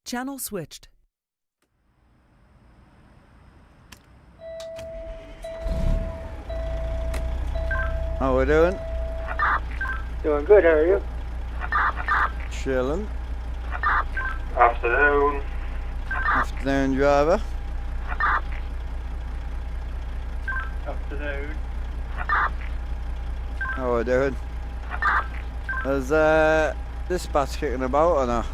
Channel switched. How we doing? Doing good, how are you? Chilling. Afternoon. Afternoon, driver. Afternoon. How we doing? Is dispatch kicking about or not?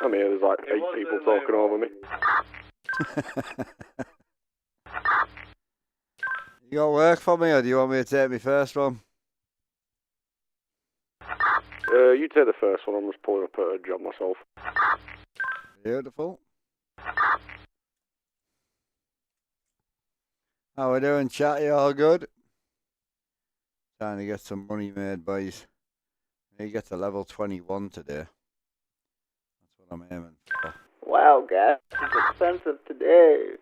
I'm here, there's like 8 people talking over me. You got work for me or do you want me to take my first one? You take the first one, I'm just pulling up at a job myself. Beautiful. How we doing, chat? You all good? Trying to get some money made, boys. You get to level 21 today. That's what I'm aiming for. Wow, gas is expensive today.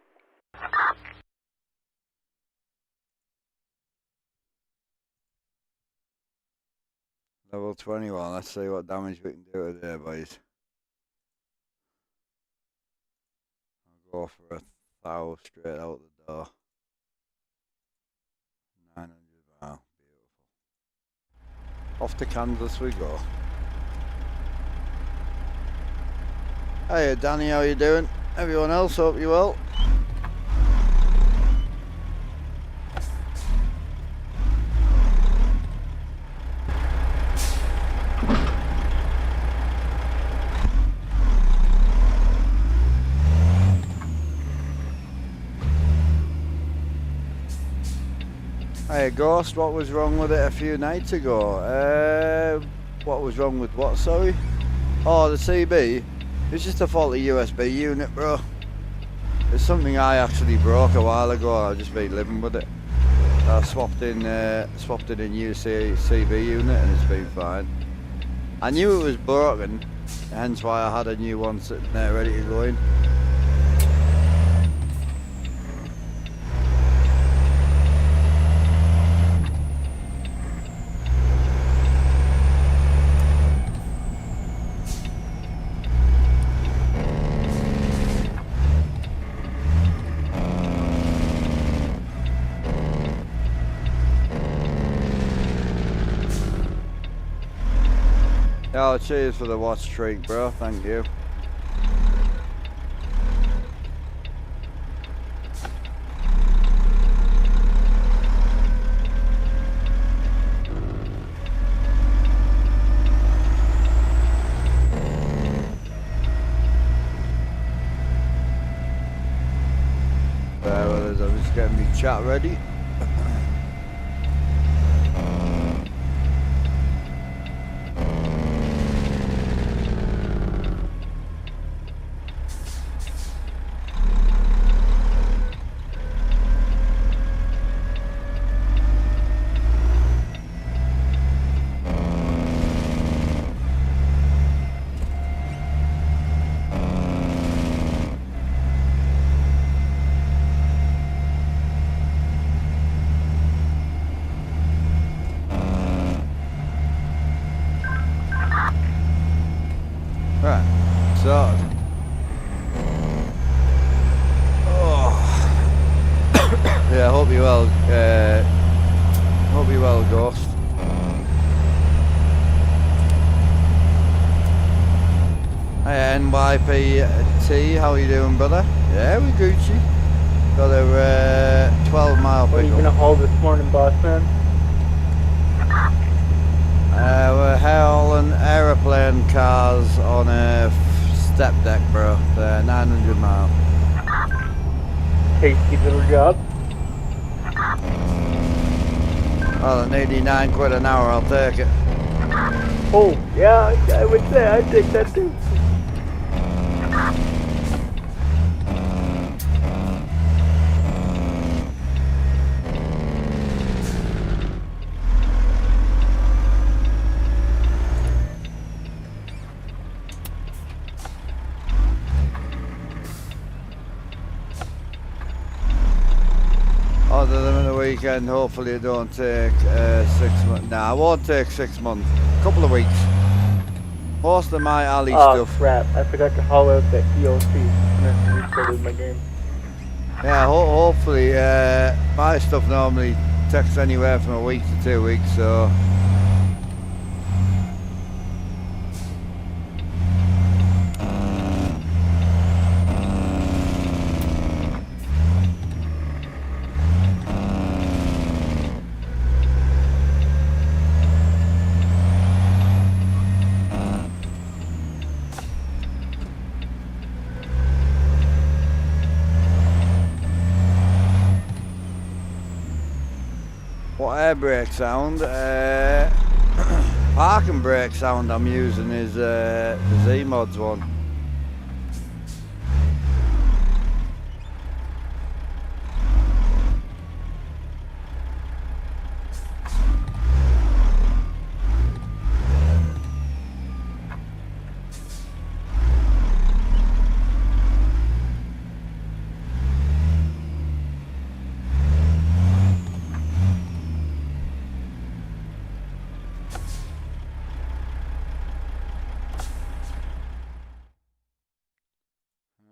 Level 21, let's see what damage we can do today, boys. I'll go for 1,000 straight out the door. 900 mile, beautiful. Off to Kansas we go. Hey Danny, how you doing? Everyone else, hope you well. Hey Ghost, what was wrong with it a few nights ago? What was wrong with what, sorry? Oh, the CB? It's just a faulty USB unit, bro. It's something I actually broke a while ago, I've just been living with it. I swapped in a new CV unit and it's been fine. I knew it was broken, hence why I had a new one sitting there ready to go in. Oh, cheers for the watch treat, bro. Thank you. I'm just getting my chat ready. Hope you well, Ghost. Hey, NYPT, how you doing, brother? Yeah, we Gucci. Got a 12-mile pickup. What are you gonna haul this morning, boss man? We're hauling aeroplane cars on a step deck, bro. They're 900 mile. Tasty little job. Well, at 89 quid an hour, I'll take it. Oh, yeah, I would say I'd take that too. Other than the weekend, hopefully it don't take 6 months. Nah, I won't take 6 months. A couple of weeks. Most of my alley Oh stuff. crap, I forgot to haul out the ELC and I restarted my game. Yeah, hopefully, my stuff normally takes anywhere from a week to 2 weeks, so. What air brake sound? Parking brake sound I'm using is the Z-Mods one.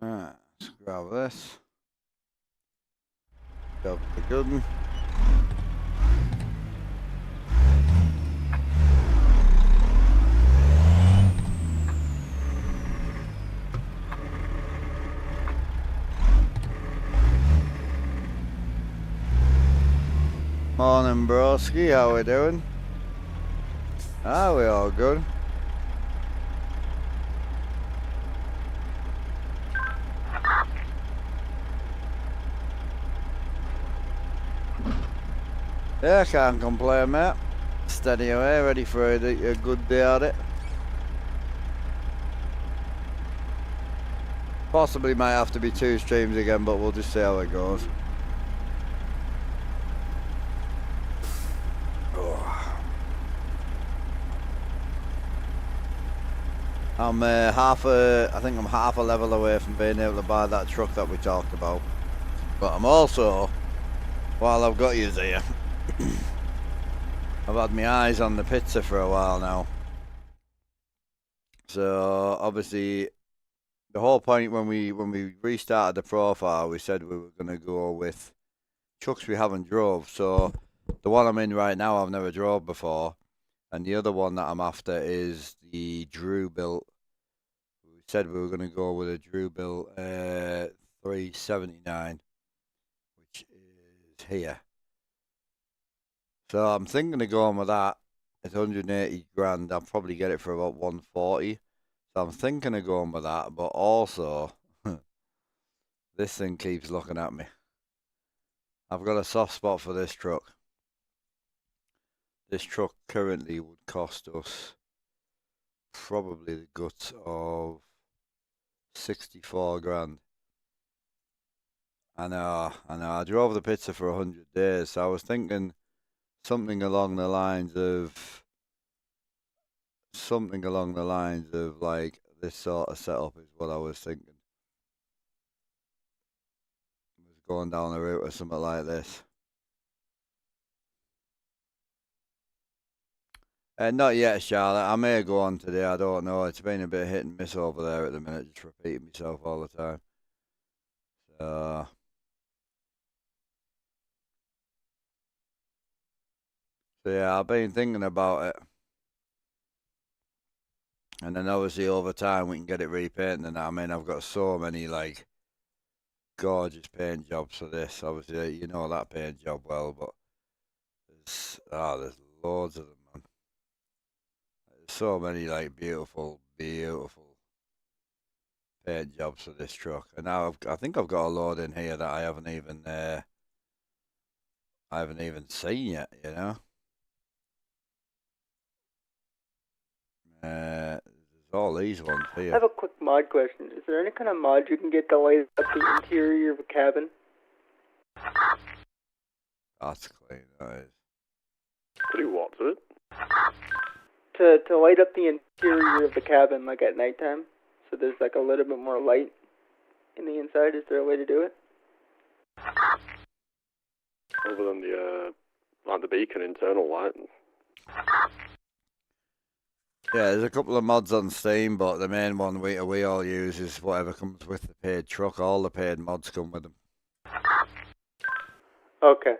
Alright, let's grab this. Grab the good one. Morning, broski. How we doing? We all good? Yeah, can't complain, mate. Steady away, ready for a good day at it. Possibly might have to be 2 streams again, but we'll just see how it goes. I'm I think I'm half a level away from being able to buy that truck that we talked about. But I'm also, while I've got you there, I've had my eyes on the pizza for a while now. So obviously, the whole point when we restarted the profile, we said we were going to go with trucks we haven't drove. So the one I'm in right now, I've never drove before, and the other one that I'm after is the Drew built. We said we were going to go with a Drew built 379, which is here. So I'm thinking of going with that. It's 180 grand. I'll probably get it for about 140. So I'm thinking of going with that, but also this thing keeps looking at me. I've got a soft spot for this truck. This truck currently would cost us probably the guts of 64 grand. I know. I drove the pizza for 100 days, so I was thinking something along the lines of like this sort of setup is what I was thinking. I was going down the route or something like this. Not yet, Charlotte. I may go on today. I don't know. It's been a bit hit and miss over there at the minute, just repeating myself all the time. So yeah, I've been thinking about it. And then obviously over time we can get it repainted. And I mean, I've got so many like gorgeous paint jobs for this. Obviously, you know that paint job well, but there's loads of them, man. There's so many like beautiful paint jobs for this truck. And now I think I've got a load in here that I haven't even seen yet. You know. There's all these ones here. I have a quick mod question. Is there any kind of mod you can get to light up the interior of a cabin? That's clean, that is. To do what to it? To light up the interior of the cabin, like at nighttime, so there's like a little bit more light in the inside. Is there a way to do it? Other than the beacon internal light. Yeah, there's a couple of mods on Steam, but the main one we all use is whatever comes with the paid truck. All the paid mods come with them. Okay.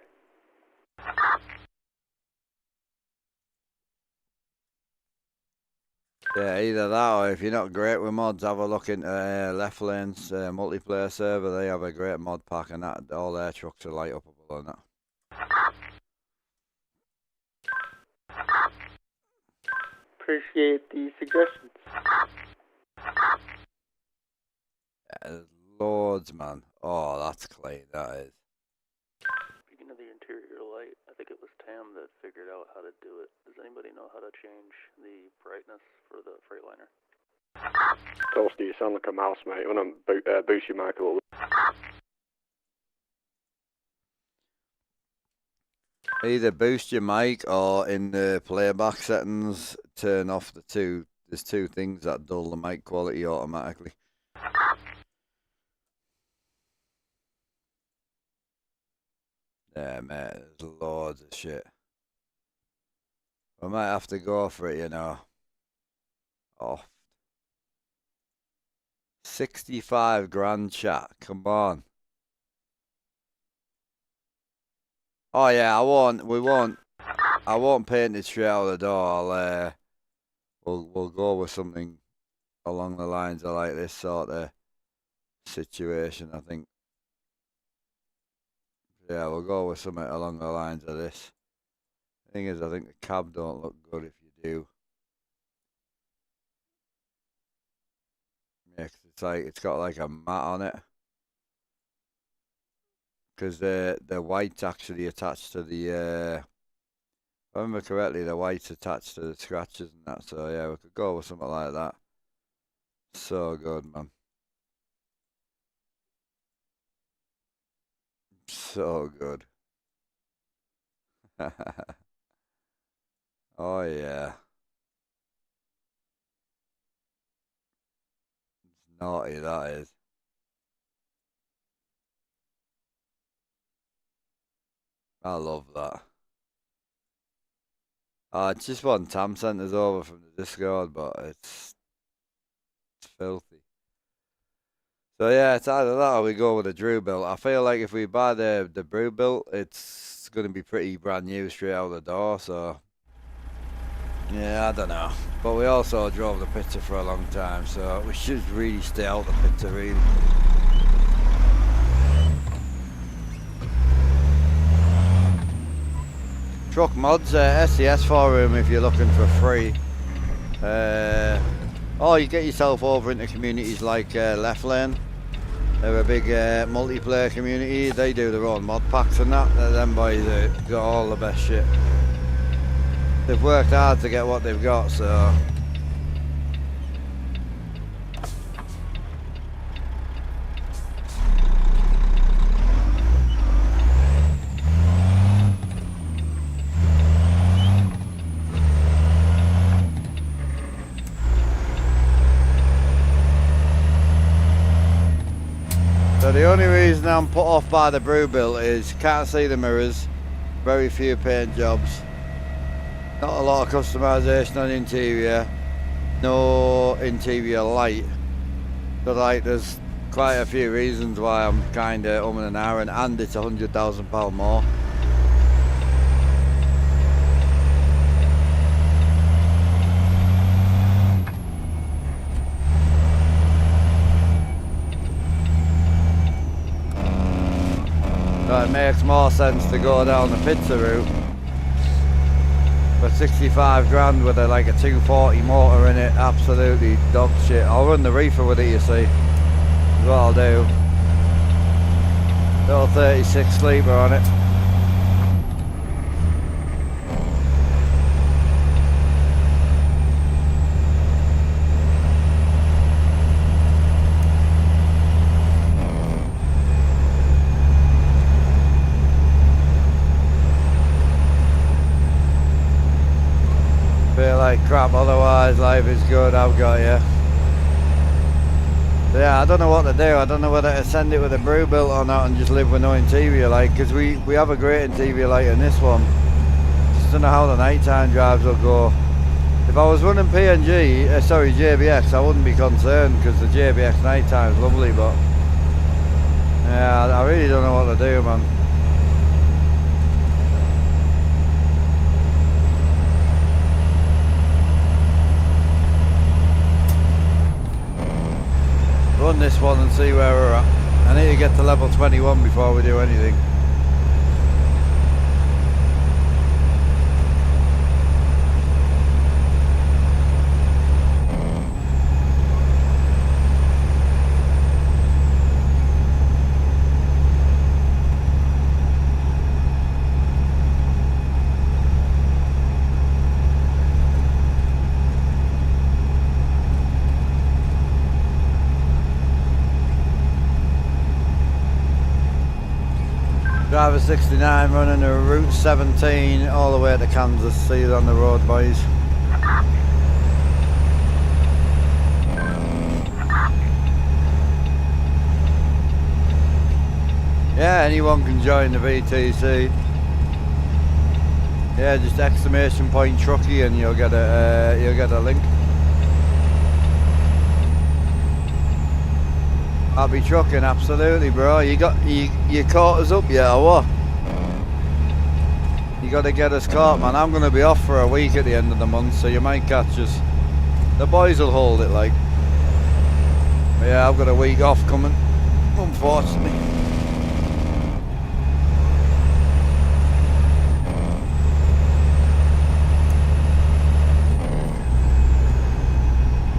Yeah, either that or if you're not great with mods, have a look into Left Lane's multiplayer server. They have a great mod pack, and that all their trucks are light upable and that. Appreciate the suggestions. Yeah, there's loads, man. Oh, that's clean, that is. Speaking of the interior light, I think it was Tam that figured out how to do it. Does anybody know how to change the brightness for the Freightliner? Toasty, you sound like a mouse, mate. You want to boost your mic a little bit? Either boost your mic or in the playback settings, turn off the two. There's two things that dull the mic quality automatically. Yeah, mate, there's loads of shit. I might have to go for it, you know. Oh. 65 grand, chat. Come on. Oh yeah, I won't paint it straight out the door. We'll go with something along the lines of like this sort of situation, I think. Yeah, we'll go with something along the lines of this. Thing is, I think the cab don't look good if you do. Yeah, 'cause it's got like a mat on it. Because the white's actually attached to the, if I remember correctly, the white's attached to the scratches and that. So yeah, we could go with something like that. So good, man. So good. Oh yeah. It's naughty, that is. I love that. It's just one Tam sent us over from the Discord, but it's filthy. So yeah, it's either that or we go with the Drew built. I feel like if we buy the Brew built, it's going to be pretty brand new straight out the door. So yeah, I don't know. But we also drove the pizza for a long time, so we should really stay out the pizza, really. Truck mods, SCS forum if you're looking for free. Or you get yourself over into communities like Left Lane. They're a big multiplayer community. They do their own mod packs and that. They're them boys that got all the best shit. They've worked hard to get what they've got, so. So the only reason I'm put off by the Brew built is can't see the mirrors, very few paint jobs, not a lot of customization on interior, no interior light. So like there's quite a few reasons why I'm kinda umming and ahhing, and it's £100,000 more. So it makes more sense to go down the pizza route for 65 grand with like a 240 motor in it, absolutely dog shit. I'll run the reefer with it, you see, is what I'll do. Little 36 sleeper on it. Feel like crap, otherwise life is good, I've got you. Yeah, I don't know what to do. I don't know whether to send it with a Brew built or not and just live with no interior light, because we have a great interior light in this one. Just don't know how the nighttime drives will go. If I was running PNG, sorry, JBX, I wouldn't be concerned because the JBX night time is lovely, but yeah, I really don't know what to do, man. Run this one and see where we're at. I need to get to level 21 before we do anything. Driver 69 running a Route 17 all the way to Kansas. See you on the road, boys. Yeah, anyone can join the VTC. Yeah, just exclamation point truckie and you'll get a link. I'll be trucking, absolutely, bro. You caught us up yet, or what? You got to get us caught, man. I'm going to be off for a week at the end of the month, so you might catch us. The boys will hold it, like. But yeah, I've got a week off coming, unfortunately.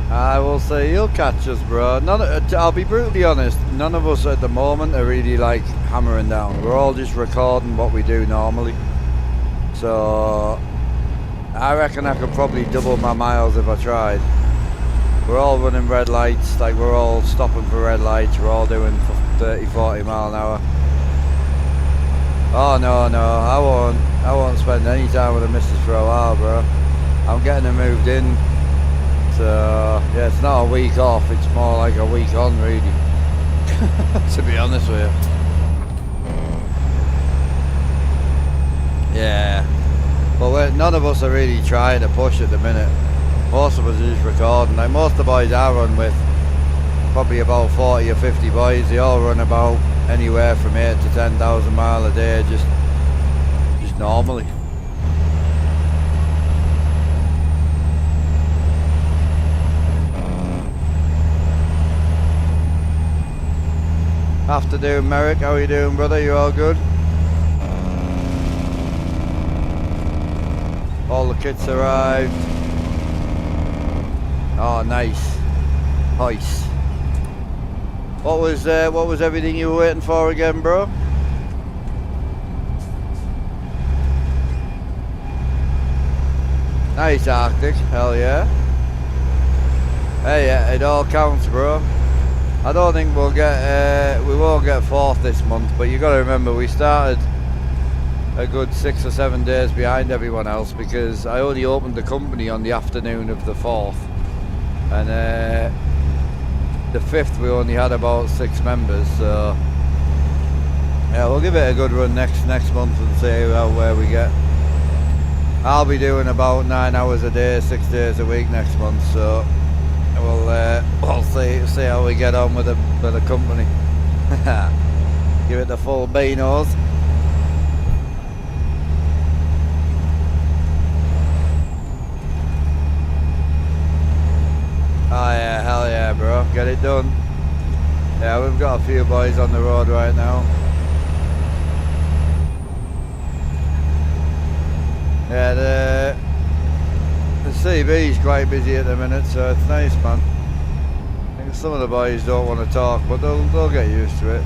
I will say you'll catch us, bro. I'll be brutally honest, none of us at the moment are really like hammering down. We're all just recording what we do normally. So I reckon I could probably double my miles if I tried. We're all running red lights, like we're all stopping for red lights, we're all doing 30, 40 mile an hour. Oh no, I won't spend any time with the missus for a while, bro. I'm getting her moved in. So yeah, it's not a week off, it's more like a week on, really. To be honest with you. Yeah, but none of us are really trying to push at the minute. Most of us are just recording. Like most of the boys I run with, probably about 40 or 50 boys, they all run about anywhere from 8 to 10,000 miles a day, just normally. Afternoon, Merrick. How are you doing, brother? You all good? All the kits arrived. Oh, nice. Nice. What was everything you were waiting for again, bro? Nice Arctic. Hell yeah. Hey, yeah, it all counts, bro. I don't think we won't get fourth this month, but you got to remember we started a good 6 or 7 days behind everyone else because I only opened the company on the afternoon of the 4th, and the 5th we only had about 6 members. So yeah, we'll give it a good run next month and see where we get. I'll be doing about 9 hours a day, 6 days a week next month, so we'll see how we get on with the company. Give it the full beanos. Oh yeah, hell yeah, bro, get it done. Yeah, we've got a few boys on the road right now. Yeah, the CB is quite busy at the minute, so it's nice, man. I think some of the boys don't want to talk, but they'll get used to it.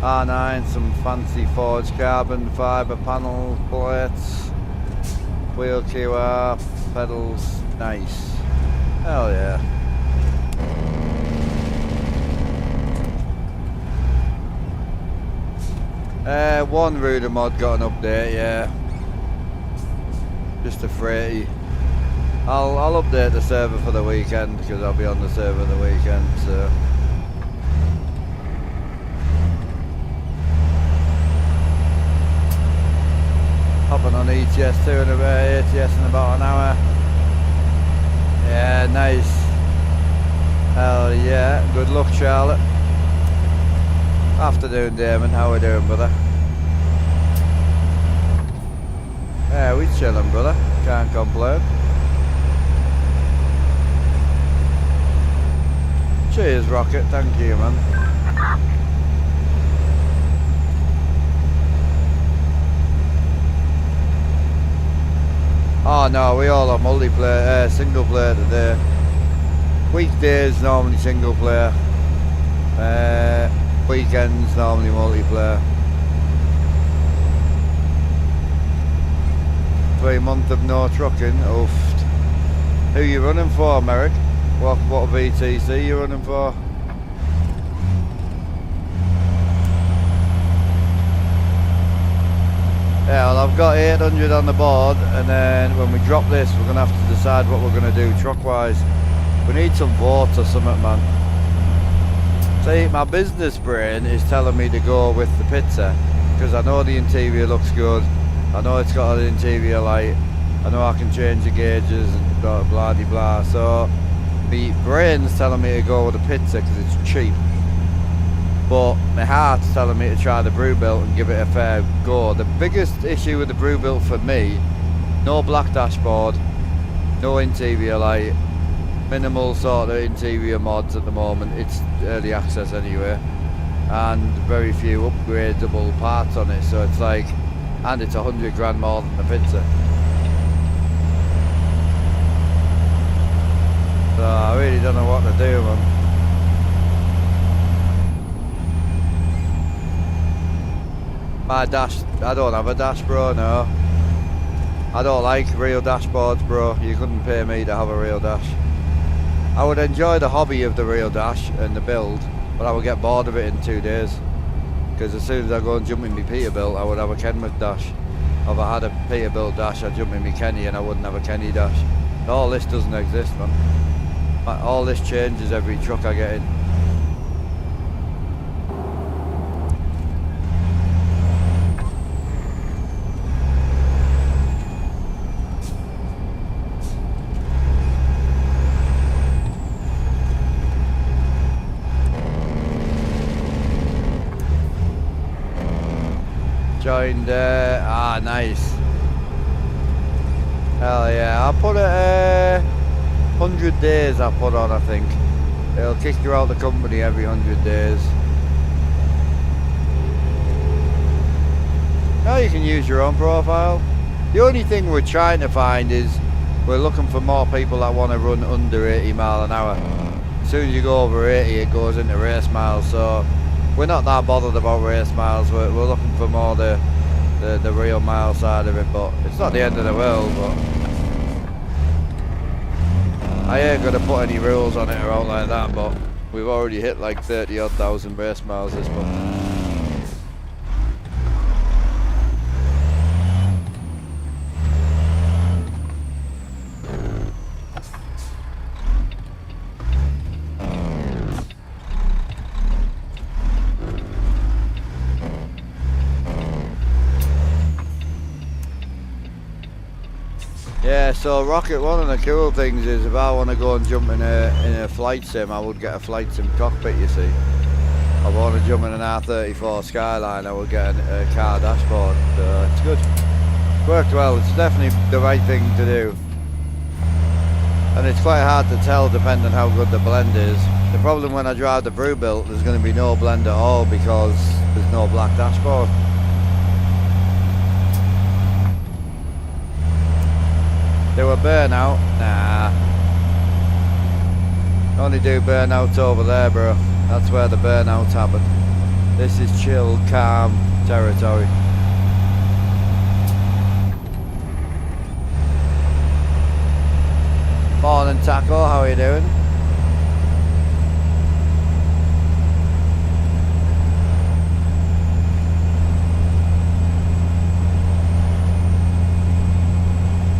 R9, some fancy forged carbon fibre panel plates, wheel QR, pedals, nice. Hell yeah. One Ruder mod got an update, yeah. Just a freighty. I'll update the server for the weekend because I'll be on the server the weekend, so. Hopping on ETS 2 in about an hour. Yeah, nice. Hell yeah. Good luck, Charlotte. Afternoon, Damon. How we doing, brother? Yeah, we chilling, brother. Can't complain. Cheers, Rocket. Thank you, man. Oh no, we all are multiplayer, single player today. Weekdays normally single player. Weekends normally multiplayer. 3 months of no trucking. Oofed. Who you running for, Merrick? What VTC you running for? Yeah, well, I've got 800 on the board, and then when we drop this, we're gonna have to decide what we're gonna do truck-wise. We need some votes or something, man. See, my business brain is telling me to go with the pizza, because I know the interior looks good. I know it's got an interior light. I know I can change the gauges and blah blah blah blah. So, the brain's telling me to go with the pizza because it's cheap. But my heart's telling me to try the Brewbuilt and give it a fair go. The biggest issue with the Brewbuilt for me, no black dashboard, no interior light, minimal sort of interior mods at the moment. It's early access anyway, and very few upgradable parts on it. So it's like, and it's 100 grand more than the pizza. So I really don't know what to do, man. My dash, I don't have a dash, bro, no. I don't like real dashboards, bro. You couldn't pay me to have a real dash. I would enjoy the hobby of the real dash and the build, but I would get bored of it in 2 days. Because as soon as I go and jump in my Peterbilt, I would have a Kenworth dash. If I had a Peterbilt dash, I'd jump in my Kenny and I wouldn't have a Kenny dash. All this doesn't exist, man. All this changes every truck I get in. Joined, nice. Hell yeah, I put it, 100 days I put on, I think. It'll kick you out the company every 100 days. Now you can use your own profile. The only thing we're trying to find is, we're looking for more people that want to run under 80 mile an hour. As soon as you go over 80, it goes into race miles, so we're not that bothered about race miles. We're looking for more the real mile side of it, but it's not the end of the world. But I ain't gonna put any rules on it or out like that. But we've already hit like 30 odd thousand race miles this month. Yeah, so Rocket, one of the cool things is if I want to go and jump in a flight sim, I would get a flight sim cockpit, you see. If I want to jump in an R34 Skyline, I would get a car dashboard. So it's good. It's worked well, it's definitely the right thing to do. And it's quite hard to tell depending how good the blend is. The problem when I drive the Brewbuilt, there's going to be no blend at all because there's no black dashboard. Do a burnout? Nah. Only do burnouts over there, bro. That's where the burnouts happen. This is chill, calm territory. Morning, Taco. How are you doing?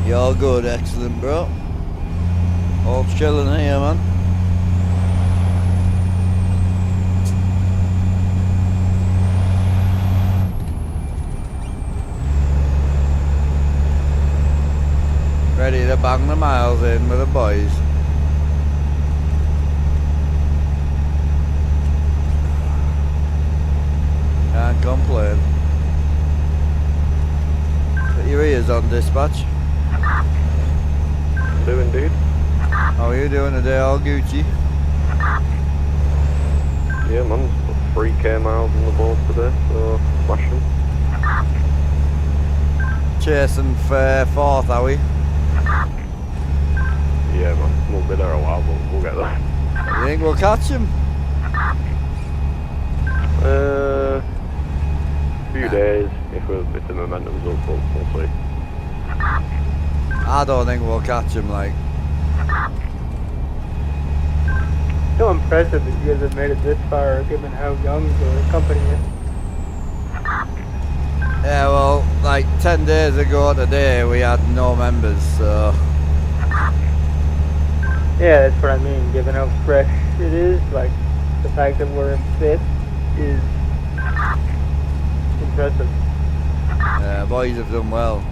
You're good, excellent, bro. All chilling here, man. Ready to bang the miles in with the boys. can't complain. Put your ears on, dispatch. Do indeed. How are you doing today, all Gucci? Yeah, man. 3k miles on the board today, so smashing. Chasing for 4th, are we? Yeah, man. We'll be there a while, but we'll get there. You think we'll catch him? Few days, if the momentum's up, we'll see. I don't think we'll catch him, like. So impressive that you guys have made it this far, given how young the company is. Yeah, well, like 10 days ago today, we had no members, so. Yeah, that's what I mean, given how fresh it is, like, the fact that we're in 5th is impressive. Yeah, boys have done well.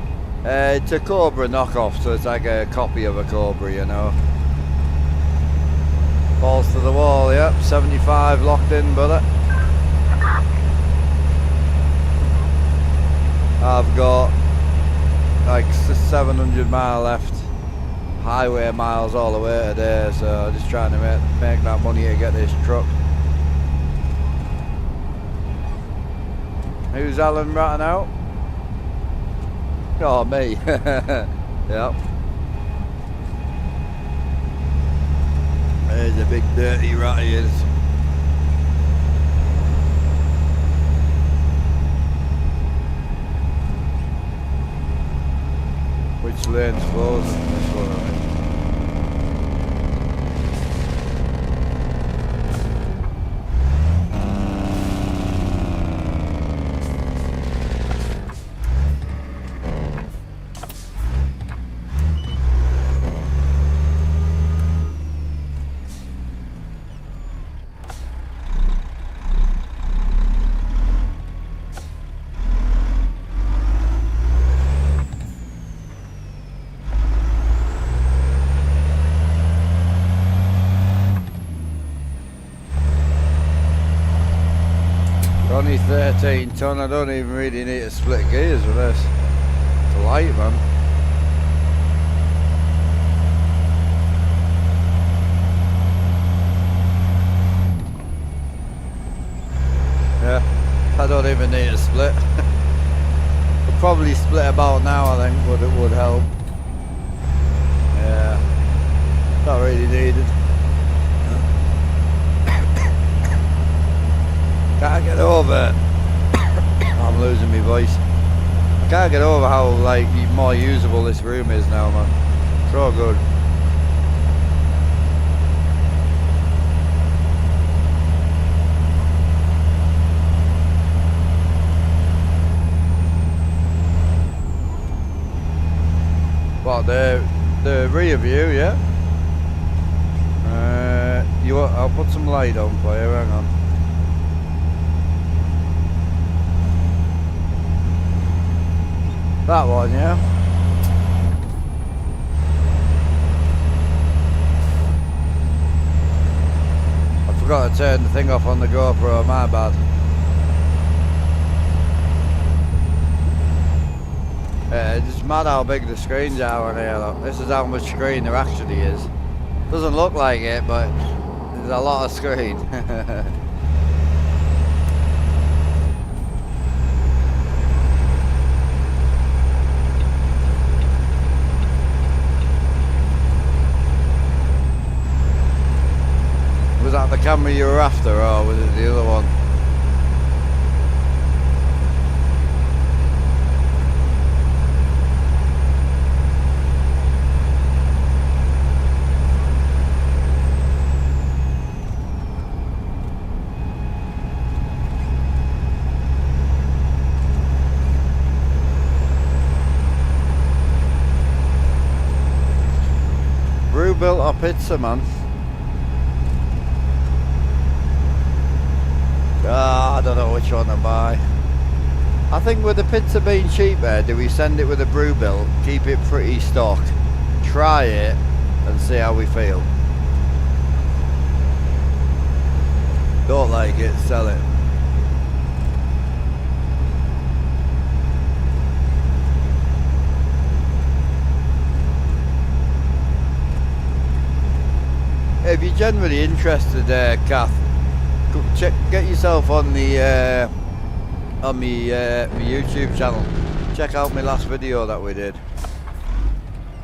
It's a Cobra knockoff, so it's like a copy of a Cobra, you know. Balls to the wall, yep, 75 locked in, brother. I've got like 700 mile left, highway miles all the way today, so just trying to make that money to get this truck. Who's Alan ratting out? Oh, me. Yep. There's a big dirty rat he is. Which lane's closed? This one, I think. Only 13 ton, I don't even really need to split gears with this. It's light, man. Yeah, I don't even need to split. I'll probably split about now, I think, but it would help. Yeah, not really needed. Can't get over I'm losing my voice. I can't get over how like more usable this room is now, man. So good. What, the rear view, yeah? I'll put some light on for you, hang on. That one, yeah? I forgot to turn the thing off on the GoPro, my bad. Yeah, it's just mad how big the screens are on here, look. This is how much screen there actually is. Doesn't look like it, but there's a lot of screen. Was that the camera you were after, or was it the other one? Brew built or pizza, man? I don't know which one to buy. I think with the pizza being cheaper, do we send it with a brew bill, keep it pretty stock, try it and see how we feel. Don't like it, sell it. you're generally interested, Kath, get yourself on the on my YouTube channel. Check out my last video that we did.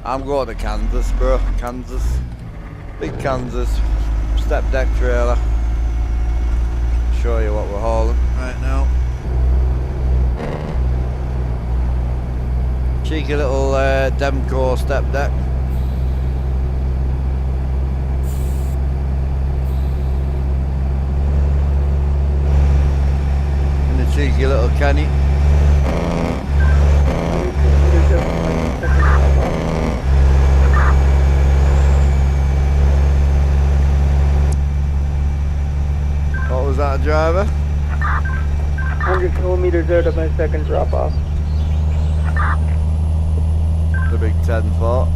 I'm going to Kansas, bro. Kansas, big Kansas, step deck trailer. Show you what we're hauling right now. Cheeky little Demco step deck. And a cheeky little Kenny. What was that, driver? 100 kilometers out of my second drop off. The big 10-4.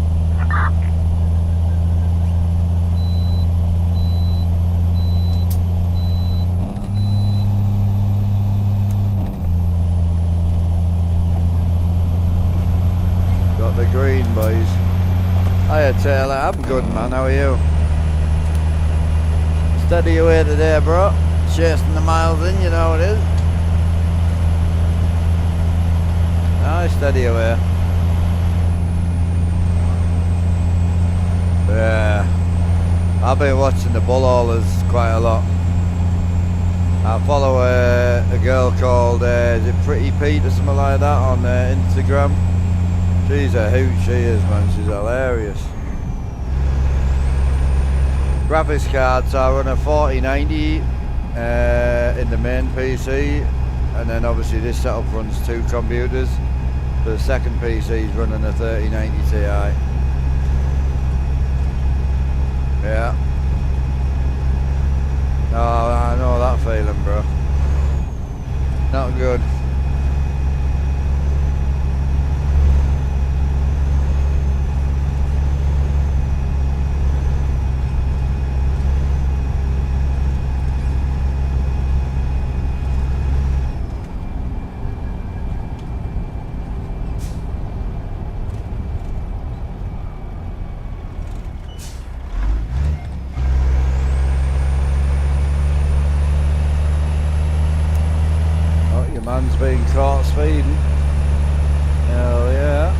Got the green, boys. Hiya, Taylor. I'm good, man. How are you? Steady away today, bro. Chasing the miles in, you know it is. Nice, steady away. Yeah, I've been watching the bull haulers quite a lot. I follow a girl called, is it Pretty Pete or something like that on Instagram. She's a hoot, she is, man. She's hilarious. Graphics card, so I run a 4090 in the main PC, and then obviously this setup runs 2 computers. The second PC is running a 3090 Ti. Yeah. Oh, I know that feeling, bro. Not good. Man's being caught speeding. Hell yeah.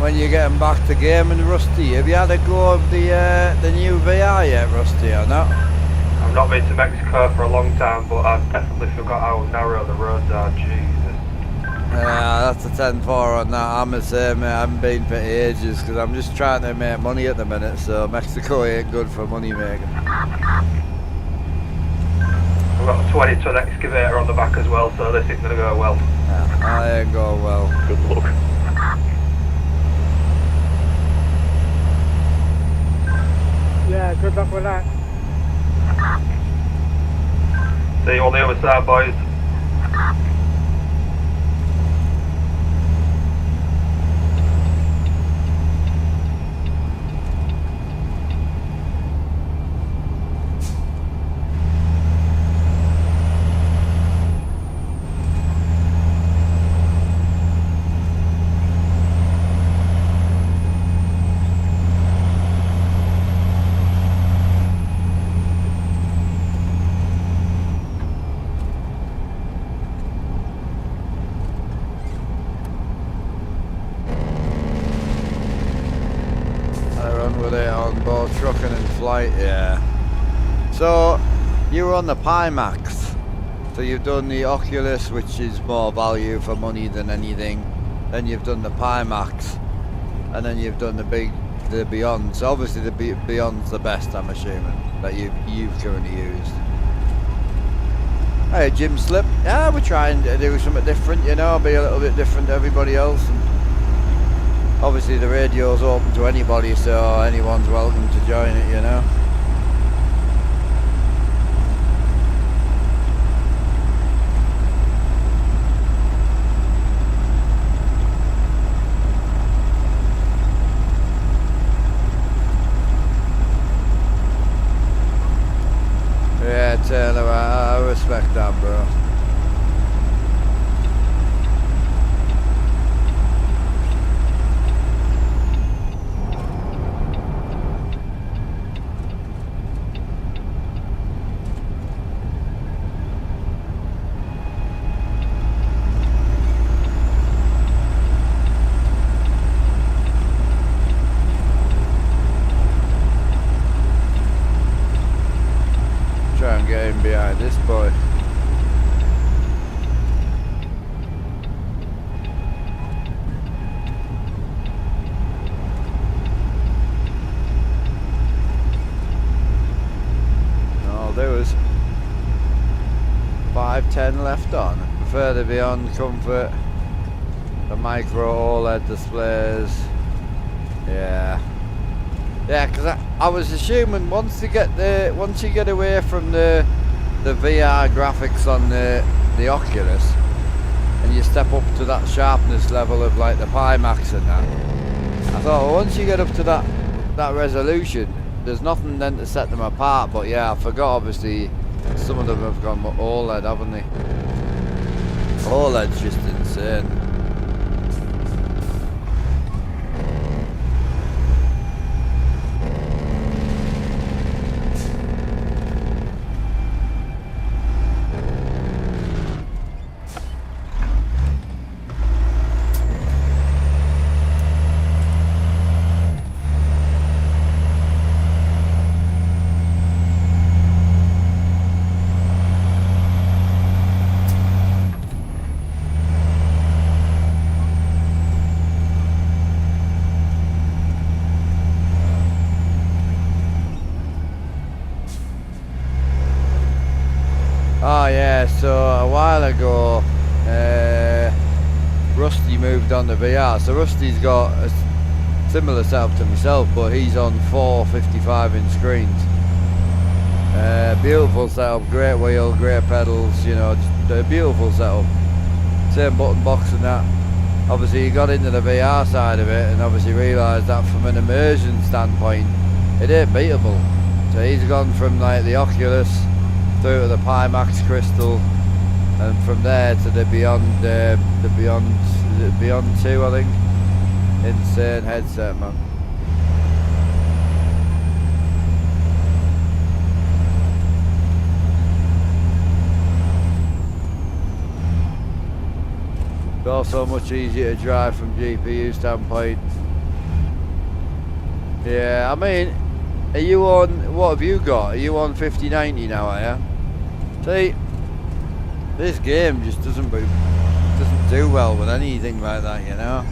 When you're getting back to gaming, Rusty, have you had a go of the new VR yet, Rusty, or not? I've not been to Mexico for a long time, but I definitely forgot how narrow the roads are. Jesus. Yeah, that's a 10-4 on that. I'm the same, mate. I haven't been for ages because I'm just trying to make money at the minute, so Mexico ain't good for money making. I've got a 20-ton excavator on the back as well, so this ain't going to go well. Yeah, I ain't going well. Good luck. Yeah, good luck with that. See you on the other side, boys. Trucking and flight, yeah. So you were on the Pimax, so you've done the Oculus, which is more value for money than anything, then you've done the Pimax, and then you've done the Beyond. So obviously the Beyond's the best, I'm assuming, that you've currently used. Hey, Jim Slip. Yeah, we're trying to do something different, you know, be a little bit different to everybody else. And obviously the radio's open to anybody, so anyone's welcome to join it, you know. Yeah, Taylor, I respect that, bro. left on. Prefer the Beyond Comfort, the micro OLED displays. Yeah. Yeah, because I was assuming once you get away from the VR graphics on the Oculus, and you step up to that sharpness level of like the Pimax and that, I thought, well, once you get up to that resolution, there's nothing then to set them apart. But yeah, I forgot, obviously some of them have gone OLED, haven't they? OLED's just insane. Oh yeah, so a while ago, Rusty moved on to VR. So Rusty's got a similar setup to myself, but he's on 4 55-inch screens. Beautiful setup, great wheel, great pedals, you know, just a beautiful setup. Same button box and that. Obviously he got into the VR side of it and obviously realised that from an immersion standpoint, it ain't beatable. So he's gone from like the Oculus through to the Pimax Crystal, and from there to the Beyond 2, I think. Insane headset, man. It's also much easier to drive from GPU standpoint. Yeah, I mean, are you on, what have you got? Are you on 5090 now, are you? See, this game just doesn't do well with anything like that, you know.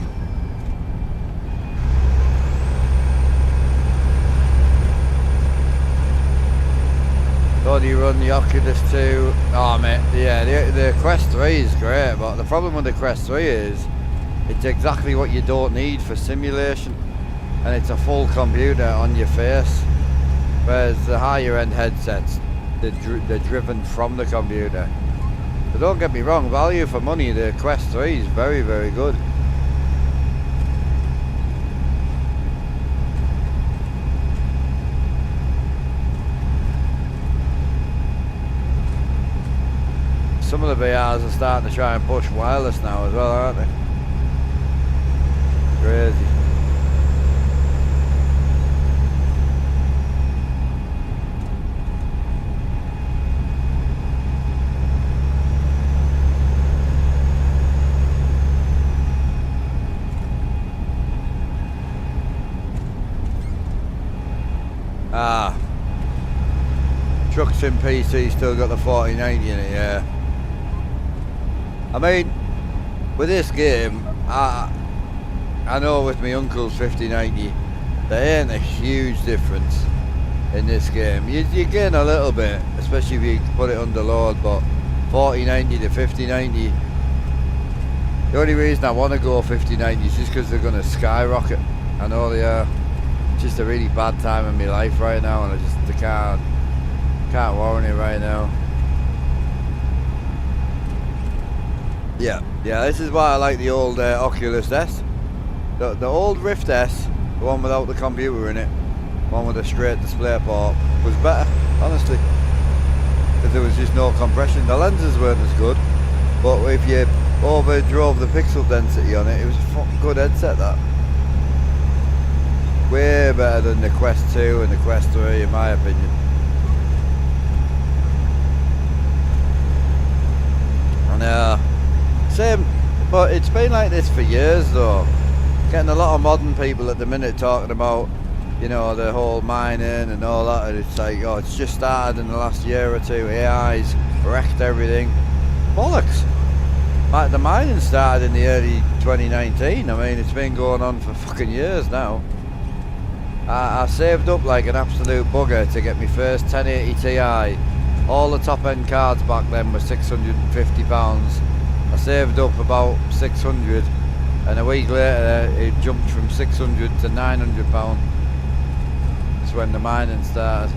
So do you run the Oculus 2? Oh mate, yeah, the Quest 3 is great, but the problem with the Quest 3 is it's exactly what you don't need for simulation, and it's a full computer on your face, whereas the higher end headsets, they're driven from the computer. So don't get me wrong, value for money, the Quest 3 is very, very good. Some of the VRs are starting to try and push wireless now as well, aren't they? Crazy. Ah, Trucks in PC still got the 4090 in it, yeah. I mean, with this game, I know with my uncle's 5090, there ain't a huge difference in this game. You gain a little bit, especially if you put it under load, but 4090 to 5090, the only reason I want to go 5090 is just because they're going to skyrocket. I know they are. It's just a really bad time in my life right now, and I can't warrant it right now. Yeah, this is why I like the old Oculus S. The old Rift S, the one without the computer in it, one with a straight display port, was better, honestly. Because there was just no compression. The lenses weren't as good, but if you overdrove the pixel density on it, it was a fucking good headset, that. Way better than the Quest 2 and the Quest 3, in my opinion. And same, but it's been like this for years though. Getting a lot of modern people at the minute talking about, you know, the whole mining and all that, and it's like, oh, it's just started in the last year or two, AI's wrecked everything. Bollocks. Like, the mining started in the early 2019, I mean, it's been going on for fucking years now. I saved up like an absolute bugger to get my first 1080 Ti All the top end cards back then were £650. I saved up about 600, and a week later it jumped from 600 to £900. That's when the mining started.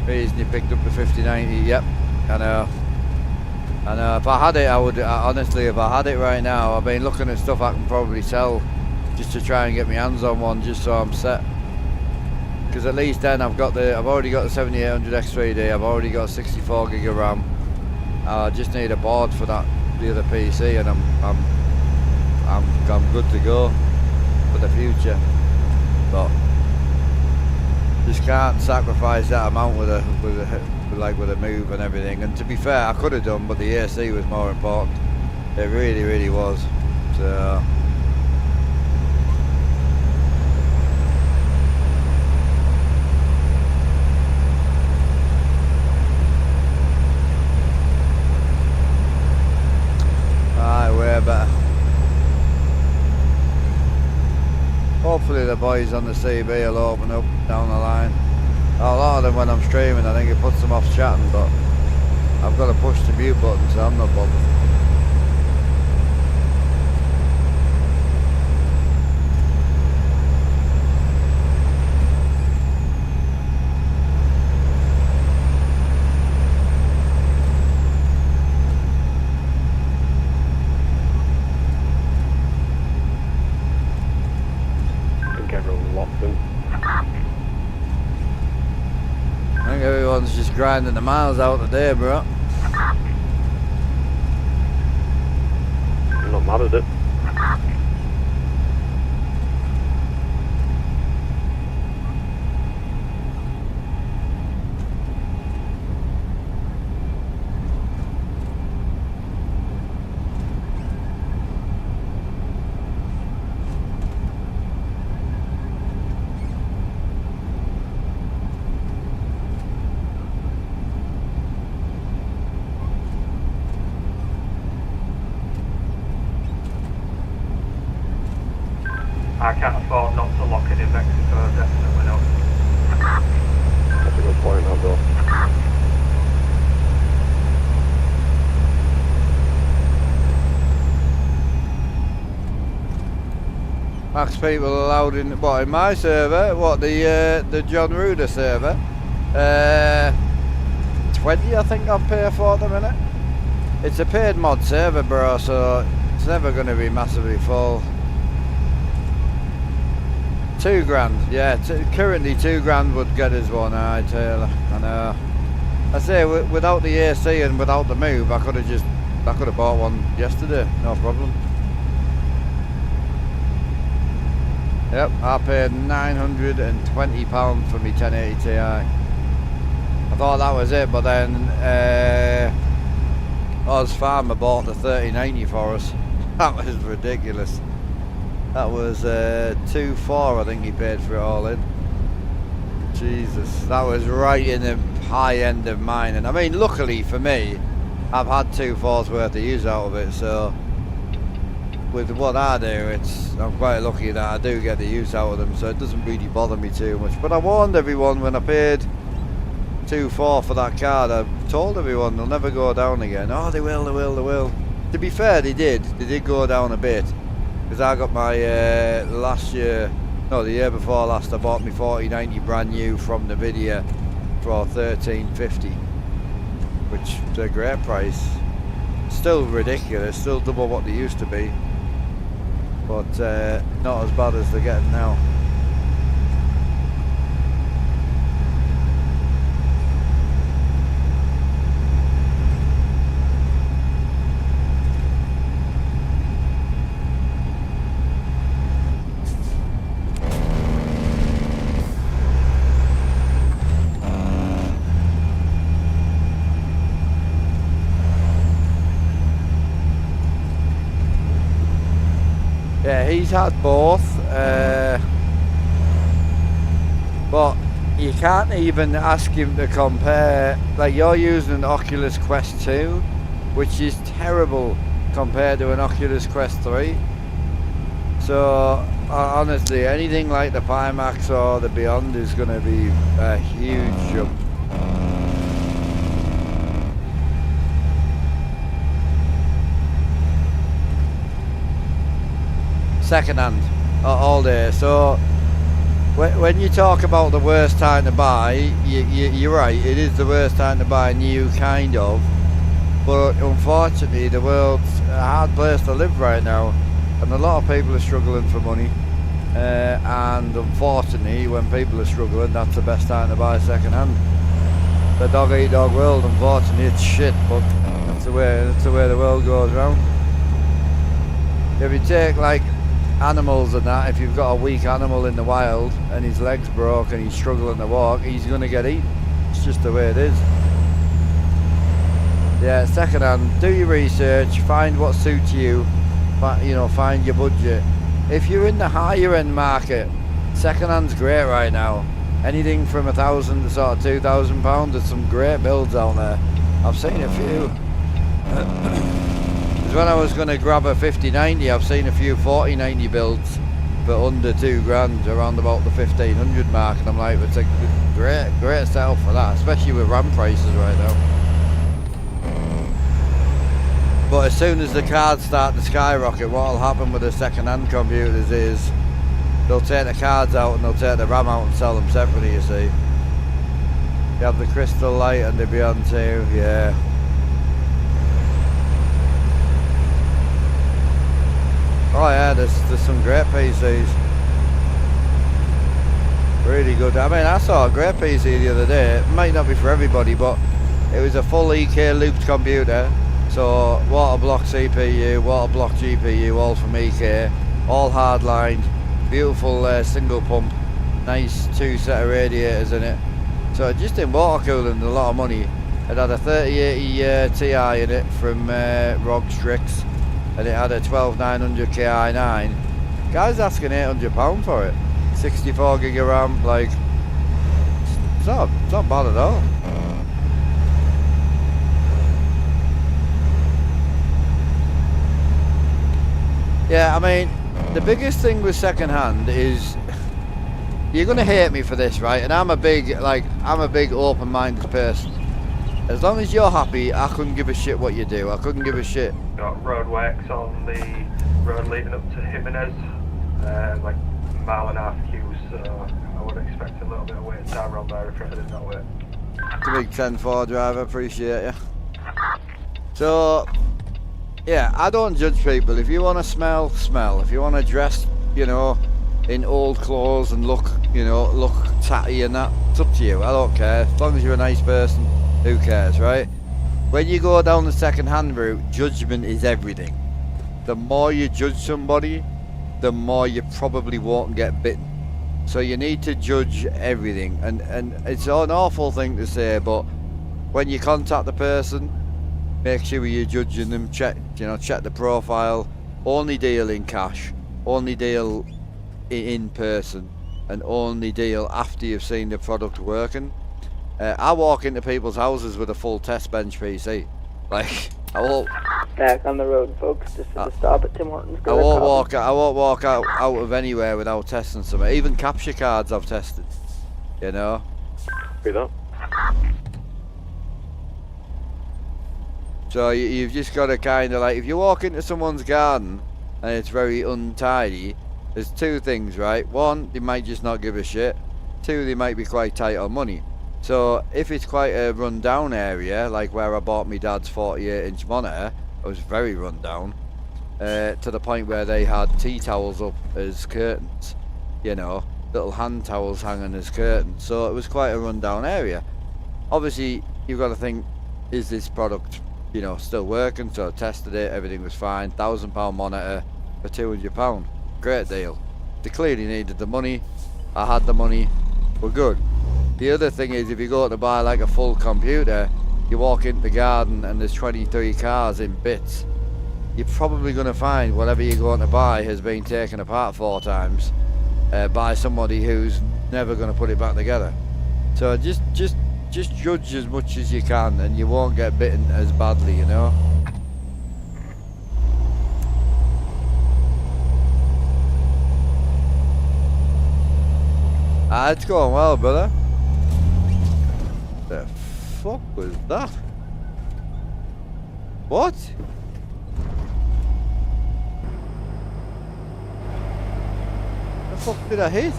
Reason you picked up the 5090, yep, I know. I know, if I had it, I would, honestly, if I had it right now, I've been looking at stuff I can probably sell just to try and get my hands on one, just so I'm set. Because at least then I've already got the 7800 X3D, I've already got 64 gig of RAM. I just need a board for that, the other PC, and I'm good to go for the future. But just can't sacrifice that amount with a move and everything. And to be fair, I could have done, but the AC was more important. It really, really was. So right, way better. Hopefully the boys on the CB will open up down the line. A lot of them, when I'm streaming, I think it puts them off chatting, but I've got to push the mute button, so I'm not bothered. I think everyone's locked in. I think everyone's just grinding the miles out today, bro. I'm not mad at it. I can't afford not to lock it in Mexico, definitely not. That's a good point, that though. Max people allowed in, what, in my server? What, the John Ruder server? 20 I think I've paid for at the minute. It's a paid mod server, bro, so it's never going to be massively full. 2 grand, yeah, currently 2 grand would get us one, aye, Taylor, I know. I say, without the AC and without the move, I could have bought one yesterday, no problem. Yep, I paid £920 for me 1080 Ti. I thought that was it, but then Oz Farmer bought the 3090 for us. That was ridiculous. That was 2.4, I think he paid for it all in. Jesus, that was right in the high end of mine. And I mean, luckily for me, I've had 2.4's worth of use out of it, so with what I do, I'm quite lucky that I do get the use out of them, so it doesn't really bother me too much. But I warned everyone when I paid 2.4 for that card. I told everyone they'll never go down again. Oh, they will, they will, they will. To be fair, they did go down a bit. Because I got my the year before last, I bought my 4090 brand new from Nvidia for $13.50, which is a great price. Still ridiculous, still double what they used to be, but not as bad as they're getting now. Yeah, he's had both, but you can't even ask him to compare. Like, you're using an Oculus Quest 2, which is terrible compared to an Oculus Quest 3. So honestly, anything like the Pimax or the Beyond is going to be a huge jump. second hand all day. So when you talk about the worst time to buy, you're right. It is the worst time to buy new, kind of. But unfortunately, the world's a hard place to live right now, and a lot of people are struggling for money. And unfortunately, when people are struggling, that's the best time to buy second hand. The dog eat dog world. Unfortunately, it's shit, but that's the way the world goes round. If you take like animals and that, if you've got a weak animal in the wild and his leg's broke and he's struggling to walk, he's gonna get eaten. It's just the way it is. Yeah, second hand. Do your research. Find what suits you. Find your budget. If you're in the higher end market, second hand's great right now. Anything from £1,000 to sort of £2,000. There's some great builds out there. I've seen a few. Because when I was going to grab a 5090, I've seen a few 4090 builds for under £2,000, around about the 1500 mark, and I'm like, it's a great setup for that, especially with RAM prices right now. But as soon as the cards start to skyrocket, what'll happen with the second-hand computers is they'll take the cards out and they'll take the RAM out and sell them separately, you see. You have the Crystal Light and the Beyond 2, yeah. Oh yeah, there's some great PCs. Really good. I mean, I saw a great PC the other day. It might not be for everybody, but it was a full EK looped computer. So water block CPU, water block GPU, all from EK, all hardlined, beautiful single pump, nice 2 set of radiators in it. So just in water cooling, a lot of money. It had a 3080 Ti in it from ROG Strix, and it had a 12900 Ki9. Guys asking £800 for it. 64 gig of RAM, like it's not bad at all. Yeah, I mean, the biggest thing with second hand is you're gonna hate me for this, right? And I'm a big open-minded person. As long as you're happy, I couldn't give a shit what you do. I couldn't give a shit. Got roadworks on the road leading up to Jimenez, like a mile and a half queues, so I would expect a little bit of waiting time around there if you're heading that way. It's a big 10-4 driver, appreciate you. So, yeah, I don't judge people. If you want to smell. If you want to dress, in old clothes and look tatty and that, it's up to you. I don't care. As long as you're a nice person, who cares, right? When you go down the second-hand route, judgment is everything. The more you judge somebody, the more you probably won't get bitten. So you need to judge everything. And it's an awful thing to say, but when you contact the person, make sure you're judging them, check the profile, only deal in cash, only deal in person, and only deal after you've seen the product working. I walk into people's houses with a full test bench PC. Like, I won't... Back on the road, folks, just at the stop at Tim Hortons. I won't walk out of anywhere without testing something. Even capture cards I've tested, Be that. So you've just got to kind of like, if you walk into someone's garden and it's very untidy, there's two things, right? One, they might just not give a shit. Two, they might be quite tight on money. So if it's quite a run-down area, like where I bought my dad's 48-inch monitor, it was very run-down, to the point where they had tea towels up as curtains, little hand towels hanging as curtains. So it was quite a run-down area. Obviously, you've got to think, is this product, still working? So I tested it, everything was fine. £1,000 monitor for £200. Great deal. They clearly needed the money. I had the money. We're good. The other thing is, if you go to buy like a full computer, you walk into the garden and there's 23 cars in bits. You're probably going to find whatever you're going to buy has been taken apart 4 times by somebody who's never going to put it back together. So just judge as much as you can, and you won't get bitten as badly, It's going well, brother. The fuck was that? What? fuck did I hit?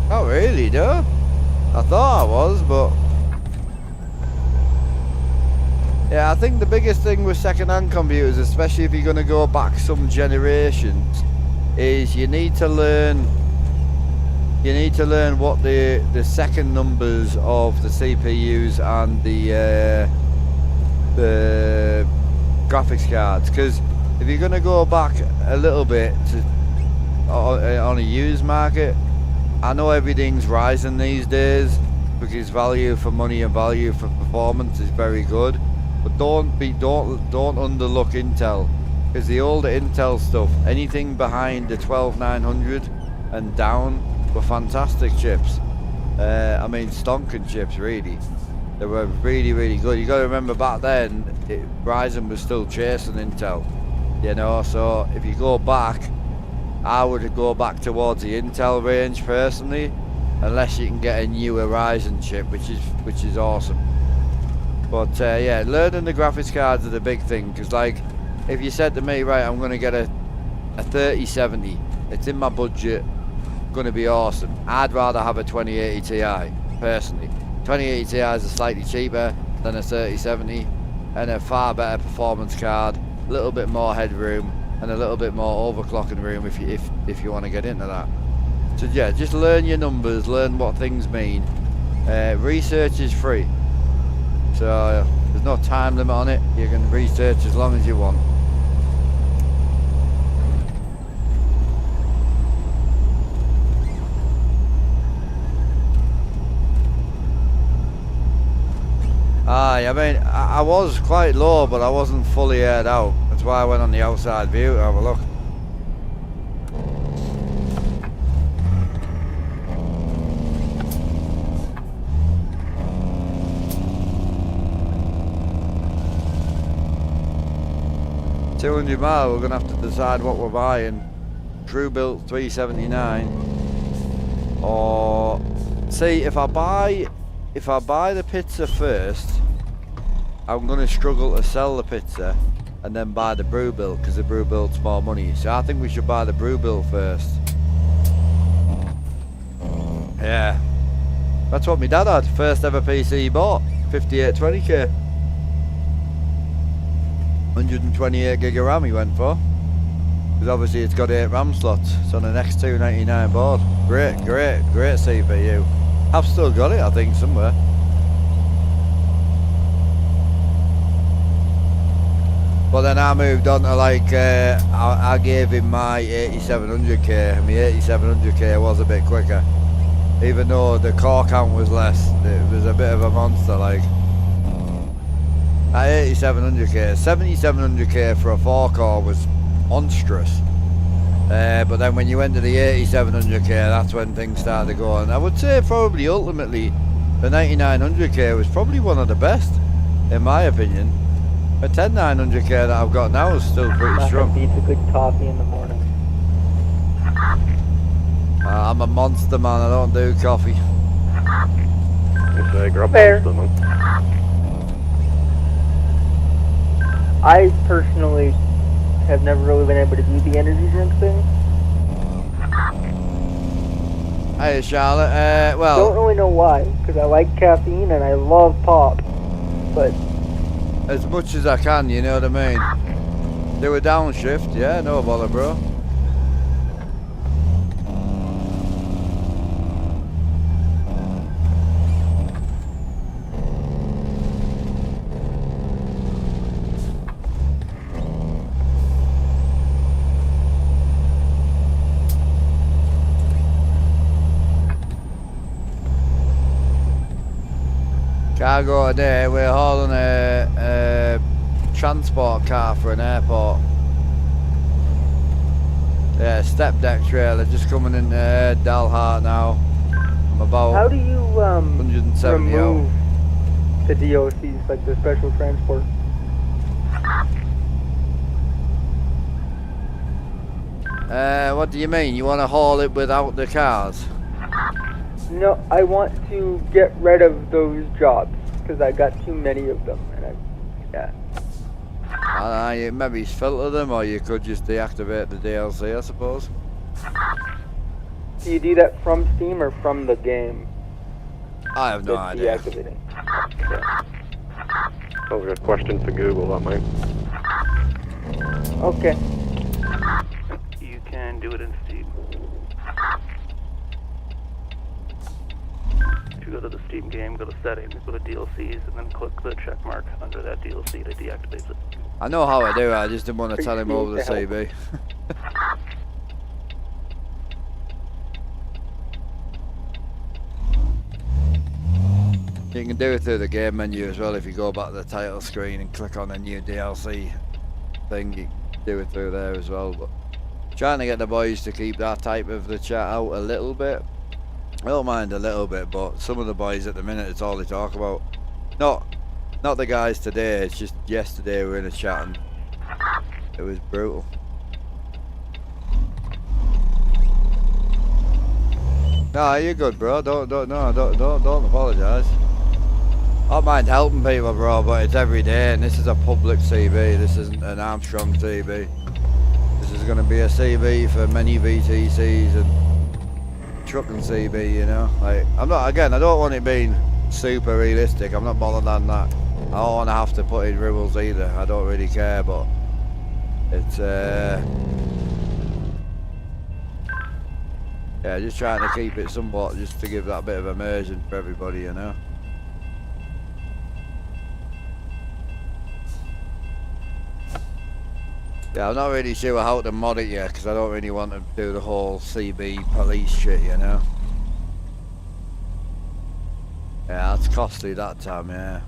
Not really, though. I thought I was, but... Yeah, I think the biggest thing with second-hand computers, especially if you're going to go back some generations, is you need to learn what the second numbers of the CPUs and the graphics cards, because if you're going to go back a little bit to, on a used market, I know everything's rising these days because value for money and value for performance is very good, but don't underlook Intel, because the older Intel stuff, anything behind the 12900 and down, were fantastic chips. I mean, stonking chips, really. They were really, really good. You got to remember back then, Ryzen was still chasing Intel, you know. So if you go back, I would go back towards the Intel range personally, unless you can get a newer Ryzen chip, which is awesome. But yeah, learning the graphics cards are the big thing, because like, if you said to me, right, I'm going to get a 3070, it's in my budget, going to be awesome, I'd rather have a 2080 Ti personally. 2080 Ti is slightly cheaper than a 3070 and a far better performance card, a little bit more headroom and a little bit more overclocking room if you want to get into that. So yeah, just learn your numbers, learn what things mean. Research is free, so there's no time limit on it. You can research as long as you want. Aye, I mean, I was quite low, but I wasn't fully aired out. That's why I went on the outside view to have a look. $200 miles, we're going to have to decide what we're buying. True built 379. Or, see, if I buy the pizza first, I'm going to struggle to sell the pizza and then buy the brew build, because the brew build's more money. So I think we should buy the brew build first. Yeah. That's what my dad had. First ever PC he bought. 5820k. 128 gig of RAM he went for. Because obviously it's got 8 RAM slots. It's on an X299 board. Great CPU. I've still got it, I think, somewhere. But then I moved on to like, I gave him my 8700K, and my 8700K was a bit quicker. Even though the core count was less, it was a bit of a monster, like. At 8700K, 7700K for a 4-core was monstrous. But then when you went to the 8700K, that's when things started to go. And I would say probably ultimately, the 9900K was probably one of the best, in my opinion. The 10900K that I've got now is still pretty strong. Nothing beats a good coffee in the morning. I'm a monster, man. I don't do coffee. It's a grub Fair. monster, man. I personally have never really been able to do the energy drink thing. Hey, Charlotte. Well, Don't really know why, because I like caffeine and I love pop, but as much as I can, you know what I mean? Do a downshift, yeah, no bother, bro. Cargo today, we're hauling a transport car for an airport. Yeah, step deck trailer, just coming in Dalhart now. I'm about how do you 170 remove out. the DOCs, like the special transport? What do you mean? You want to haul it without the cars? No, I want to get rid of those jobs. because I got too many of them, and Maybe filter them, or you could just deactivate the DLC, I suppose. Do you do that from Steam or from the game? I have no idea. Deactivating. That was a good question for Google, that mate. Okay. You can do it in Steam. If you go to the Steam game, go to settings, go to DLCs, and then click the check mark under that DLC to deactivate it. I know how to do it, I just didn't want to tell him over the CB. You can do it through the game menu as well. If you go back to the title screen and click on a new DLC thing, you can do it through there as well. But trying to get the boys to keep that type of the chat out a little bit. I don't mind a little bit, but some of the boys at the minute, it's all they talk about. Not the guys today, it's just yesterday we were in a chat and it was brutal. Nah, you're good, bro. Don't apologise. I don't mind helping people, bro, but it's every day, and this is a public CB. This isn't an Armstrong CB. This is going to be a CB for many VTCs and trucking CB, you know. Like, I don't want it being super realistic. I'm not bothered on that. I don't want to have to put in rules either. I don't really care, but it's yeah, just trying to keep it somewhat, just to give that bit of immersion for everybody, you know. Yeah, I'm not really sure how to mod it yet, because I don't really want to do the whole CB police shit, you know. Yeah, that's costly that time, yeah.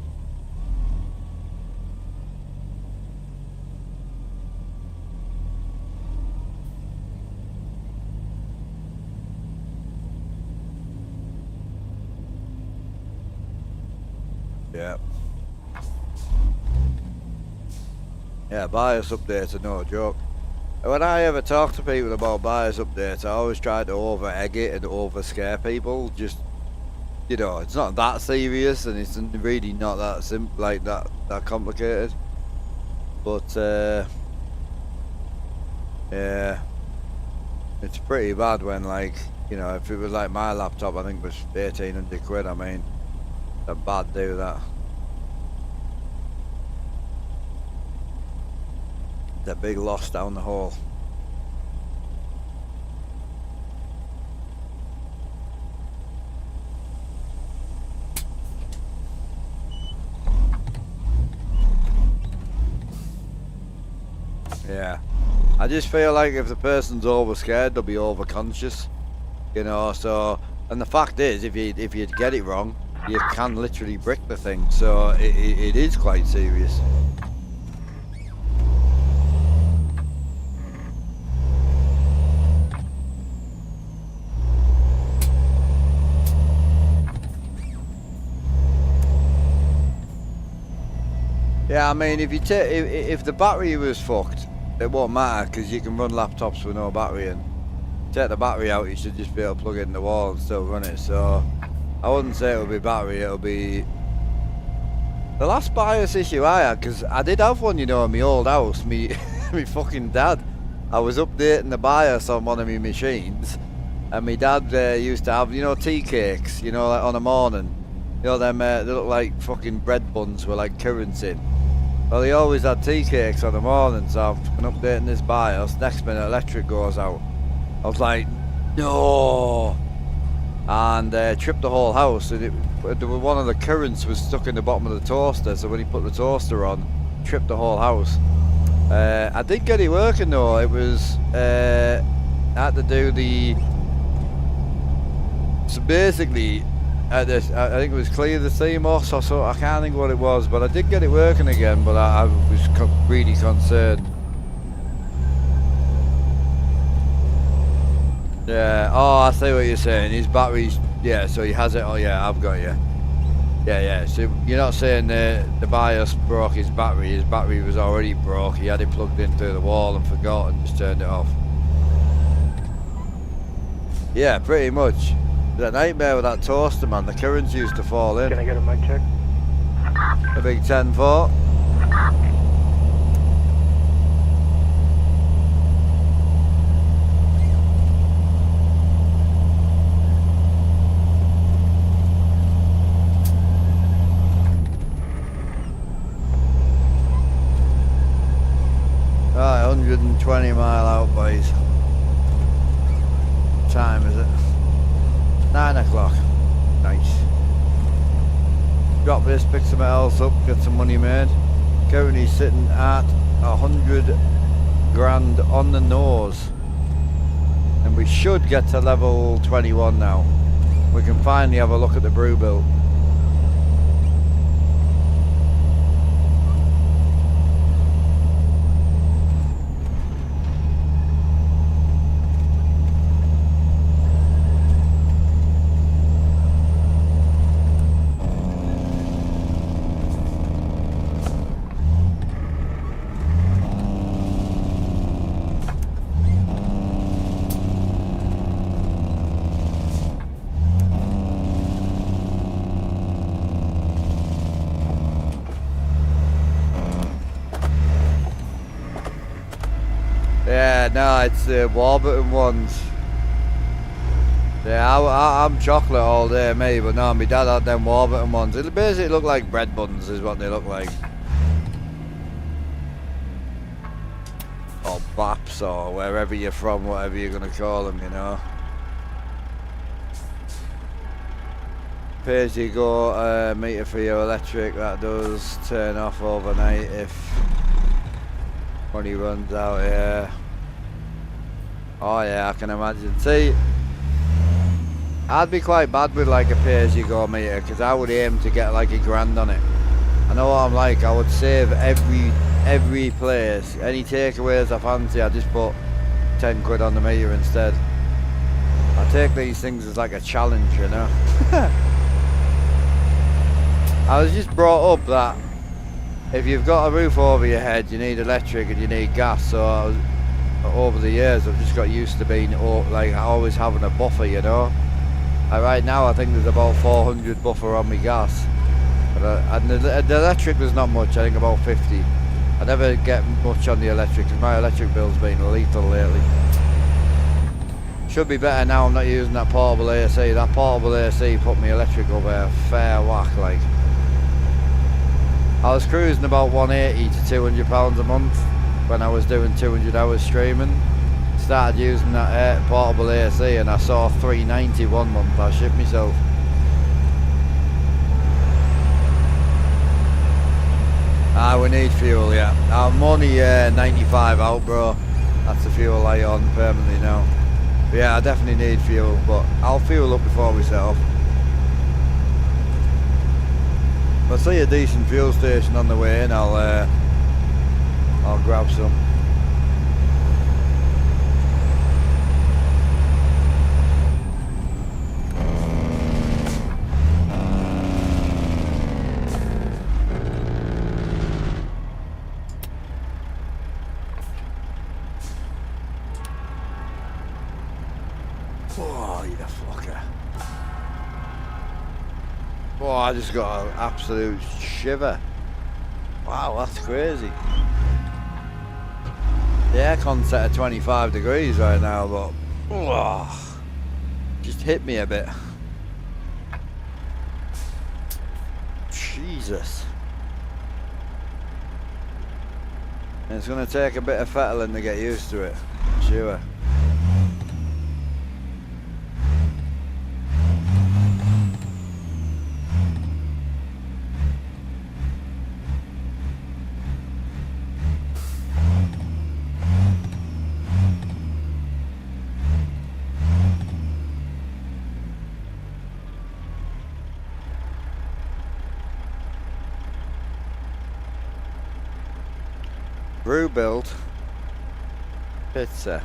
Yeah. Yeah, BIOS updates are no joke. When I ever talk to people about BIOS updates, I always try to over-egg it and over-scare people. Just, you know, it's not that serious and it's really not that simple, like that complicated. But, yeah, it's pretty bad when, like, you know, if it was like my laptop, I think it was 1,800 quid, I mean, a bad do that. The big loss down the hole. Yeah, I just feel like if the person's over scared, they'll be over conscious, you know. So, and the fact is, if you get it wrong, you can literally brick the thing. So it is quite serious. Yeah, I mean, if the battery was fucked, it won't matter, because you can run laptops with no battery, and take the battery out, you should just be able to plug it in the wall and still run it. So I wouldn't say it'll be battery, it'll be the last BIOS issue I had, because I did have one, you know, in my old house. Me fucking dad, I was updating the BIOS on one of my machines, and my dad used to have, you know, tea cakes, you know, like on a morning, you know, them they look like fucking bread buns with like currants in. Well, he always had tea cakes on the morning, so I'm fucking updating this BIOS. Next minute, electric goes out. I was like, no, and tripped the whole house. And one of the currents was stuck in the bottom of the toaster, so when he put the toaster on, tripped the whole house. I did get it working though. It was I had to do the. So basically, I think it was clear the CMOS or so. I can't think what it was, but I did get it working again. But I was really concerned. Yeah. Oh, I see what you're saying. His battery's, yeah. So he has it. Oh yeah, I've got you. Yeah. So you're not saying the BIOS broke his battery. His battery was already broke. He had it plugged in through the wall and forgot and just turned it off. Yeah, pretty much. The nightmare with that toaster, man. The currents used to fall in. Can I get a mic check? The big 10-4. Right, 120 mile out, boys. Time is it? 9 o'clock. Nice. Drop this, pick something else up, get some money made. Currently sitting at 100 grand on the nose. And we should get to level 21 now. We can finally have a look at the brew build. Yeah, no, it's the Warburton ones. Yeah, I'm chocolate all day, me, but no, my dad had them Warburton ones. It basically look like bread buns, is what they look like. Or baps, or wherever you're from, whatever you're gonna call them, you know. Pay as you go meter for your electric, that does turn off overnight if money runs out, yeah. Oh yeah, I can imagine. See, I'd be quite bad with like a pay-as-you-go meter, because I would aim to get like £1,000 on it. I know what I'm like, I would save every place. Any takeaways I fancy, I just put 10 quid on the meter instead. I take these things as like a challenge, you know. I was just brought up that if you've got a roof over your head, you need electric and you need gas, so over the years I've just got used to being like always having a buffer, you know. Right now I think there's about 400 buffer on my gas, and the electric was not much, I think about 50. I never get much on the electric because my electric bill's been lethal lately. Should be better now I'm not using that portable AC. That portable AC put my electric over a fair whack like. I was cruising about 180 to £200 a month when I was doing 200 hours streaming. Started using that portable AC and I saw 390 one month. I shit myself. We need fuel, yeah. I'm only 95 out, bro. That's the fuel I on permanently now. But yeah, I definitely need fuel, but I'll fuel up before we set off. If I see a decent fuel station on the way in, I'll grab some. Oh, you fucker. Oh, I just got an absolute shiver. Wow, that's crazy. The aircon's set at 25 degrees right now, but oh, just hit me a bit. Jesus. And it's going to take a bit of fettling to get used to it, sure. Brew build pizza.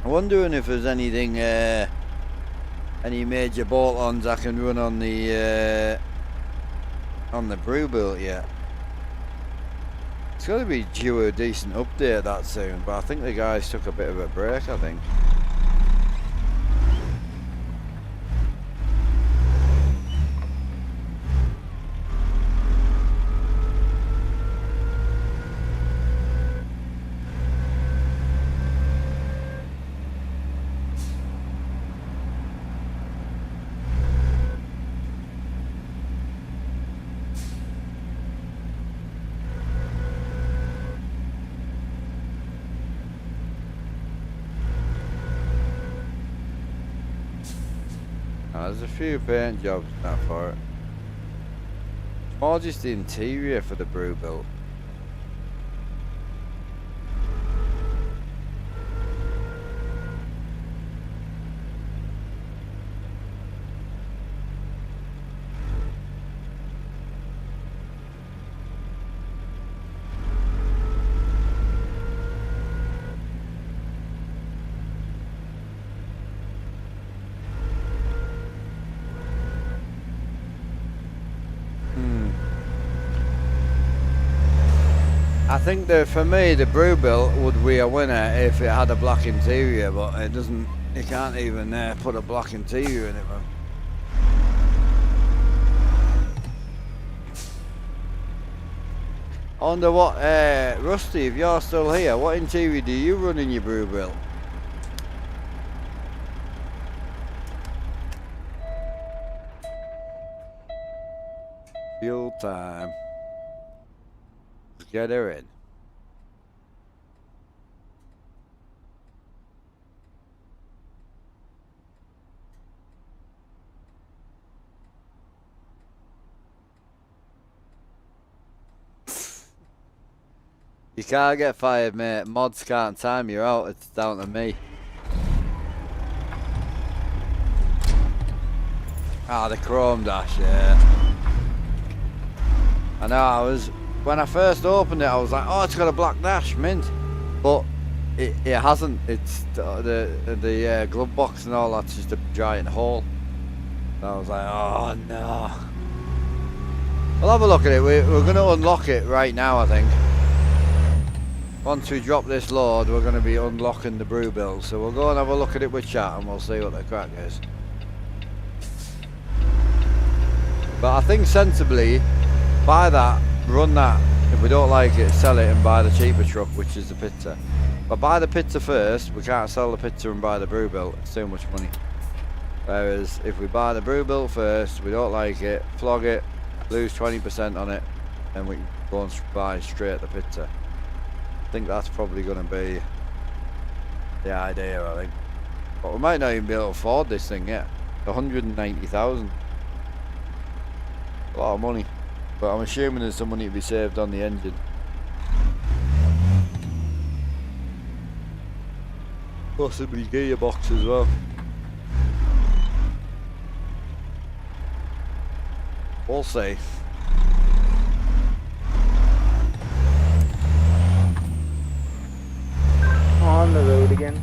I'm wondering if there's anything, any major bolt-ons I can run on the brew build yet. It's got to be due a decent update that soon, but I think the guys took a bit of a break, I think. There's a few paint jobs now for it. More just the interior for the brew built. I think that for me the brew built would be a winner if it had a black interior, but it doesn't. You can't even put a black interior in it, man. I wonder what, Rusty, if you're still here, what interior do you run in your brew built? Fuel time. Let's get her in. You can't get fired, mate. Mods can't time you out. It's down to me. Ah, the chrome dash, yeah. I know, when I first opened it, I was like, oh, it's got a black dash, mint. But it hasn't. It's the glove box and all that's just a giant hole. And I was like, oh no. We'll have a look at it. We're going to unlock it right now, I think. Once we drop this load, we're going to be unlocking the brew build. So we'll go and have a look at it with chat and we'll see what the crack is. But I think sensibly, buy that, run that. If we don't like it, sell it and buy the cheaper truck, which is the pizza. But buy the pizza first. We can't sell the pizza and buy the brew build. It's too much money. Whereas if we buy the brew build first, we don't like it, flog it, lose 20% on it, and we can go and buy straight the pizza. I think that's probably going to be the idea, I think. But we might not even be able to afford this thing yet. 190,000. A lot of money. But I'm assuming there's some money to be saved on the engine. Possibly gearbox as well. We'll see. On the road again.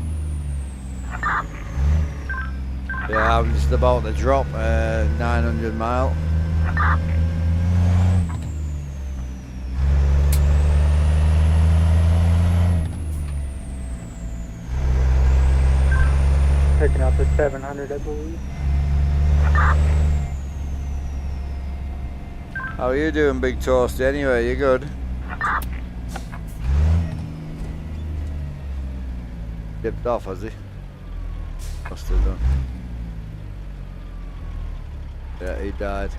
Yeah, I'm just about to drop 900 mile. Picking up at 700, I believe. How are you doing, Big Toasty? Anyway, you good? Dipped off, has he? Must have done. Yeah, he died.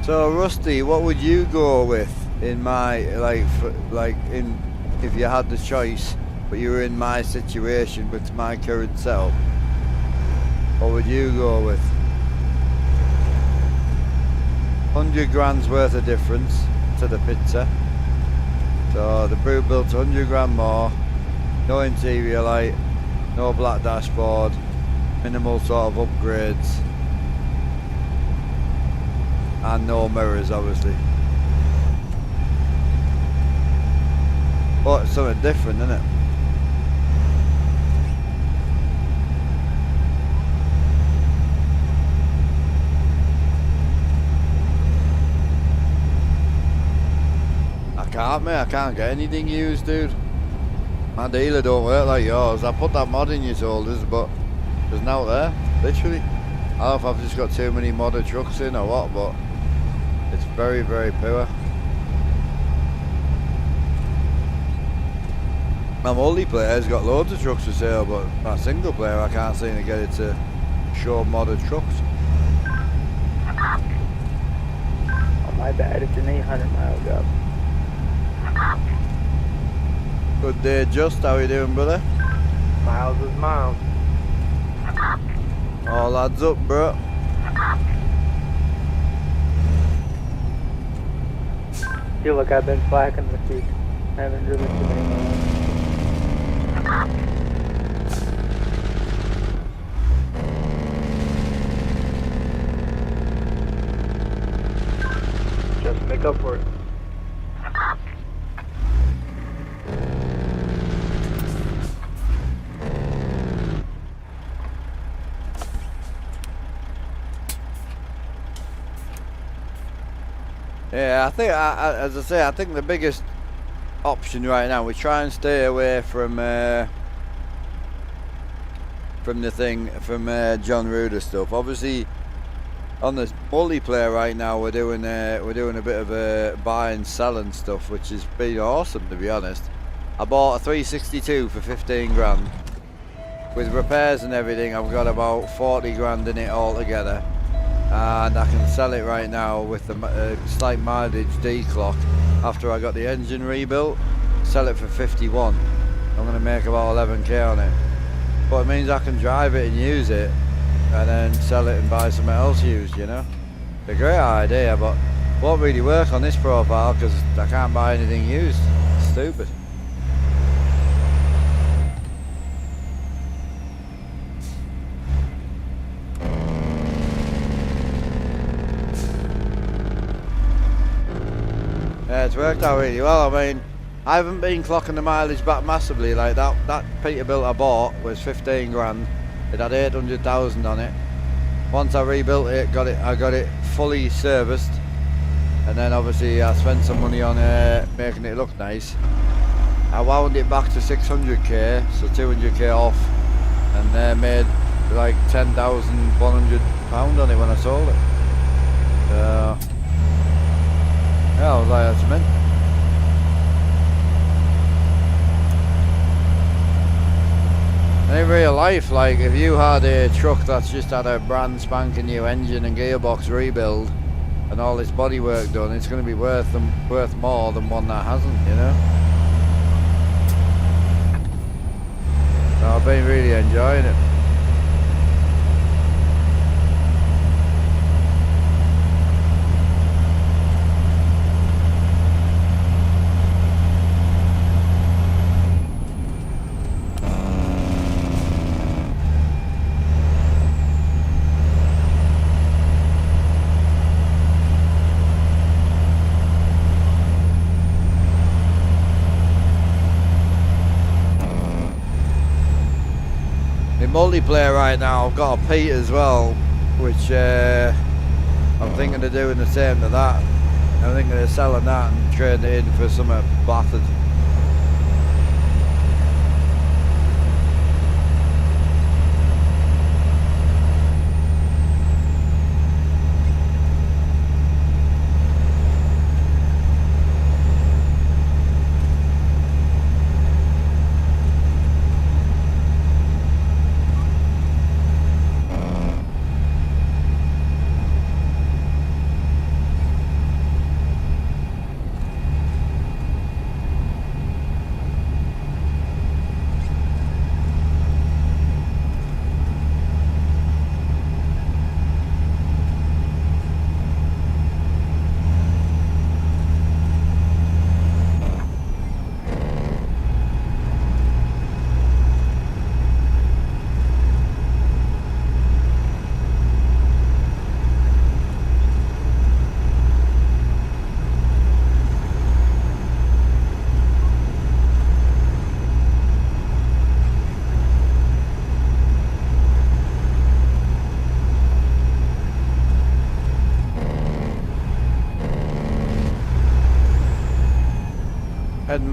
So Rusty, what would you go with in my if you had the choice, but you were in my situation with my current setup? What would you go with? 100 grand's worth of difference to the pizza. So the brew built's 100 grand more. No interior light, no black dashboard, minimal sort of upgrades, and no mirrors obviously. But it's something different, isn't it? I can't get anything used, dude. My dealer don't work like yours. I put that mod in your shoulders, but there's no there, literally. I don't know if I've just got too many modded trucks in or what, but it's very, very poor. My multiplayer's got loads of trucks for sale, but my single player I can't seem to get it to show modded trucks. Oh, my bad. It's an 800-mile job. Good day, Just. How you doing, brother? Miles is miles. All lads up, bro. Feel like I've been slacking this week. I haven't driven too many miles. Just make up for it. Yeah, I think, as I say, I think the biggest option right now, we try and stay away from the John Ruder stuff. Obviously, on the multiplayer right now, we're doing a bit of a buying, selling stuff, which has been awesome, to be honest. I bought a 362 for 15 grand. With repairs and everything, I've got about 40 grand in it altogether. And I can sell it right now with the slight mileage declock after I got the engine rebuilt. Sell it for 51. I'm going to make about 11k on it, but it means I can drive it and use it and then sell it and buy something else used, you know. It's a great idea, but won't really work on this profile because I can't buy anything used. It's stupid. Yeah, it's worked out really well. I mean, I haven't been clocking the mileage back massively. Like that Peterbilt I bought was 15 grand. It had 800,000 on it. Once I rebuilt it, I got it fully serviced, and then obviously I spent some money on making it look nice. I wound it back to 600k, so 200k off, and made like £10,100 on it when I sold it. So yeah, I was like, that's mint. In real life, like, if you had a truck that's just had a brand spanking new engine and gearbox rebuild and all this bodywork done, it's going to be worth more than one that hasn't, you know. So I've been really enjoying it. Multiplayer right now, I've got a Pete as well, which I'm thinking of doing the same to that. I'm thinking of selling that and trading it in for something battered.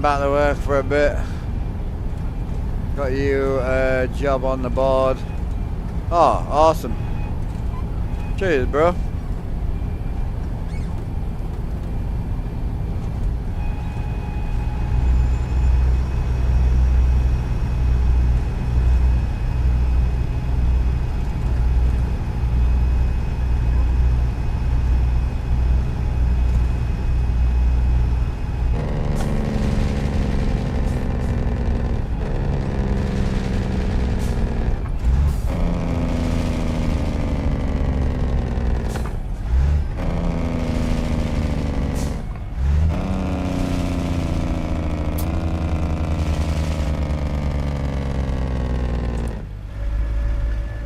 back to work for a bit. Got you a job on the board. Oh, awesome. Cheers, bro.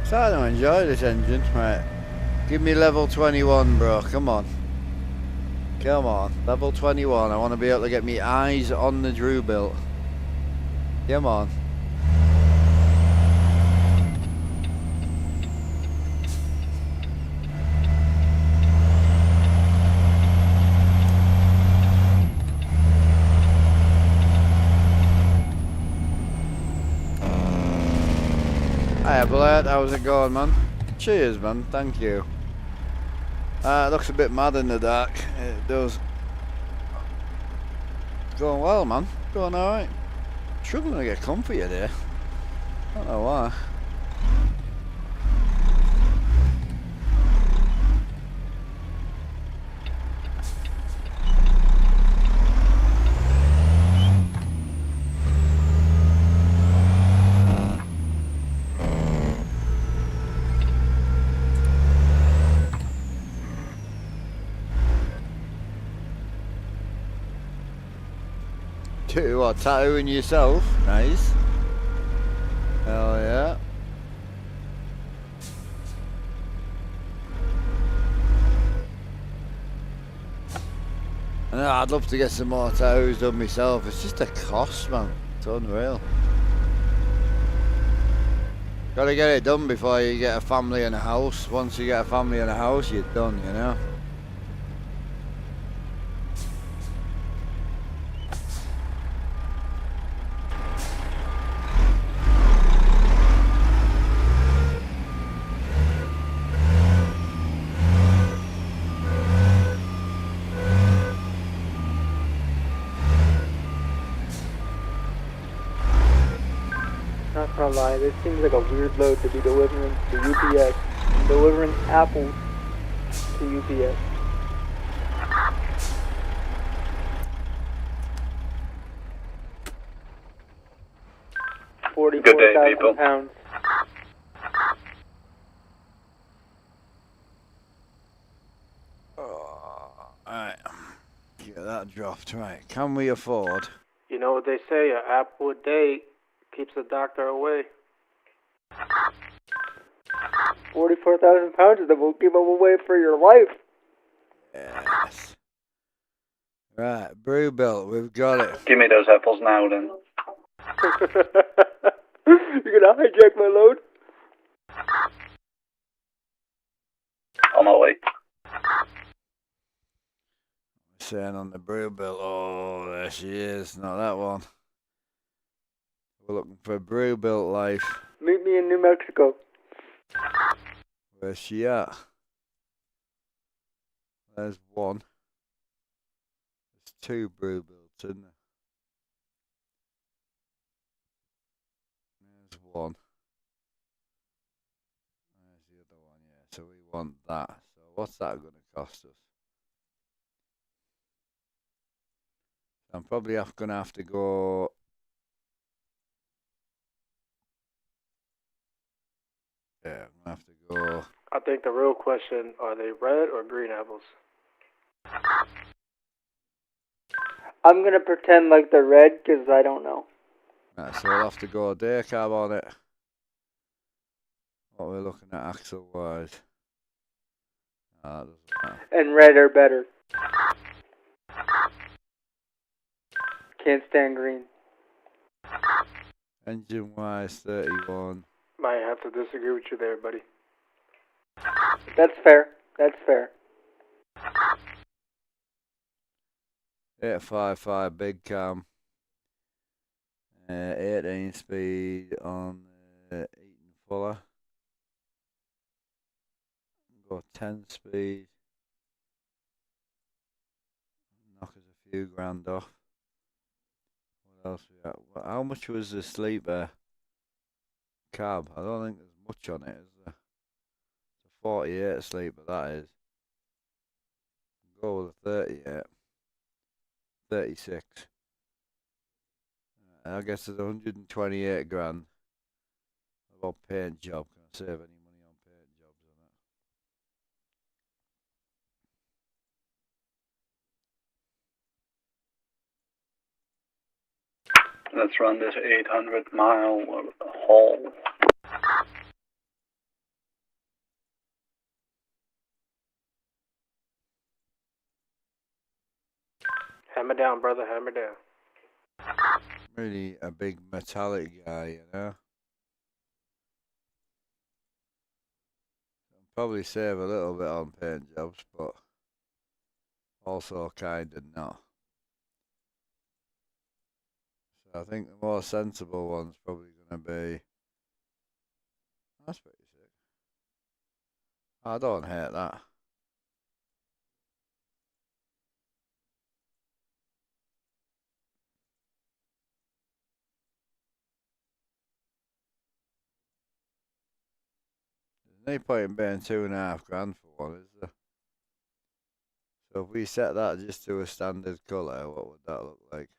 Starting to enjoy this engine, right? Give me level 21, bro. Come on. Come on. Level 21. I want to be able to get me eyes on the Drew built. Come on. Hiya, Blair. How's it going, man? Cheers, man. Thank you. It looks a bit mad in the dark. It does. It's going well, man. Going alright. Struggling to get comfy today. I don't know why. What, tattooing yourself? Nice. Hell yeah. I know, I'd love to get some more tattoos done myself. It's just a cost, man. It's unreal. Gotta get it done before you get a family and a house. Once you get a family and a house, you're done, you know. Not gonna lie, this seems like a weird load to be delivering to UPS. I'm delivering apples to UPS. Good day, people. £44,000. Alright. Get that dropped. Right. Can we afford? You know what they say, an apple a day keeps the doctor away. £44,000 that will give away for your life. Yes. Right. Brew built. We've got it. Give me those apples now, then. You're gonna hijack my load? On my way. Saying on the brew built. Oh, there she is. Not that one. We're looking for brew built life. Meet me in New Mexico. Where's she at? There's one. There's two brew builds, isn't there? There's one. There's the other one, yeah. So we want that. So what's that going to cost us? I'm probably going to have to go. Yeah, I'm going to have to go. I think the real question, are they red or green apples? I'm gonna pretend like they're red because I don't know. Right, so we'll have to go day cab on it. What we're looking at axle wise. Ah, that doesn't matter. And red are better. Can't stand green. Engine wise 31. Might have to disagree with you there, buddy. That's fair. That's fair. 855 big cam. 18 speed on Eaton Fuller. Go 10 speed. Knock us a few grand off. What else we got? How much was the sleeper cab? I don't think there's much on it, is there? It's a 48 sleeper, that is. Go with a 38. 36. I guess there's 128 grand. What about paint job? Can I save any money on paint jobs on it? Let's run this 800-mile haul. Hammer down, brother, hammer down. Really a big metallic guy, you know. Probably save a little bit on paint jobs, but also kind of not. So I think the more sensible one's probably going to be. That's pretty sick. I don't hate that. There's no point in paying £2.5 grand for one, is there? So if we set that just to a standard colour, what would that look like?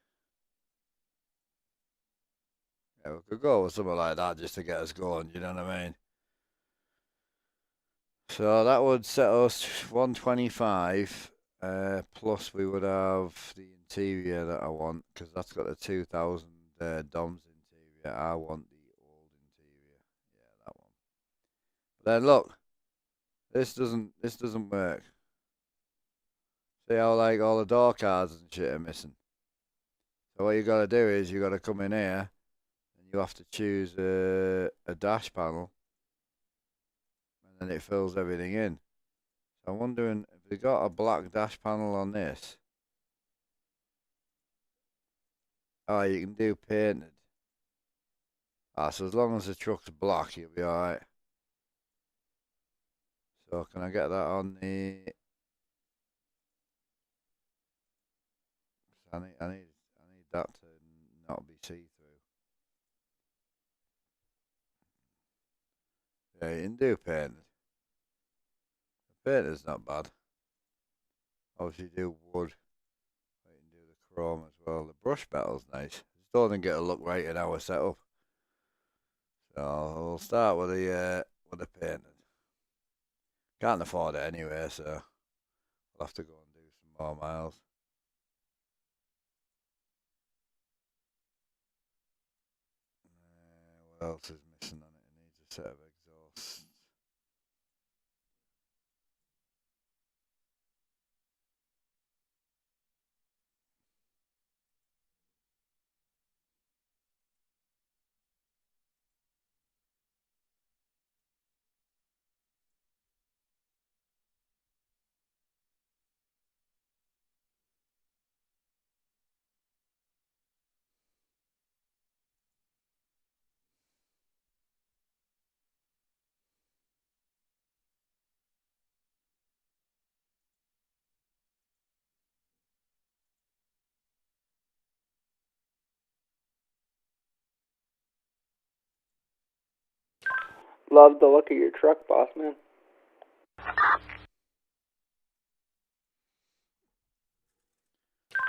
Yeah, we could go with something like that just to get us going, you know what I mean? So that would set us 125, plus we would have the interior that I want, because that's got the 2000 DOMS interior. I want the old interior. Yeah, that one. But then look, this doesn't work. See how like all the door cards and shit are missing. So what you got to do is you got to come in here, and you have to choose a dash panel, and then it fills everything in. So I'm wondering if they got a black dash panel on this. Oh, you can do painted. Ah, so as long as the truck's black, you'll be alright. So can I get that on the? I need that to not be see through. Yeah, you can do painted. Painted's not bad. Obviously do wood. You can do the chrome as well. The brush metal's nice. Just don't think it'll look right in our setup. So we'll start with the painted. Can't afford it anyway, so we'll have to go and do some more miles. What else is missing on it? It needs a set of exhausts. Love the look of your truck, boss man.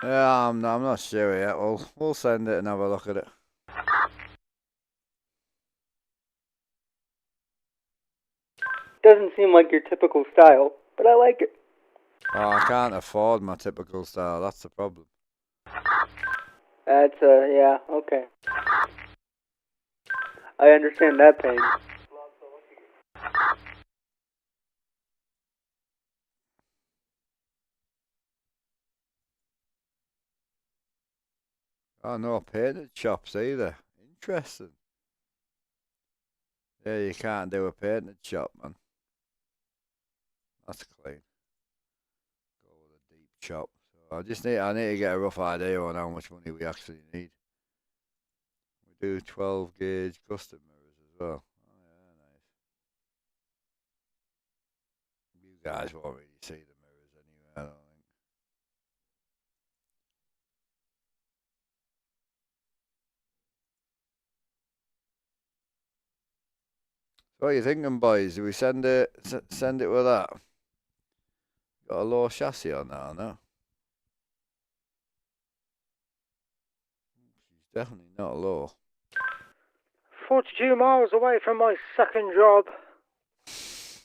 Yeah, I'm not sure yet. We'll send it and have a look at it. Doesn't seem like your typical style, but I like it. Oh, I can't afford my typical style. That's the problem. That's yeah, okay. I understand that pain. Oh, no painted chops either. Interesting. Yeah, you can't do a painted chop, man. That's clean. Go with a deep chop. So I need to get a rough idea on how much money we actually need. do 12 gauge custom mirrors as well. Oh, yeah, nice. You guys won't really see the mirrors anyway, I don't think. So what are you thinking, boys? Do we send it with that? Got a low chassis on that, no? She's definitely not low. 42 miles away from my second job. He's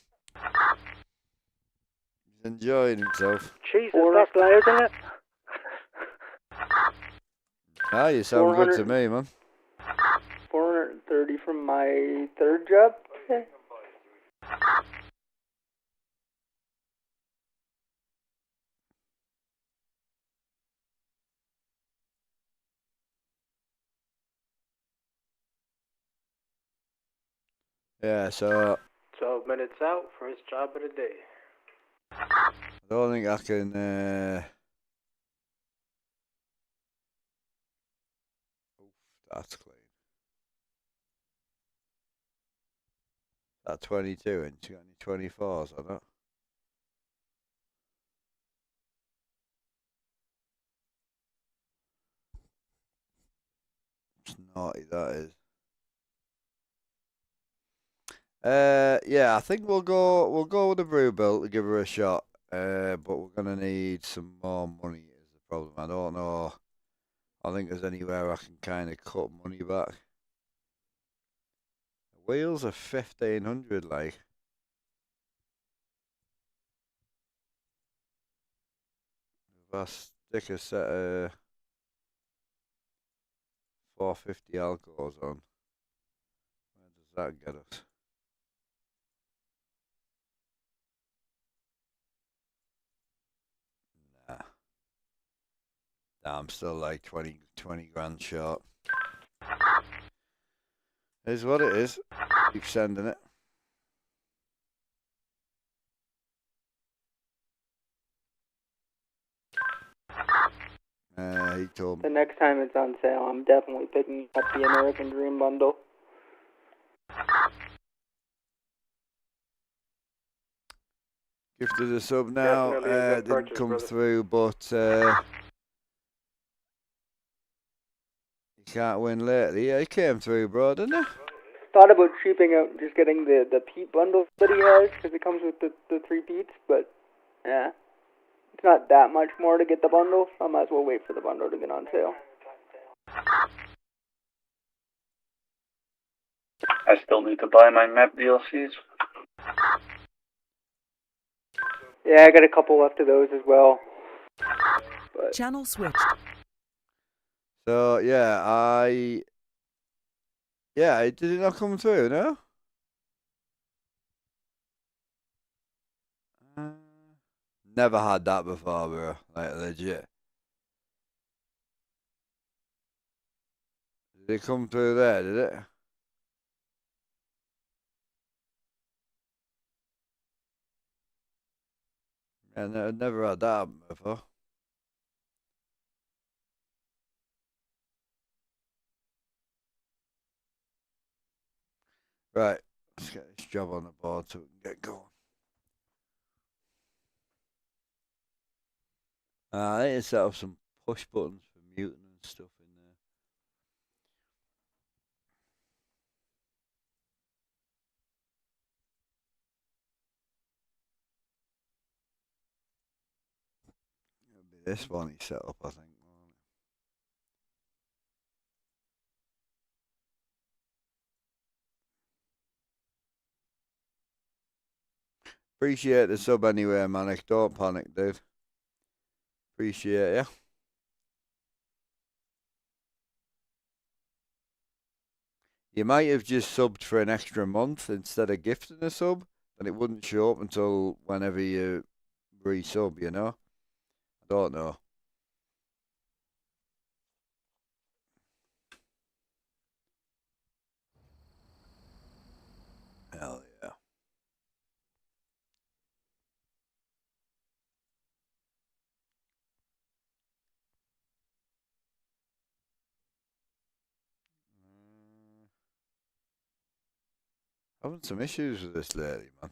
enjoying himself. Jesus, that's loud, isn't it? Ah, you sound good to me, man. 430 from my third job. Okay. Yeah, so 12 minutes out for his job of the day. I don't think I can. That's clean. That 22 inch, you got any 24s on it? It's naughty, that is. Yeah, I think we'll go with the brew build to give her a shot. But we're gonna need some more money is the problem. I don't know. I think there's anywhere I can kind of cut money back. The wheels are 1,500, like. If I stick a set of 450 alcos on, where does that get us? Nah. Nah, I'm still like 20 grand short. Is what it is. Keep sending it. He told me. The next time it's on sale, I'm definitely picking up the American Dream bundle. Gifted a sub now. Definitely a good Didn't purchase, come brother. through, but you can't win lately. Yeah, he came through, bro, didn't he? Thought about cheaping out, just getting the Pete bundle that he has, because it comes with the 3 Pete's, but yeah. It's not that much more to get the bundle, so I might as well wait for the bundle to get on sale. I still need to buy my map DLCs. Yeah, I got a couple left of those as well. But Channel switched. So yeah, did it not come through? No. Never had that before, bro. Like legit. Did it come through there? Did it? Yeah, never had that happen before. Right, let's get this job on the board so we can get going. I need to set up some push buttons for muting and stuff in there. It'll be this one he set up, I think. Appreciate the sub anyway, Manic. Don't panic, dude. Appreciate ya. You might have just subbed for an extra month instead of gifting a sub, and it wouldn't show up until whenever you resub, you know? I don't know. Hell yeah. Having some issues with this lady, man.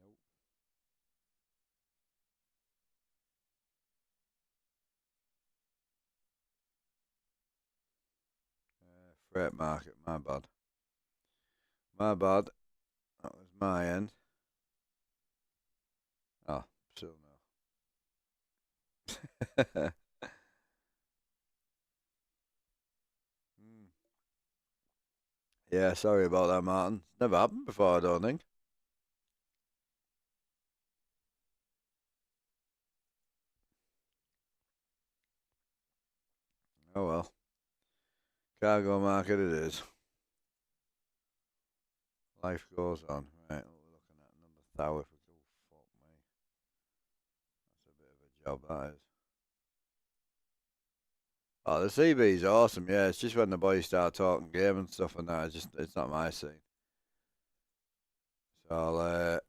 Nope. Freight market, my bad. My bad. That was my end. Oh, still no. Yeah, sorry about that, Martin. Never happened before, I don't think. Oh well. Cargo market it is. Life goes on. Right, we're looking at another tower. Oh, fuck me. That's a bit of a job, that is. Oh, the CB's awesome, yeah. It's just when the boys start talking game and stuff and that, it's not my scene. So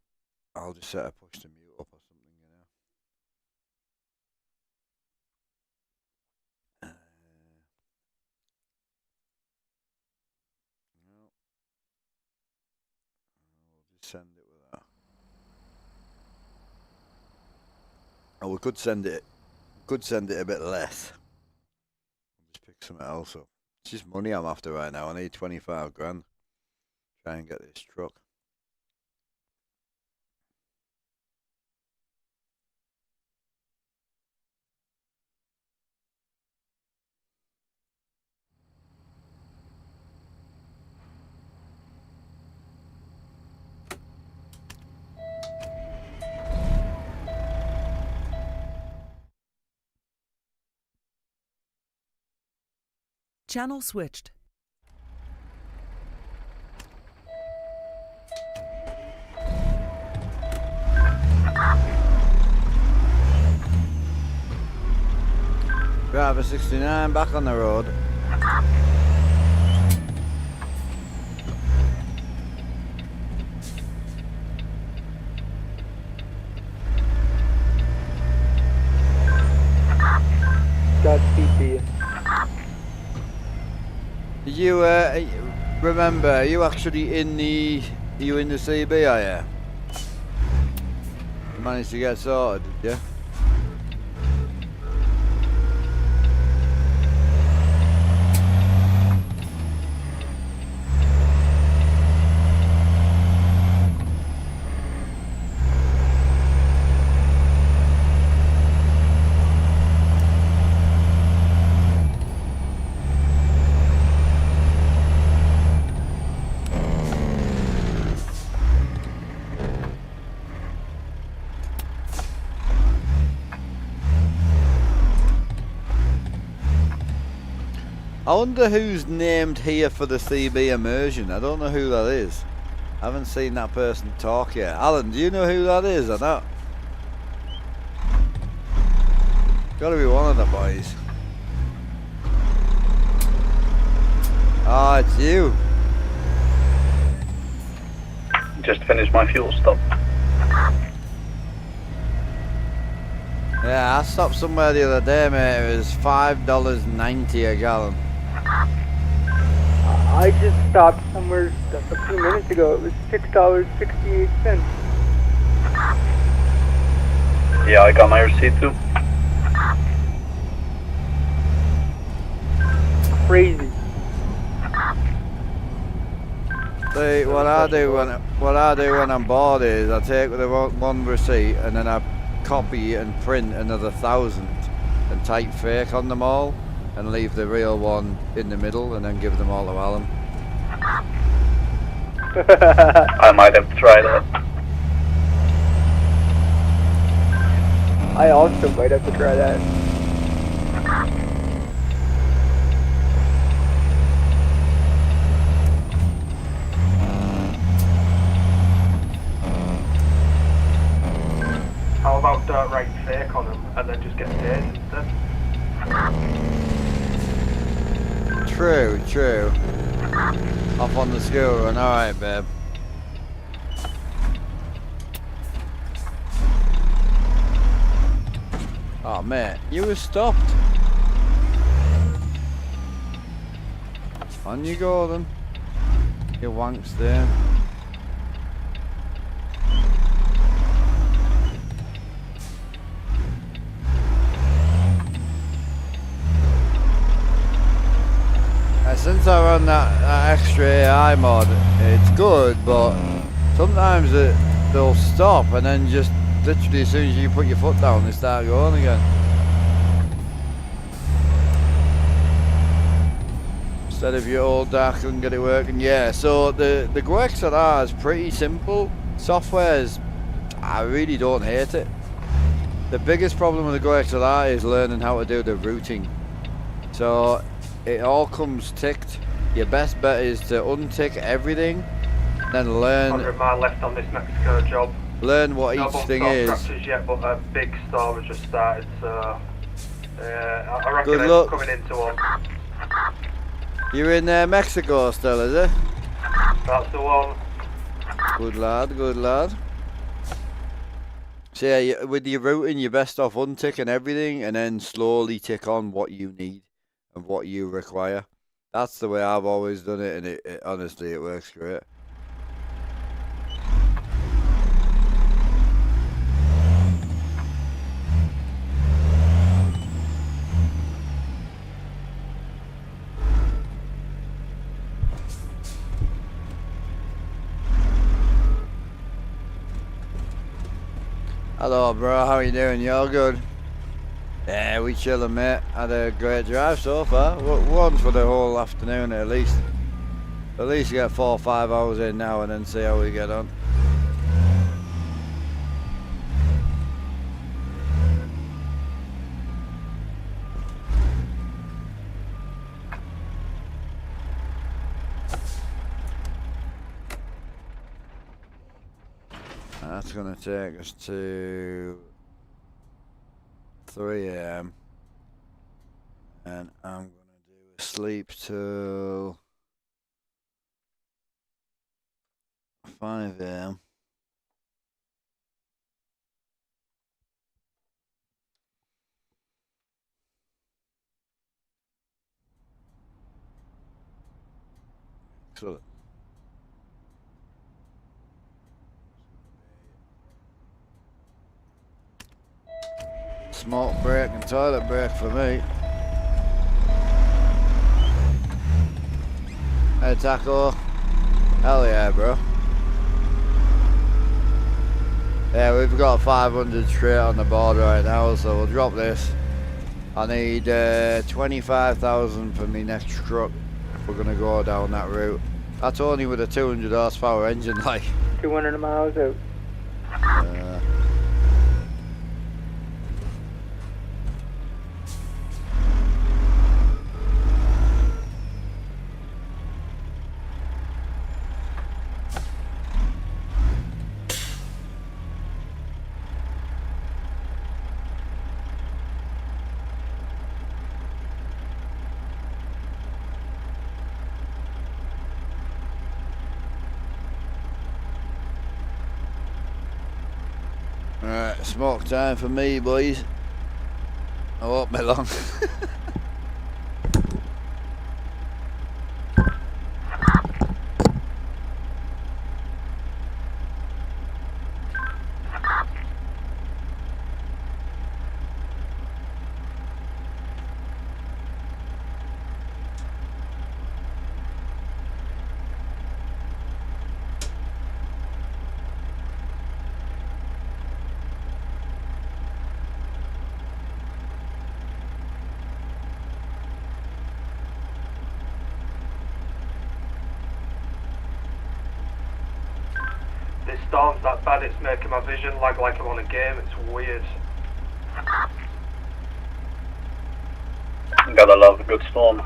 I'll just set a push to mute up or something, you know. No. We'll just send it with that. Oh, we could send it a bit less. Just pick something else up. It's just money I'm after right now. I need 25 grand. Try and get this truck. Channel switched. Driver 69 back on the road. Godspeed to you. Did you remember? Are you actually in the? Are you in the CB? Are you? You managed to get sorted, did you? I wonder who's named here for the CB immersion. I don't know who that is. I haven't seen that person talk yet. Alan, do you know who that is or not? Gotta be one of the boys. Ah, it's you. Just finished my fuel stop. Yeah, I stopped somewhere the other day, mate. It was $5.90 a gallon. I just stopped somewhere a few minutes ago. It was $6.68. Yeah, I got my receipt too. Crazy. See, what I do when I'm bored is I take the one receipt and then I copy and print another 1,000 and type fake on them all and leave the real one in the middle and then give them all to Alan. I might have to try that. I also might have to try that. How about writing fake on them and then just get paid instead? True. Off on the school run, alright babe. Oh mate, you were stopped. On you go then. You wanks there. Since I run that extra AI mod, it's good, but sometimes they'll stop and then just literally as soon as you put your foot down, they start going again. Instead of your old dark and get it working. Yeah, so the GoXLR is pretty simple. Software's, I really don't hate it. The biggest problem with the GoXLR is learning how to do the routing. So it all comes ticked. Your best bet is to untick everything, then learn. 100 mile left on this Mexico job. Learn what each thing is. Structures yet, but a big storm has just started, so I reckon Good it's luck. coming into one. You're in Mexico still, is it? That's the one. Good lad, good lad. So yeah, with your routing, you're best off unticking everything and then slowly tick on what you need and what you require. That's the way I've always done it, and it honestly, it works great. Hello bro, how you doing? You all good? Yeah, we chillin', mate. Had a great drive so far. One for the whole afternoon at least. At least you get 4 or 5 hours in now and then see how we get on. That's gonna take us to 3 AM. And I'm gonna do a sleep till 5 AM. Excellent. Smoke break and toilet break for me. Hey Taco. Hell yeah, bro. Yeah, we've got 500 straight on the board right now, so we'll drop this. I need 25,000 for me next truck if we're gonna go down that route. That's only with a 200 horsepower engine, like. 200 miles out. Alright, smoke time for me, boys. I won't be long. This storm's that bad, it's making my vision lag like I'm on a game, it's weird. Gotta love a good storm.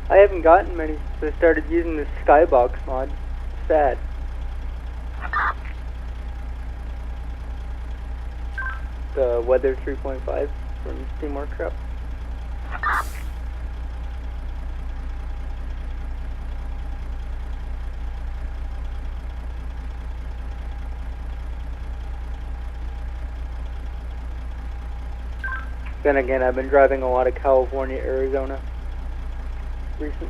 I haven't gotten many since I started using the Skybox mod. Sad. The Weather 3.5 from Steam Workshop. Then again, I've been driving a lot of California, Arizona recently.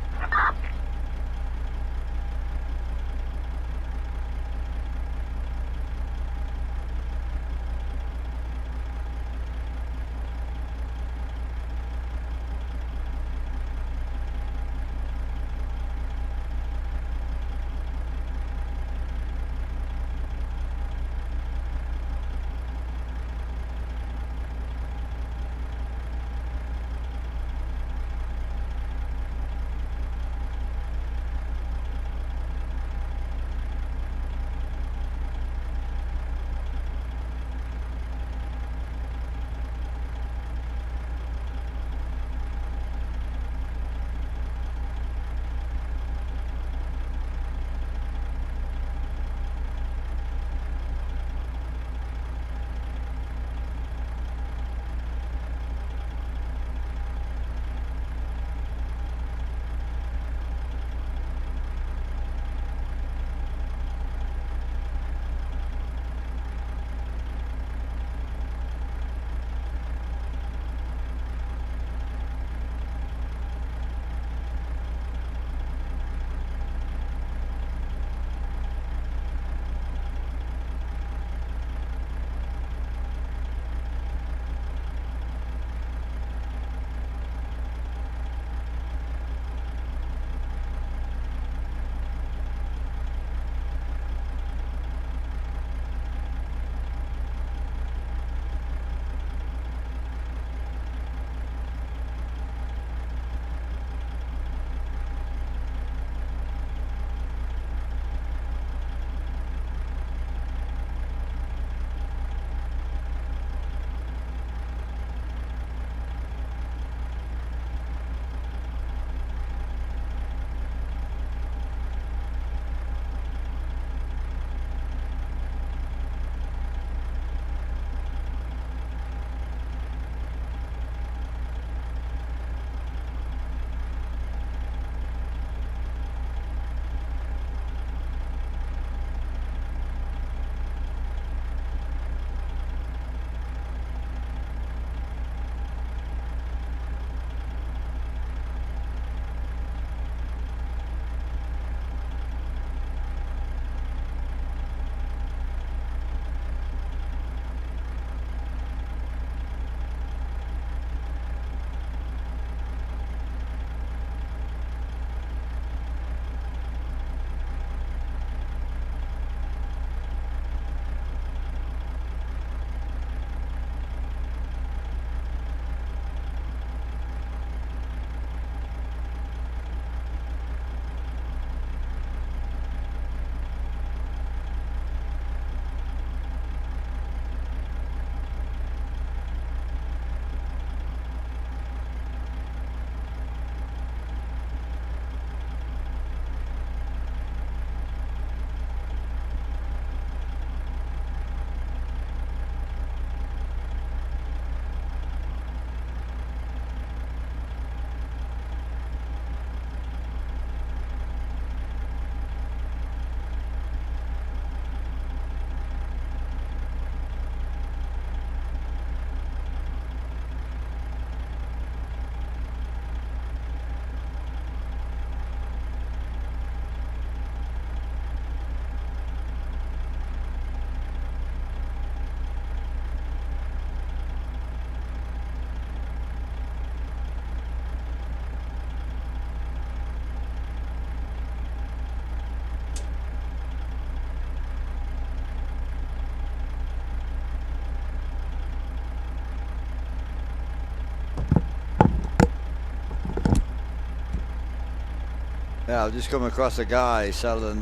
Yeah, I've just come across a guy selling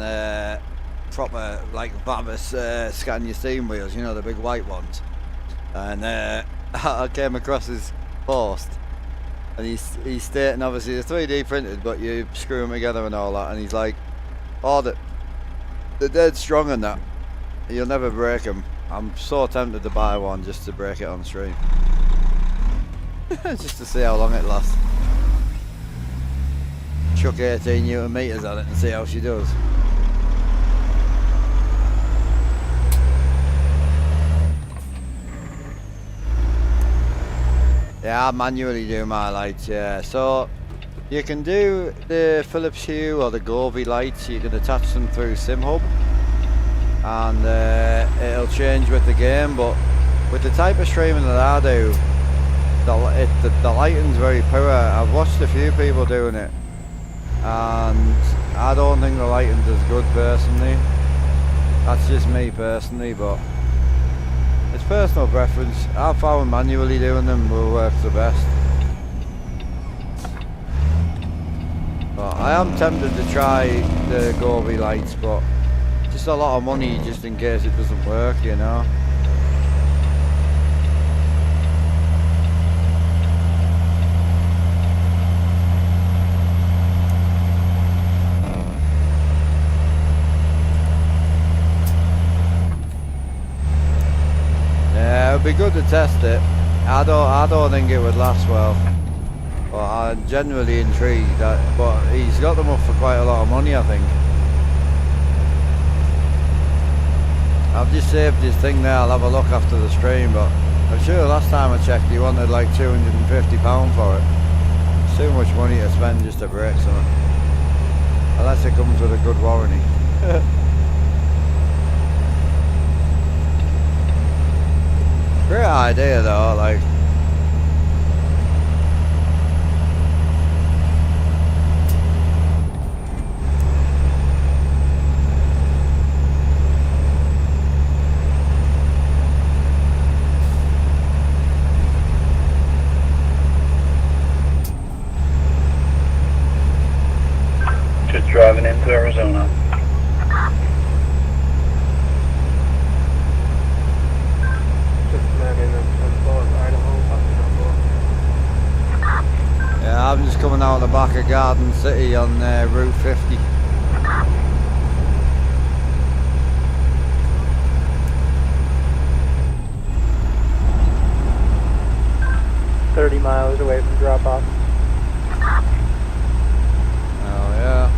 proper, like, Vabus Scania steam wheels, you know, the big white ones. And I came across his post, and he's stating, obviously, they're 3D printed, but you screw them together and all that, and he's like, oh, they're dead strong and that. You'll never break them. I'm so tempted to buy one just to break it on stream. Just to see how long it lasts. Chuck 18 Newton meters on it and see how she does. Yeah, I manually do my lights, yeah. So you can do the Philips Hue or the Govee lights. You can attach them through SimHub, and it'll change with the game. But with the type of streaming that I do, the lighting's very poor. I've watched a few people doing it, and I don't think the lighting's as good personally. That's just me personally, but it's personal preference. I found manually doing them will work the best. But I am tempted to try the Govee lights, but just a lot of money just in case it doesn't work, you know. Yeah, it would be good to test it. I don't think it would last well. But I'm genuinely intrigued. But he's got them up for quite a lot of money, I think. I've just saved his thing there. I'll have a look after the stream. But I'm sure last time I checked, he wanted like £250 for it. It's too much money to spend just to break something. Unless it comes with a good warranty. Great idea though, like. Just driving into Arizona. Yeah, I'm just coming out of the back of Garden City on Route 50. miles away from drop off. Oh yeah.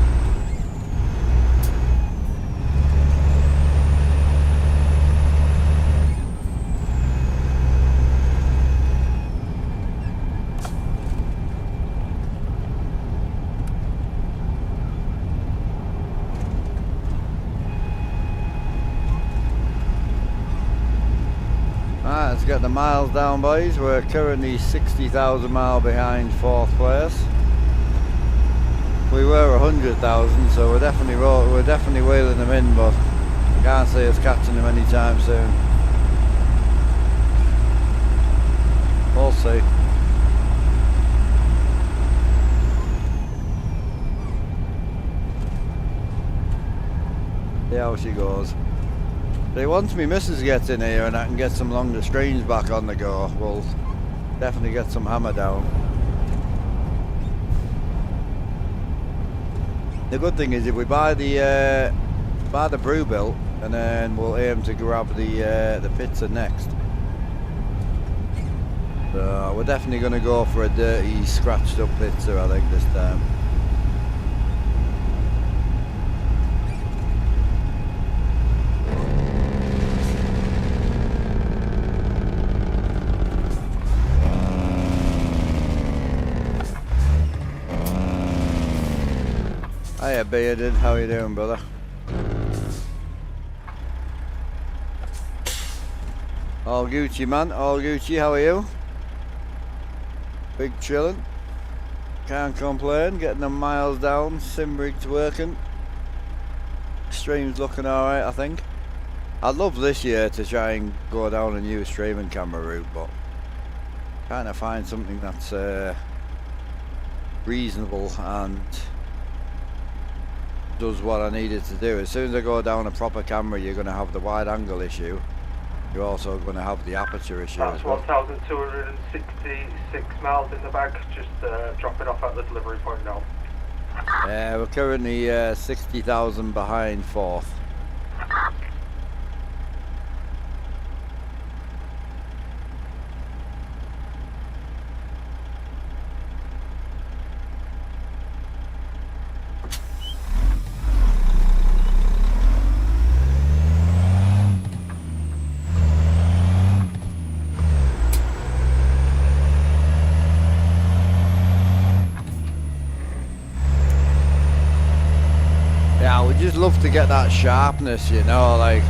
Alright, let's get the miles down, boys. We're currently 60,000 miles behind 4th place. We were 100,000, so we're definitely wheeling them in, but can't see us catching them anytime soon. We'll see. See how she goes. See, once my missus gets in here and I can get some longer streams back on the go, we'll definitely get some hammer down. The good thing is if we buy the brew bill, and then we'll aim to grab the pizza next. So we're definitely going to go for a dirty, scratched up pizza, I think, this time. Hiya Bearded, how you doing, brother? All Gucci, man, all Gucci, how are you? Big chillin'. Can't complain, getting the miles down, sim rig's working. Stream's looking alright, I think. I'd love this year to try and go down a new streaming camera route, but trying to find something that's reasonable and does what I needed to do. As soon as I go down a proper camera, you're going to have the wide angle issue. You're also going to have the aperture issue. That's 1,266 miles in the bag, just dropping off at the delivery point now. We're currently 60,000 behind 4th. love to get that sharpness, you know, like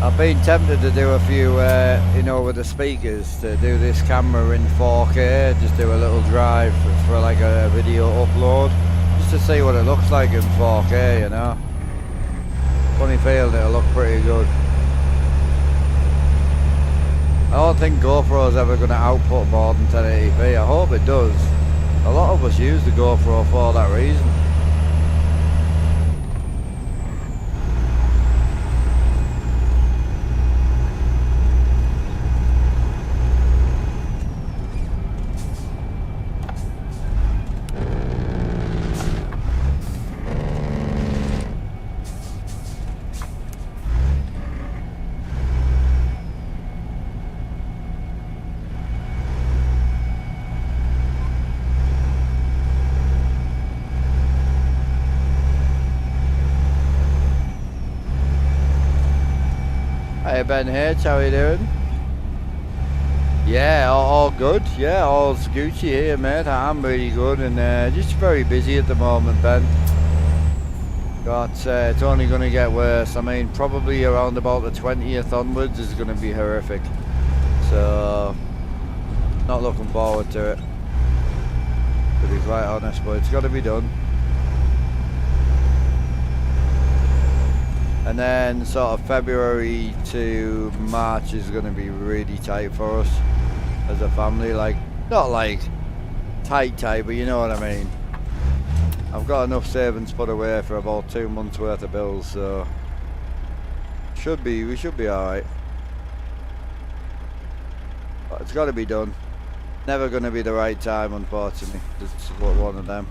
I've been tempted to do a few, you know, with the speakers, to do this camera in 4K, just do a little drive for like a video upload, just to see what it looks like in 4K, you know. Funny feeling it'll look pretty good. I don't think GoPro's ever going to output more than 1080p. I hope it does. A lot of us use the GoPro for that reason. Hey Ben H, how you doing? Yeah, all good. Yeah, all's Gucci here, mate. I'm really good and just very busy at the moment, Ben. It's only going to get worse. I mean, probably around about the 20th onwards is going to be horrific. So, not looking forward to it, to be quite honest, but it's got to be done. And then sort of February to March is going to be really tight for us as a family. Like, not like tight, but you know what I mean. I've got enough savings put away for about 2 months worth of bills, so we should be alright. But it's got to be done. Never going to be the right time, unfortunately. It's one of them.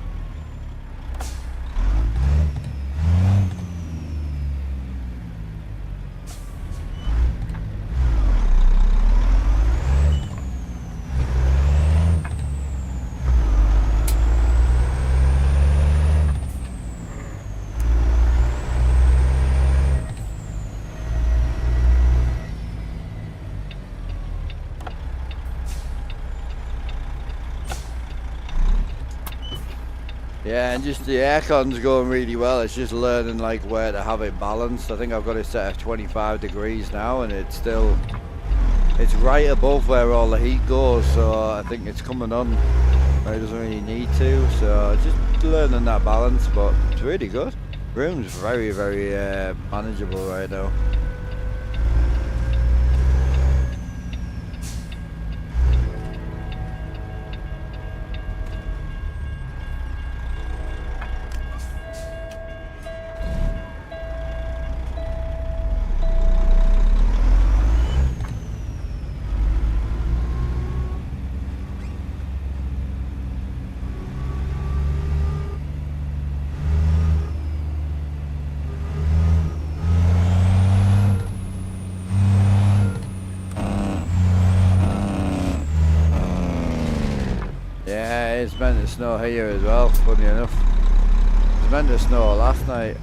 Yeah, and just the aircon's going really well. It's just learning like where to have it balanced. I think I've got it set at 25 degrees now, and it's right above where all the heat goes, so I think it's coming on where it doesn't really need to. So just learning that balance, but it's really good. Room's very, very manageable right now. Yeah, it's meant to snow here as well, funny enough. It was meant to snow last night.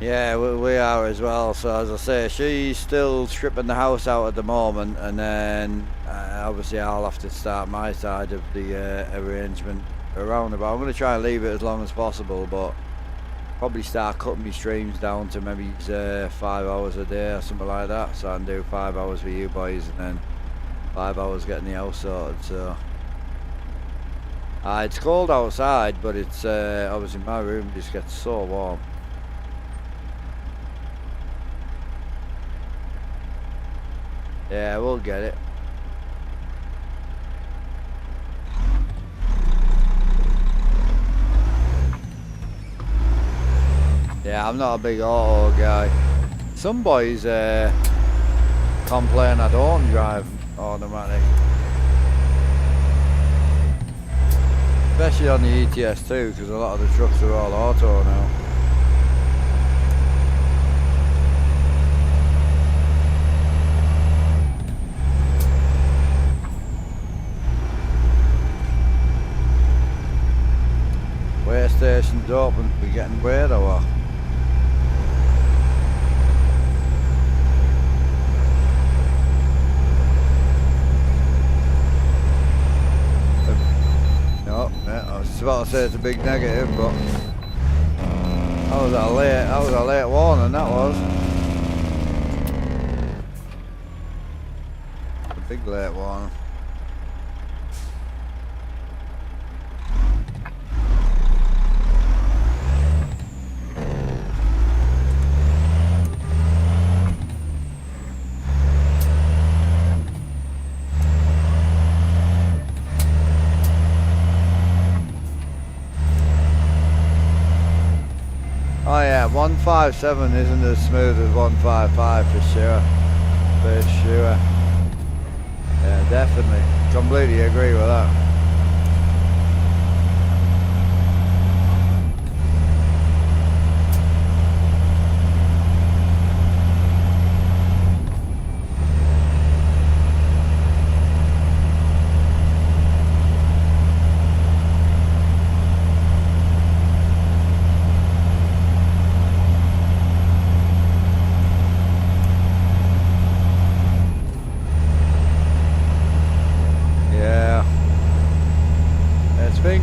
Yeah, we are as well. So as I say, she's still stripping the house out at the moment, and then obviously I'll have to start my side of the arrangement around about. I'm going to try and leave it as long as possible, but probably start cutting my streams down to maybe 5 hours a day or something like that, so I can do 5 hours for you boys and then 5 hours getting the house sorted. So it's cold outside, but it's obviously my room just gets so warm. Yeah, we'll get it. Yeah, I'm not a big auto guy. Some boys complain I don't drive automatic. Especially on the ETS2, because a lot of the trucks are all auto now. just about to say it's a big negative, but that was a late warning, that was. A big late warning. Oh yeah, 157 isn't as smooth as 155 for sure. For sure. Yeah, definitely. Completely agree with that.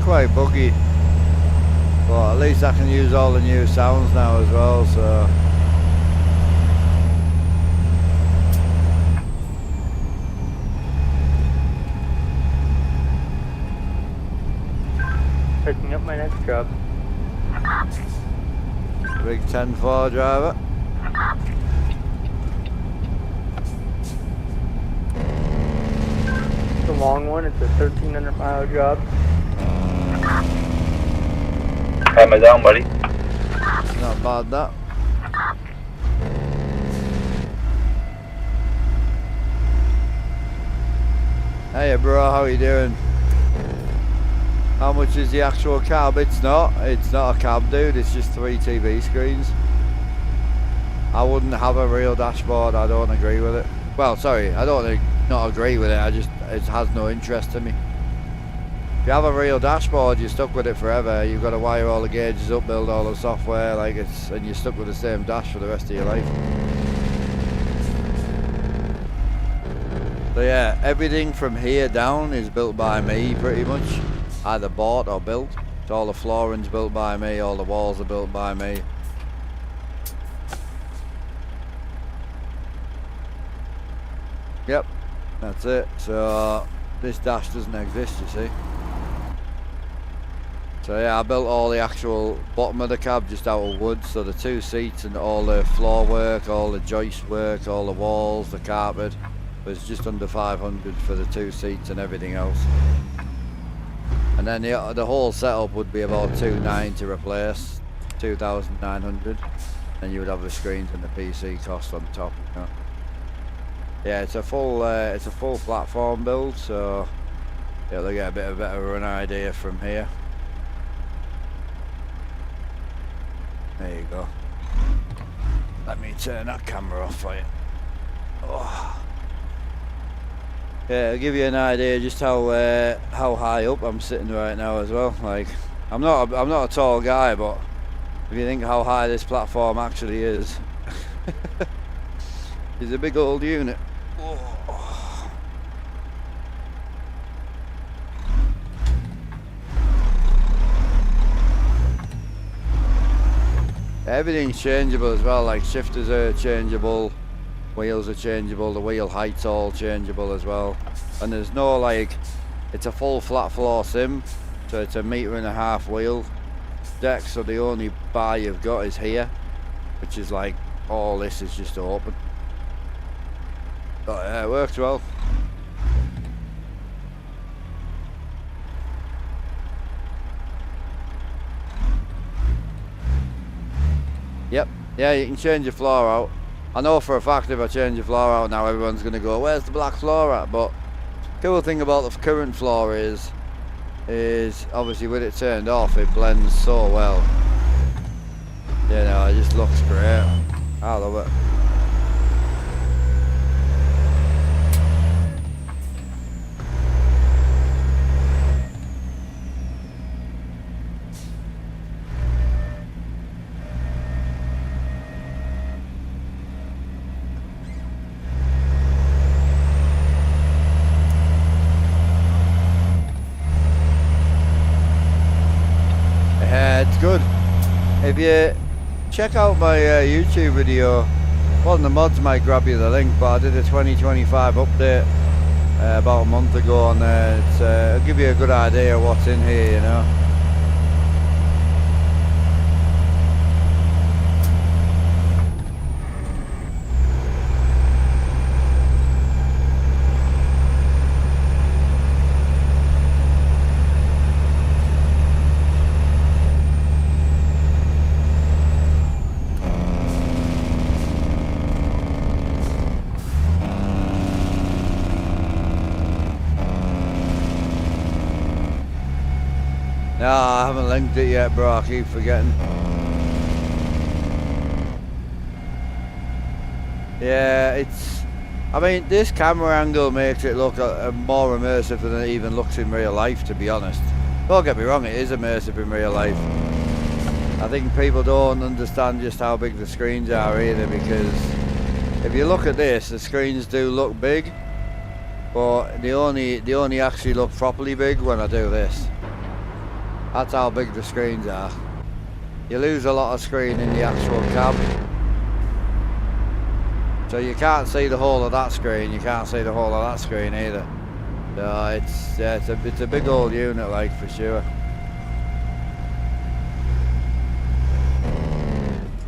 Quite buggy, but at least I can use all the new sounds now as well, so Picking up my next job. big 10-4 driver. It's a long one, it's a 1,300 mile job. Am I down, buddy? Not bad that. Hey bro, how you doing? How much is the actual cab? It's not a cab, dude, it's just 3 TV screens. I wouldn't have a real dashboard, I don't agree with it. Well, sorry, I don't not agree with it, it has no interest to me. If you have a real dashboard, you're stuck with it forever. You've got to wire all the gauges up, build all the software, and you're stuck with the same dash for the rest of your life. So yeah, everything from here down is built by me, pretty much. Either bought or built. So all the flooring's built by me, all the walls are built by me. Yep, that's it. So this dash doesn't exist, you see. So yeah, I built all the actual bottom of the cab just out of wood, so the 2 seats and all the floor work, all the joist work, all the walls, the carpet was just under 500 for the 2 seats and everything else. And then the whole setup would be about 2,900 to replace, 2,900, and you would have the screens and the PC cost on top. You know. Yeah, it's a full platform build, so yeah, they'll get a bit of a better run idea from here. There you go. Let me turn that camera off for you. Oh. Yeah, I'll give you an idea just how high up I'm sitting right now as well. Like, I'm not a tall guy, but if you think how high this platform actually is, it's a big old unit. Oh. Everything's changeable as well, like shifters are changeable, wheels are changeable, the wheel height's all changeable as well. And there's no like, it's a full flat floor sim, so it's a 1.5 meter wheel deck, so the only bar you've got is here, which is like, all this is just open. But yeah, it works well. Yep, yeah, you can change your floor out. I know for a fact if I change the floor out now, everyone's going to go, where's the black floor at? But the cool thing about the current floor is obviously with it turned off, it blends so well. You know, it just looks great. I love it. check out my YouTube video. One of the mods might grab you the link, but I did a 2025 update about a month ago, and it'll give you a good idea of what's in here, you know. No, I haven't linked it yet, bro. I keep forgetting. Yeah, I mean, this camera angle makes it look more immersive than it even looks in real life, to be honest. Don't get me wrong, it is immersive in real life. I think people don't understand just how big the screens are either, because if you look at this, the screens do look big, but they only actually look properly big when I do this. That's how big the screens are. You lose a lot of screen in the actual cab. So you can't see the whole of that screen, you can't see the whole of that screen either. So it's a big old unit, like, for sure.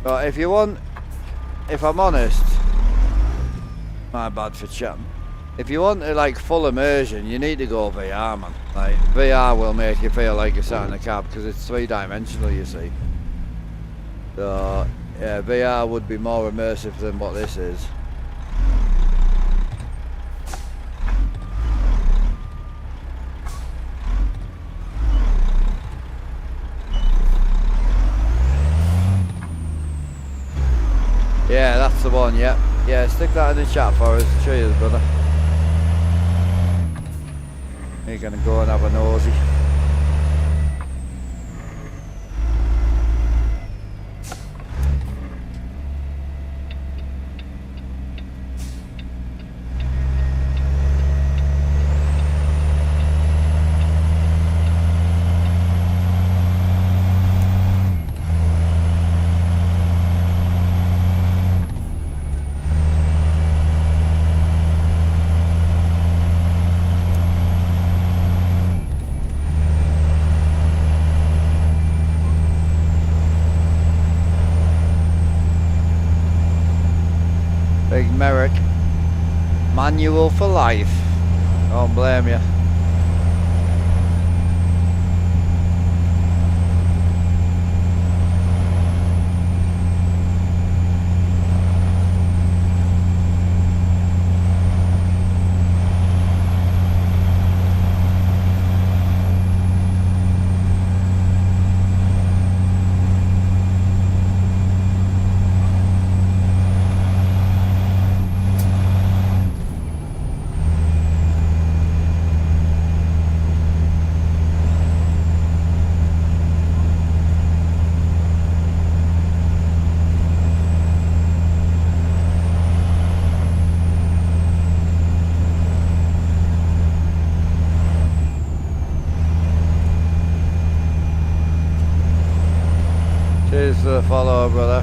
But if I'm honest, my bad for chatting. If you want like full immersion, you need to go VR, man. Like, VR will make you feel like you're sat in a cab, because it's 3-dimensional, you see. So yeah, VR would be more immersive than what this is. Yeah, that's the one. Yep. Yeah, stick that in the chat for us. Cheers, brother. You're gonna go and have a nosy. Big Merrick. Manual for life. Don't blame you. Cheers for the follow, brother.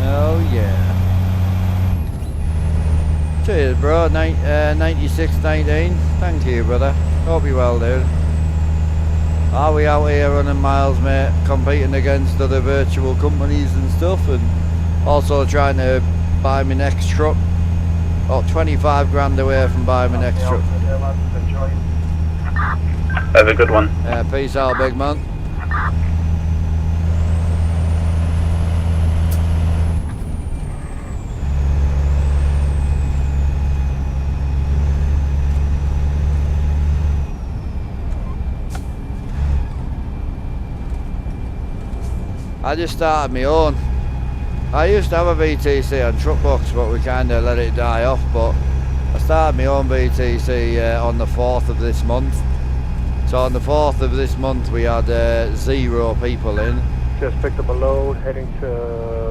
Oh yeah. Cheers, bro. 9619. Thank you, brother. Hope you're well, dude. Are we out here running miles, mate, competing against other virtual companies and stuff, and also trying to buy my next truck? About 25 grand away from buying my next truck. Have a good one. Peace out, big man. I just started my own. I used to have a VTC on truck box, but we kind of let it die off. But I started my own VTC on the 4th of this month. So on the 4th of this month we had 0 people in, Just picked up a load heading to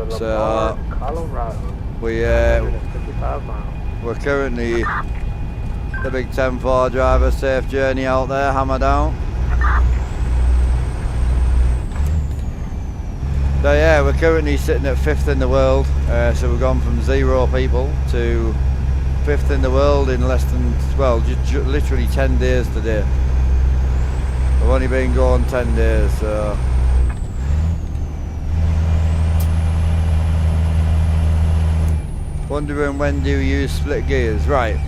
Lamar, Colorado. 155 miles. We're currently the big 10-4 driver. Safe journey out there, hammer down. So yeah, we're currently sitting at 5th in the world. So we've gone from 0 people to 5th in the world in less than, well, just literally 10 days today. We've only been going 10 days, so. Wondering when do you use split gears? Right.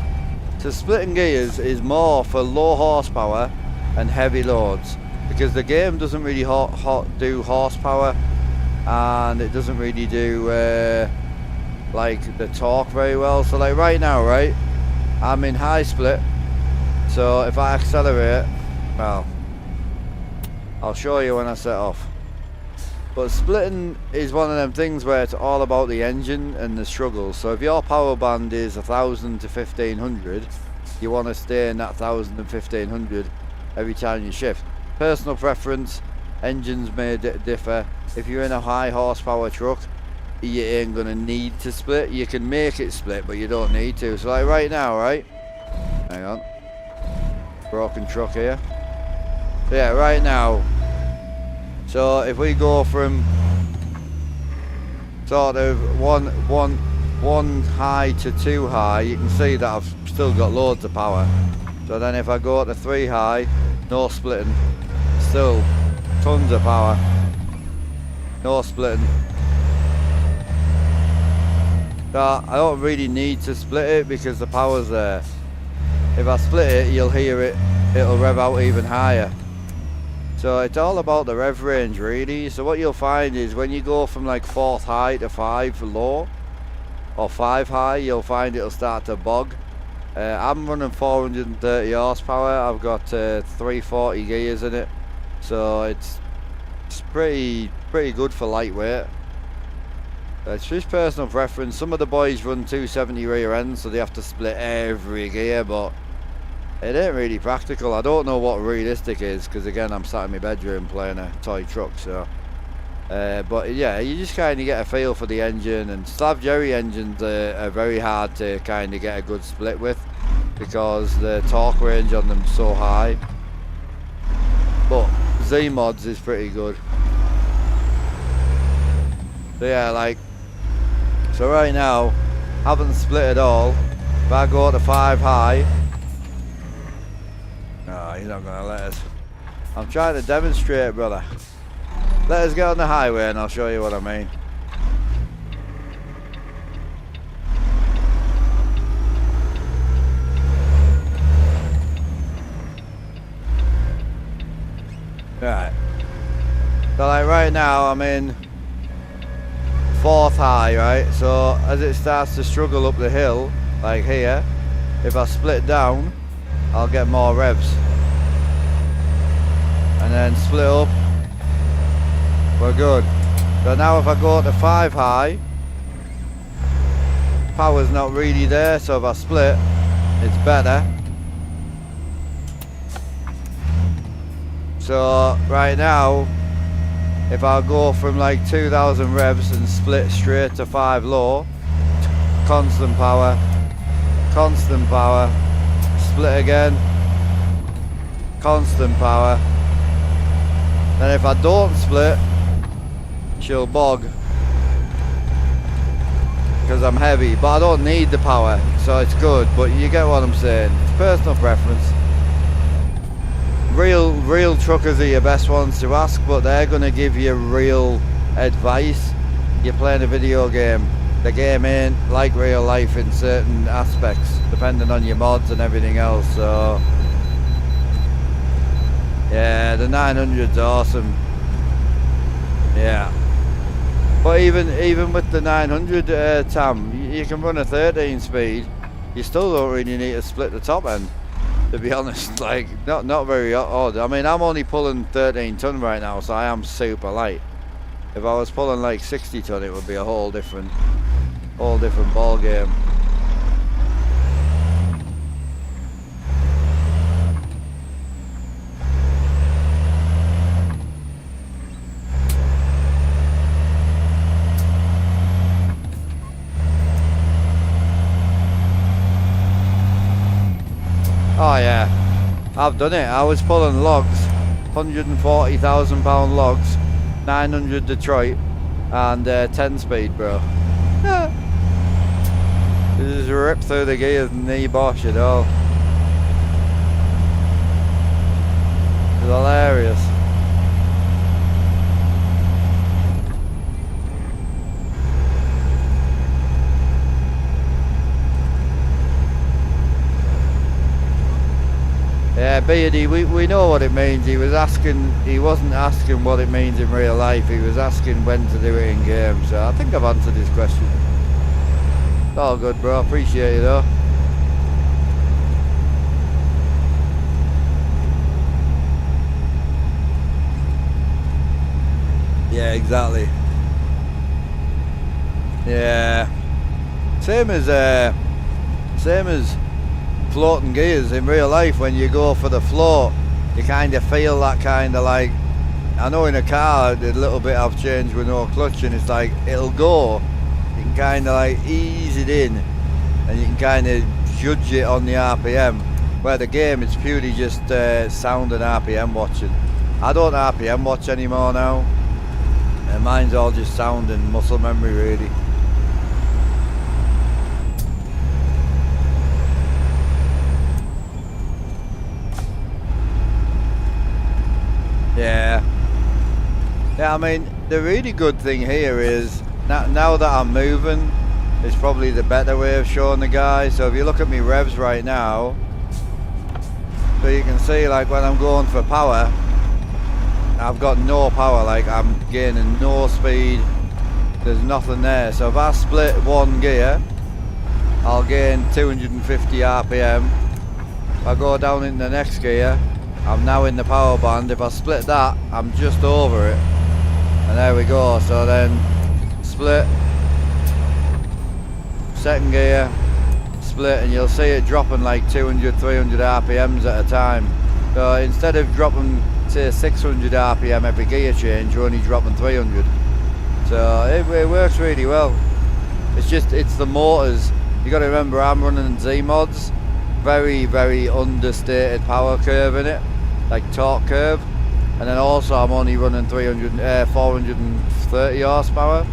So splitting gears is more for low horsepower and heavy loads, because the game doesn't really do horsepower, and it doesn't really do like the torque very well. So like right now, right, I'm in high split, so if I accelerate, well, I'll show you when I set off. But splitting is one of them things where it's all about the engine and the struggles. So if your power band is 1000 to 1500, you want to stay in that 1000 and 1500 every time you shift. Personal preference, engines may differ. If you're in a high horsepower truck, you ain't gonna need to split. You can make it split, but you don't need to. So like right now, right? Hang on. Broken truck here. So yeah, right now. So if we go from sort of one high to 2 high, you can see that I've still got loads of power. So then if I go to 3 high, no splitting, still tons of power, no splitting. So I don't really need to split it because the power's there. If I split it, you'll hear it, it'll rev out even higher. So it's all about the rev range really. So what you'll find is when you go from like 4th high to 5 low or 5 high, you'll find it'll start to bog. I'm running 430 horsepower. I've got 340 gears in it, so it's pretty good for lightweight. It's just personal preference. Some of the boys run 270 rear ends, so they have to split every gear, but it ain't really practical. I don't know what realistic is, because again, I'm sat in my bedroom playing a toy truck, so. But yeah, you just kind of get a feel for the engine, and Slav Jerry engines are very hard to kind of get a good split with, because the torque range on them is so high. But Z-Mods is pretty good. So yeah, like, so right now, haven't split at all. If I go to 5 high, no, he's not gonna let us. I'm trying to demonstrate, brother. Let us get on the highway and I'll show you what I mean. Right. So like right now I'm in 4th high, right? So as it starts to struggle up the hill, like here, if I split down, I'll get more revs. And then split up, we're good. So now if I go to 5 high, power's not really there, so if I split, it's better. So right now, if I go from like 2000 revs and split straight to 5 low, constant power, split again, constant power. Then if I don't split, she'll bog because I'm heavy, but I don't need the power, so it's good. But you get what I'm saying. It's personal preference. Real truckers are your best ones to ask, but they're going to give you real advice. You're playing a video game. The game ain't like real life in certain aspects, depending on your mods and everything else. So yeah, the 900's awesome. Yeah, but even with the 900 Tam, you can run a 13 speed. You still don't really need to split the top end, to be honest. Like not very odd. I mean, I'm only pulling 13 ton right now, so I am super light. If I was pulling like 60 ton, it would be a whole different ball game. Oh yeah, I've done it. I was pulling logs, £140,000 logs, 900 Detroit, and 10 speed, bro. Just rip through the gears and knee bosh it all. It's hilarious. Yeah, Beardy, we know what it means. He wasn't asking what it means in real life, he was asking when to do it in game, so I think I've answered his question. It's all good, bro, appreciate it though. Yeah, exactly. Yeah. Same as floating gears in real life. When you go for the float, you kind of feel that kind of like, I know in a car a little bit I've changed with no clutch and it's like it'll go, you can kind of like ease it in and you can kind of judge it on the RPM, where the game it's purely just sound and RPM watching. I don't RPM watch anymore now, and mine's all just sound and muscle memory really. Yeah, I mean, the really good thing here is, now that I'm moving, it's probably the better way of showing the guy. So if you look at me revs right now, so you can see like when I'm going for power, I've got no power, like I'm gaining no speed, there's nothing there. So if I split one gear, I'll gain 250 RPM. If I go down in the next gear, I'm now in the power band. If I split that, I'm just over it. And there we go. So then split, second gear, split, and you'll see it dropping like 200, 300 RPMs at a time. So instead of dropping, say, 600 RPM every gear change, you're only dropping 300. So it works really well. It's the motors. You got to remember, I'm running Z mods. Very, very understated power curve in it, like torque curve, and then also I'm only running 430 horsepower,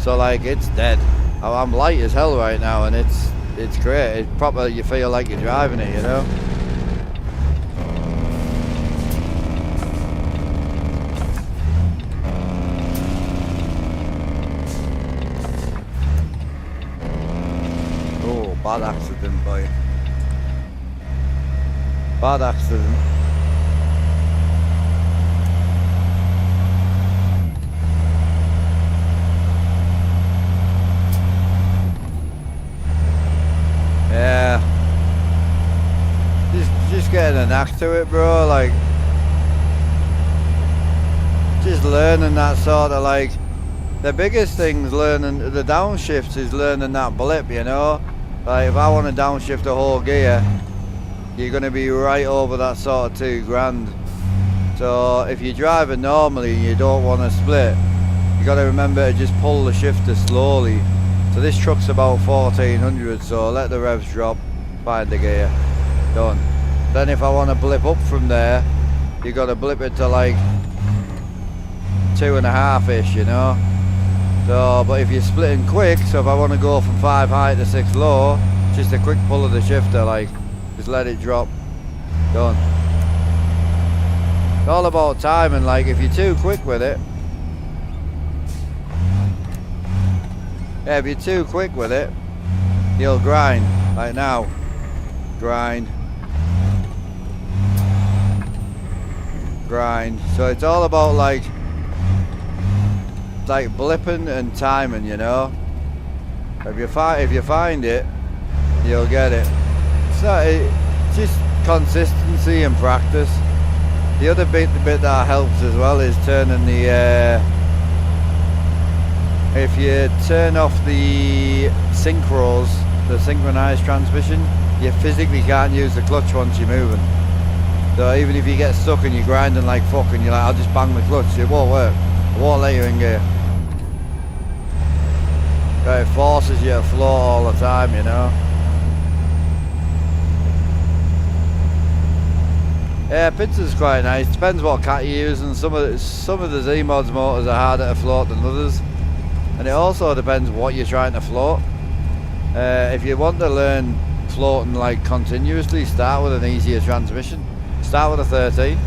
so like it's dead. I'm light as hell right now, and it's great. It's proper. You feel like you're driving it, you know. Oh, bad accident, boy. Bad accident. Yeah. Just getting a knack to it, bro. Like, just learning that sort of like, the biggest thing's learning the downshifts is learning that blip, you know. Like if I want to downshift a whole gear, you're going to be right over that sort of 2 grand. So if you're driving normally and you don't want to split, you got to remember to just pull the shifter slowly. So this truck's about 1400, so let the revs drop, find the gear, done. Then if I want to blip up from there, you got to blip it to like 2.5-ish, you know. So, but if you're splitting quick, so if I want to go from 5 high to 6 low, just a quick pull of the shifter, like, just let it drop, done. It's all about timing. Like if you're too quick with it, yeah, if you're too quick with it, you'll grind, like now, grind, so it's all about like blipping and timing, you know. If you find it, you'll get it. It's just consistency and practice. The other bit that helps as well is turning the if you turn off the synchros, the synchronized transmission, you physically can't use the clutch once you're moving. So even if you get stuck and you're grinding like fuck and you're like, I'll just bang the clutch, it won't work. It won't let you in gear. It forces you to float all the time, you know. Yeah, Pincer's quite nice. Depends what cat you use, and some of the Z-Mods motors are harder to float than others. And it also depends what you're trying to float. If you want to learn floating like continuously, start with an easier transmission. Start with a 13.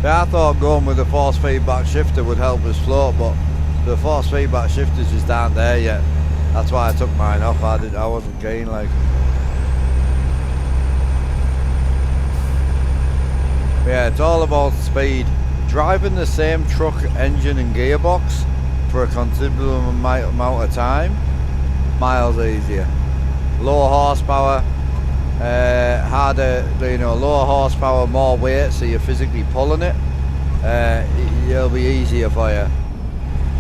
Yeah, I thought going with the force feedback shifter would help us float, but the force feedback shifters just aren't there yet. That's why I took mine off. I wasn't keen, like. Yeah, it's all about speed. Driving the same truck engine and gearbox for a considerable amount of time, miles easier. Low horsepower, harder, lower horsepower, more weight, so you're physically pulling it. It'll be easier for you.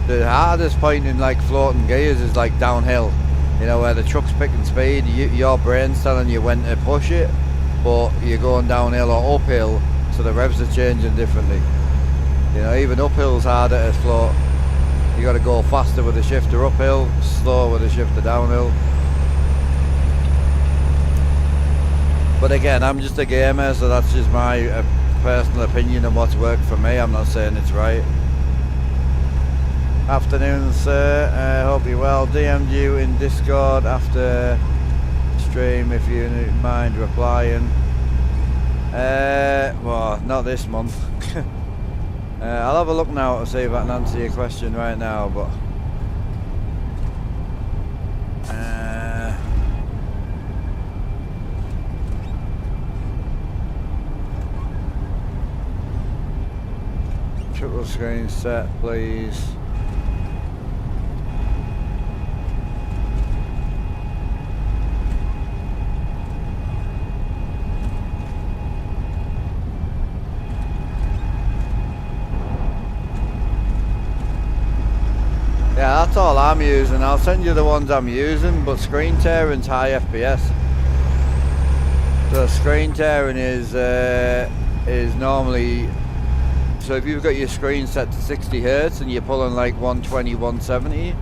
The hardest point in like floating gears is like downhill, where the truck's picking speed, your brain's telling you when to push it, but you're going downhill or uphill, so the revs are changing differently. Even uphill's harder to float. You got to go faster with the shifter uphill, slower with the shifter downhill. But again, I'm just a gamer, so that's just my personal opinion on what's worked for me. I'm not saying it's right. Afternoon, sir. Hope you're well. DM'd you in Discord after stream if you mind replying. Well, not this month. I'll have a look now to see if I can answer your question right now, but triple screen set, please. Yeah, that's all I'm using. I'll send you the ones I'm using, but screen tearing's high FPS. So screen tearing is normally, so if you've got your screen set to 60 Hz and you're pulling like 120, 170,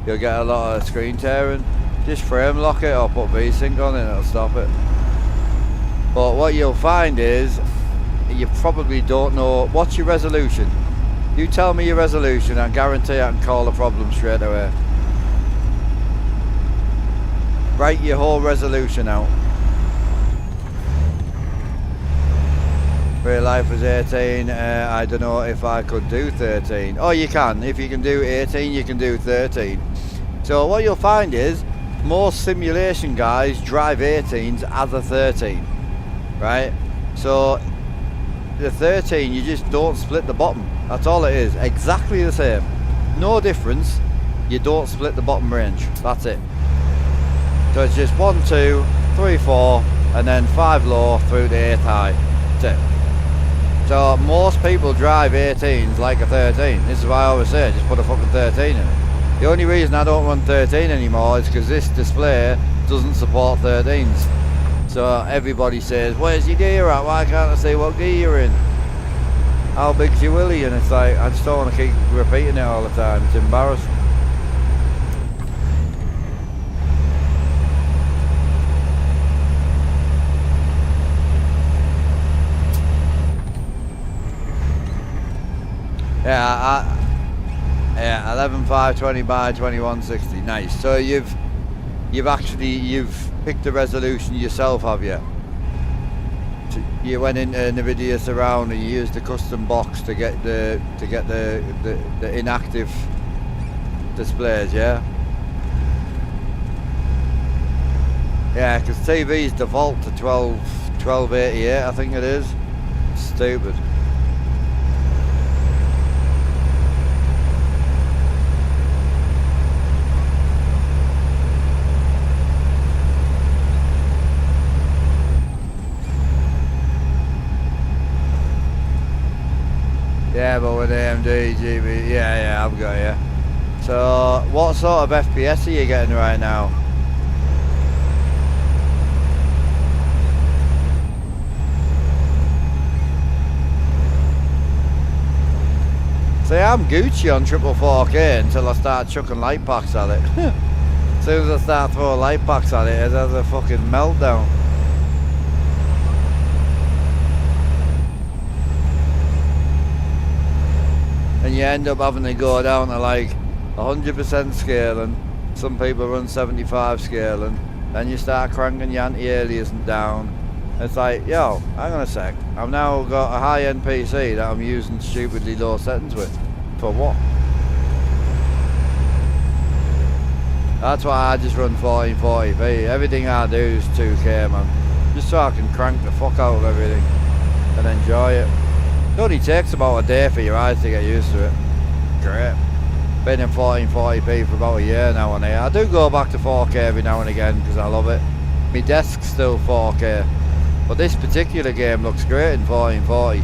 you'll get a lot of screen tearing. Just frame lock it or put VSync on it and it'll stop it. But what you'll find is, you probably don't know, what's your resolution? You tell me your resolution, I guarantee I can call the problem straight away. Write your whole resolution out. Real life was 18, I don't know if I could do 13. Oh, you can. If you can do 18, you can do 13. So what you'll find is, most simulation guys drive 18s as a 13, right? So the 13, you just don't split the bottom. That's all it is. Exactly the same. No difference. You don't split the bottom range. That's it. So it's just 1, 2, 3, 4, and then 5 low through the 8 high. That's it. So most people drive 18s like a 13. This is why I always say, just put a fucking 13 in it. The only reason I don't run 13 anymore is because this display doesn't support 13s. So everybody says, where's your gear at? Why can't I see what gear you're in? How big's your willy? And it's like, I just don't want to keep repeating it all the time. It's embarrassing. Yeah, 11.520 by 2160. Nice. So you've picked the resolution yourself, have you? You went into NVIDIA Surround and you used the custom box to get the inactive displays, yeah? Yeah, because TV's default to 1288, I think it is. Stupid. Yeah, but with AMD, GB, yeah, I've got you. So, what sort of FPS are you getting right now? See, I'm Gucci on triple 4K until I start chucking light packs at it. As soon as I start throwing light packs at it, it has a fucking meltdown. And you end up having to go down to like 100% scaling. Some people run 75 scaling. Then you start cranking your anti-aliasing down. It's like, yo, hang on a sec. I've now got a high-end PC that I'm using stupidly low settings with. For what? That's why I just run 1440p. Everything I do is 2K, man. Just so I can crank the fuck out of everything and enjoy it. It only takes about a day for your eyes to get used to it. Great. Been in 1440p for about a year now on here. I do go back to 4K every now and again because I love it. My desk's still 4K. But this particular game looks great in 1440.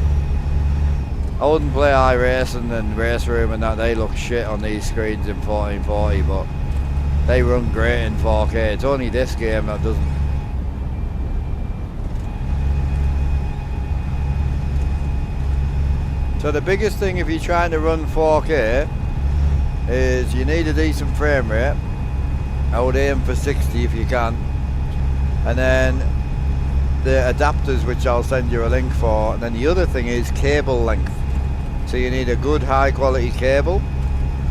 I wouldn't play iRacing and Race Room and that. They look shit on these screens in 1440, but they run great in 4K. It's only this game that doesn't. So the biggest thing if you're trying to run 4K is you need a decent frame rate. I would aim for 60 if you can. And then the adapters, which I'll send you a link for. And then the other thing is cable length. So you need a good high quality cable.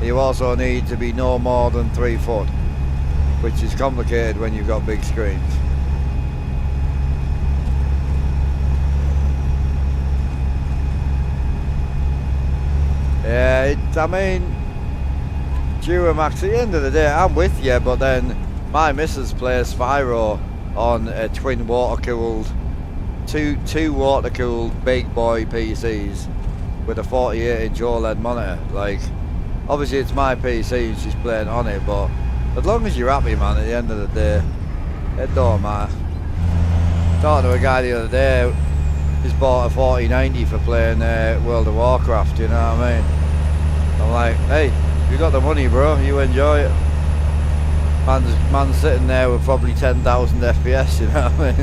You also need to be no more than 3 foot, which is complicated when you've got big screens. Yeah, I mean, Duramax, at the end of the day, I'm with you, but then my missus plays Spyro on a twin water-cooled, two water-cooled big boy PCs with a 48-inch OLED monitor. Like, obviously it's my PC and she's playing on it, but as long as you're happy, man, at the end of the day, it don't matter. Talking to a guy the other day, he's bought a 4090 for playing World of Warcraft, you know what I mean? I'm like, hey, you got the money, bro, you enjoy it. Man's sitting there with probably 10,000 FPS, you know what I mean?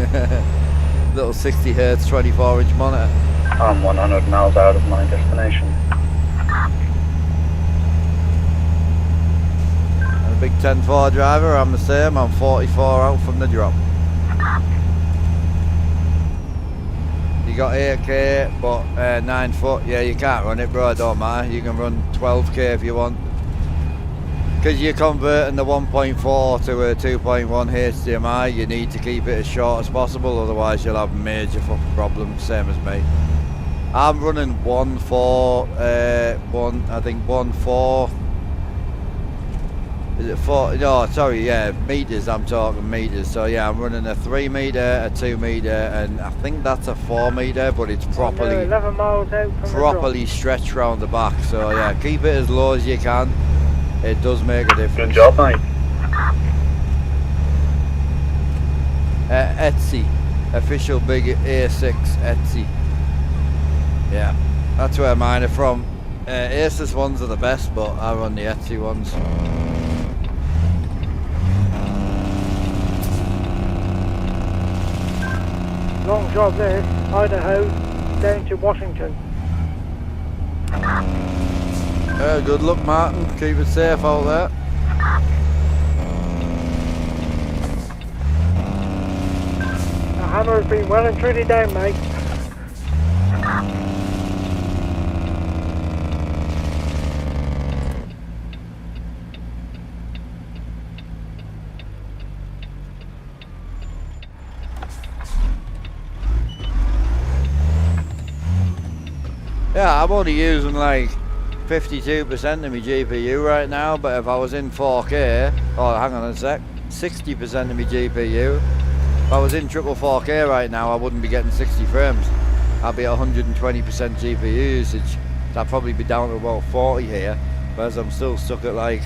Little 60Hz 24-inch monitor. I'm 100 miles out of my destination. I'm a big 10.4 driver, I'm the same, I'm 44 out from the drop. You got 8K, but 9 foot, yeah, you can't run it, bro, it don't matter. You can run 12K if you want. Because you're converting the 1.4 to a 2.1 HDMI, you need to keep it as short as possible, otherwise you'll have major fucking problems, same as me. I'm running 1.4, is it 4, no, sorry, yeah, meters, I'm talking meters. So yeah, I'm running a 3 meter, a 2 meter, and I think that's a 4 meter, but it's properly 11 miles out from stretched round the back. So yeah, keep it as low as you can. It does make a difference. Good job, mate. Etsy, official big A6 Etsy. Yeah, that's where mine are from. Asus ones are the best, but I run the Etsy ones. Long job there, Idaho down to Washington. Good luck, Martin. Keep it safe out there. The hammer has been well and truly down, mate. Yeah, I'm only using like 52% of my GPU right now, but if I was in 4K, oh hang on a sec, 60% of my GPU. If I was in triple 4K right now, I wouldn't be getting 60 frames. I'd be at 120% GPU usage. So I'd probably be down to about 40 here, whereas I'm still stuck at like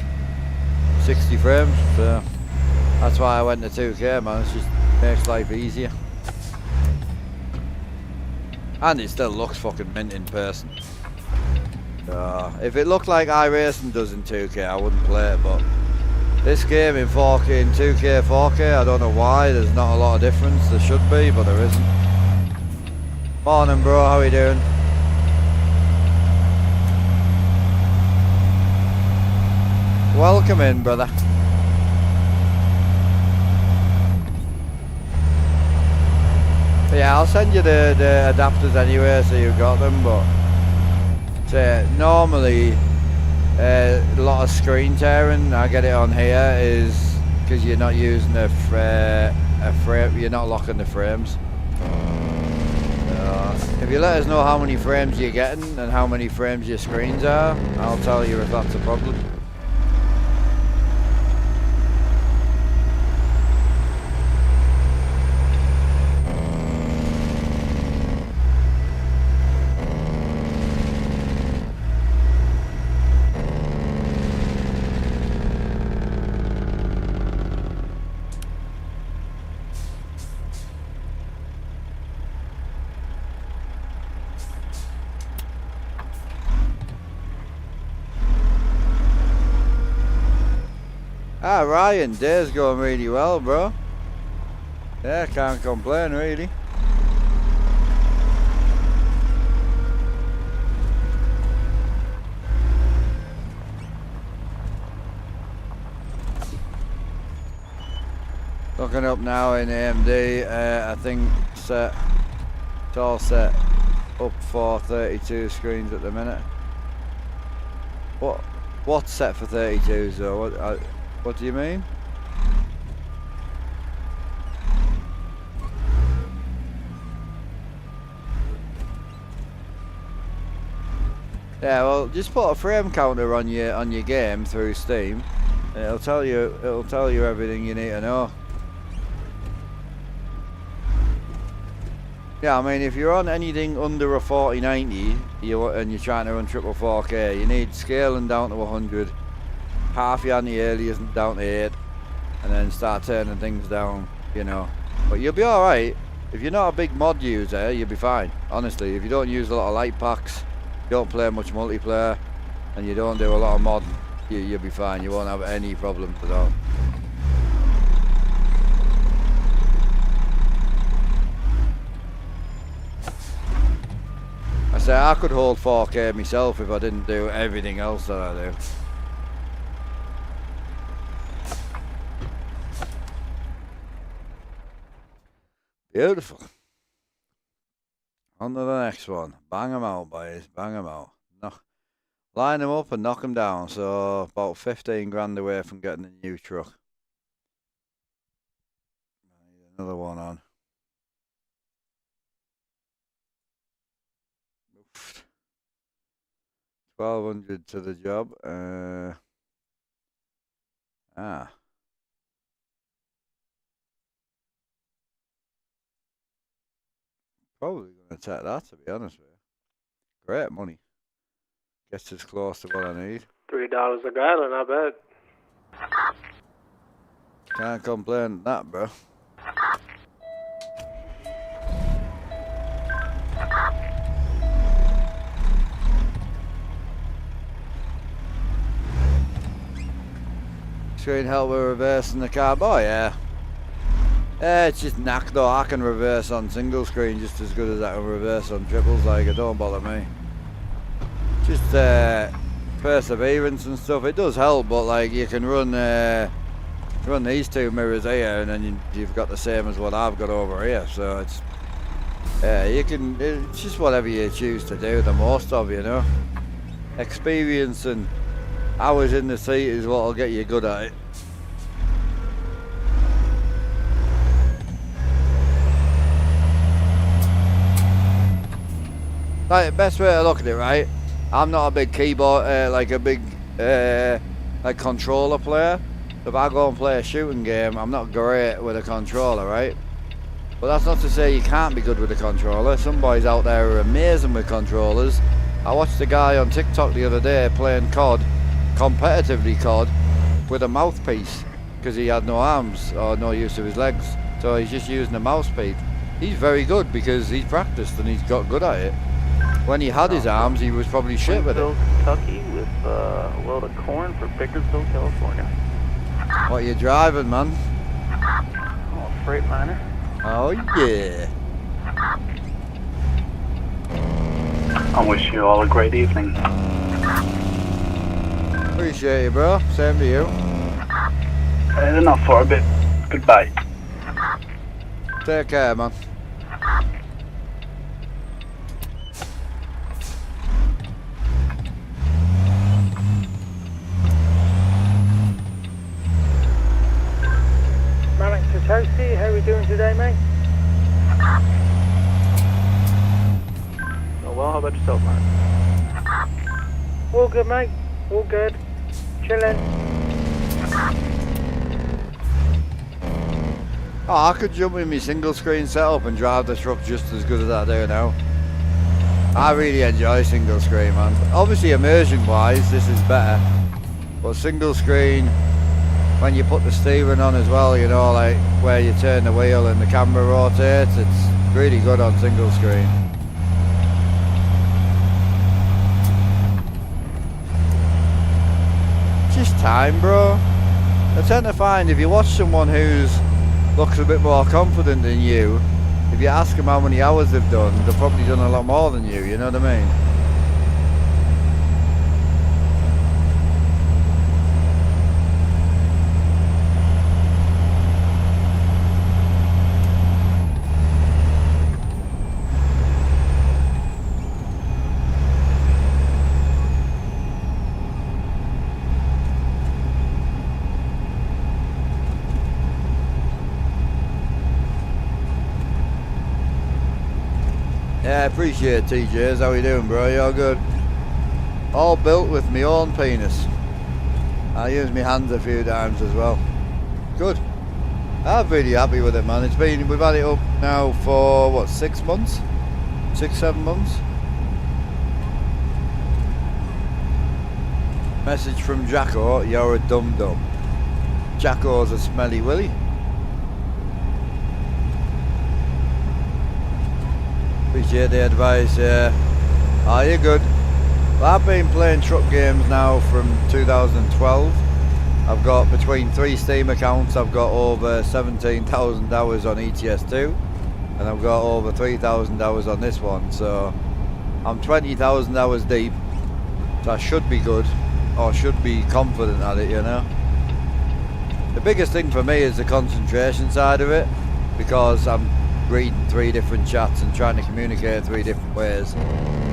60 frames. So that's why I went to 2K, man. It just makes life easier. And it still looks fucking mint in person. If it looked like iRacing does in 2K, I wouldn't play it, but this game in 4K, in 2K, 4K, I don't know why, there's not a lot of difference. There should be, but there isn't. Morning, bro, how are you doing? Welcome in, brother. Yeah, I'll send you the adapters anyway, so you've got them. But normally, a lot of screen tearing, I get it on here, is because you're not using a frame. You're not locking the frames. If you let us know how many frames you're getting and how many frames your screens are, I'll tell you if that's a problem. Ah, Ryan, day's going really well, bro. Yeah, can't complain, really. Looking up now in AMD, I think it's all set up for 32 screens at the minute. What's set for 32s though? What do you mean? Yeah, well, just put a frame counter on your game through Steam. It'll tell you everything you need to know. Yeah, I mean, if you're on anything under a 4090 and you're trying to run triple 4K, you need scaling down to 100, half your anti-aliasing down to 8, and then start turning things down, you know. But you'll be alright. If you're not a big mod user, you'll be fine. Honestly, if you don't use a lot of light packs, you don't play much multiplayer, and you don't do a lot of mod, you'll be fine. You won't have any problems at all. I say I could hold 4K myself if I didn't do everything else that I do. Beautiful. On to the next one. Bang them out, boys. Bang them out. Line them up and knock them down. So about 15 grand away from getting a new truck. Another one on. 1200 to the job. Probably going to take that, to be honest with you. Great money. Gets as close to what I need. $3 a gallon, I bet. Can't complain at that, bro. Screen help with reversing the car. Oh yeah. It's just knack though. I can reverse on single screen just as good as I can reverse on triples. Like, it don't bother me. Just perseverance and stuff. It does help, but like you can run these two mirrors here, and then you've got the same as what I've got over here. So it's you can. It's just whatever you choose to do the most of, you know. Experience and hours in the seat is what will get you good at it. Like, the best way to look at it, right? I'm not a big keyboard, like a big like controller player. If I go and play a shooting game, I'm not great with a controller, right? But that's not to say you can't be good with a controller. Some boys out there are amazing with controllers. I watched a guy on TikTok the other day playing COD, competitively COD, with a mouthpiece because he had no arms or no use of his legs. So he's just using a mouthpiece. He's very good because he's practiced and he's got good at it. When he had his arms, he was probably shit with it. Kentucky with a load of corn for Bakersville, California. What are you driving, man? Oh, Freightliner. Oh yeah. I wish you all a great evening. Look Appreciate you, bro. Same to you. Enough for a bit. Goodbye. Take care, man. Manic to Toasty, how are we doing today, mate? Oh, well, how about yourself, Mark? All good, mate. All good. Chilling. Oh, I could jump in my single screen setup and drive the truck just as good as I do now. I really enjoy single screen, man. Obviously immersion wise this is better, but single screen, when you put the steering on as well, you know, like where you turn the wheel and the camera rotates, it's really good on single screen. Just time, bro. I tend to find if you watch someone who's looks a bit more confident than you, if you ask them how many hours they've done, they've probably done a lot more than you know what I mean? Yeah, appreciate it, TJs. How you doing, bro? You all good? All built with my own penis. I use my hands a few times as well. Good. I'm really happy with it, man. We've had it up now for what, 6 months? 6-7 months? Message from Jacko, you're a dum-dum. Jacko's a smelly willy. Appreciate the advice, yeah. Oh, you're good. Well, I've been playing truck games now from 2012. I've got between 3 Steam accounts, I've got over 17,000 hours on ETS2, and I've got over 3,000 hours on this one, so I'm 20,000 hours deep, so I should be good, or should be confident at it, you know. The biggest thing for me is the concentration side of it, because I'm reading 3 different chats and trying to communicate 3 different ways.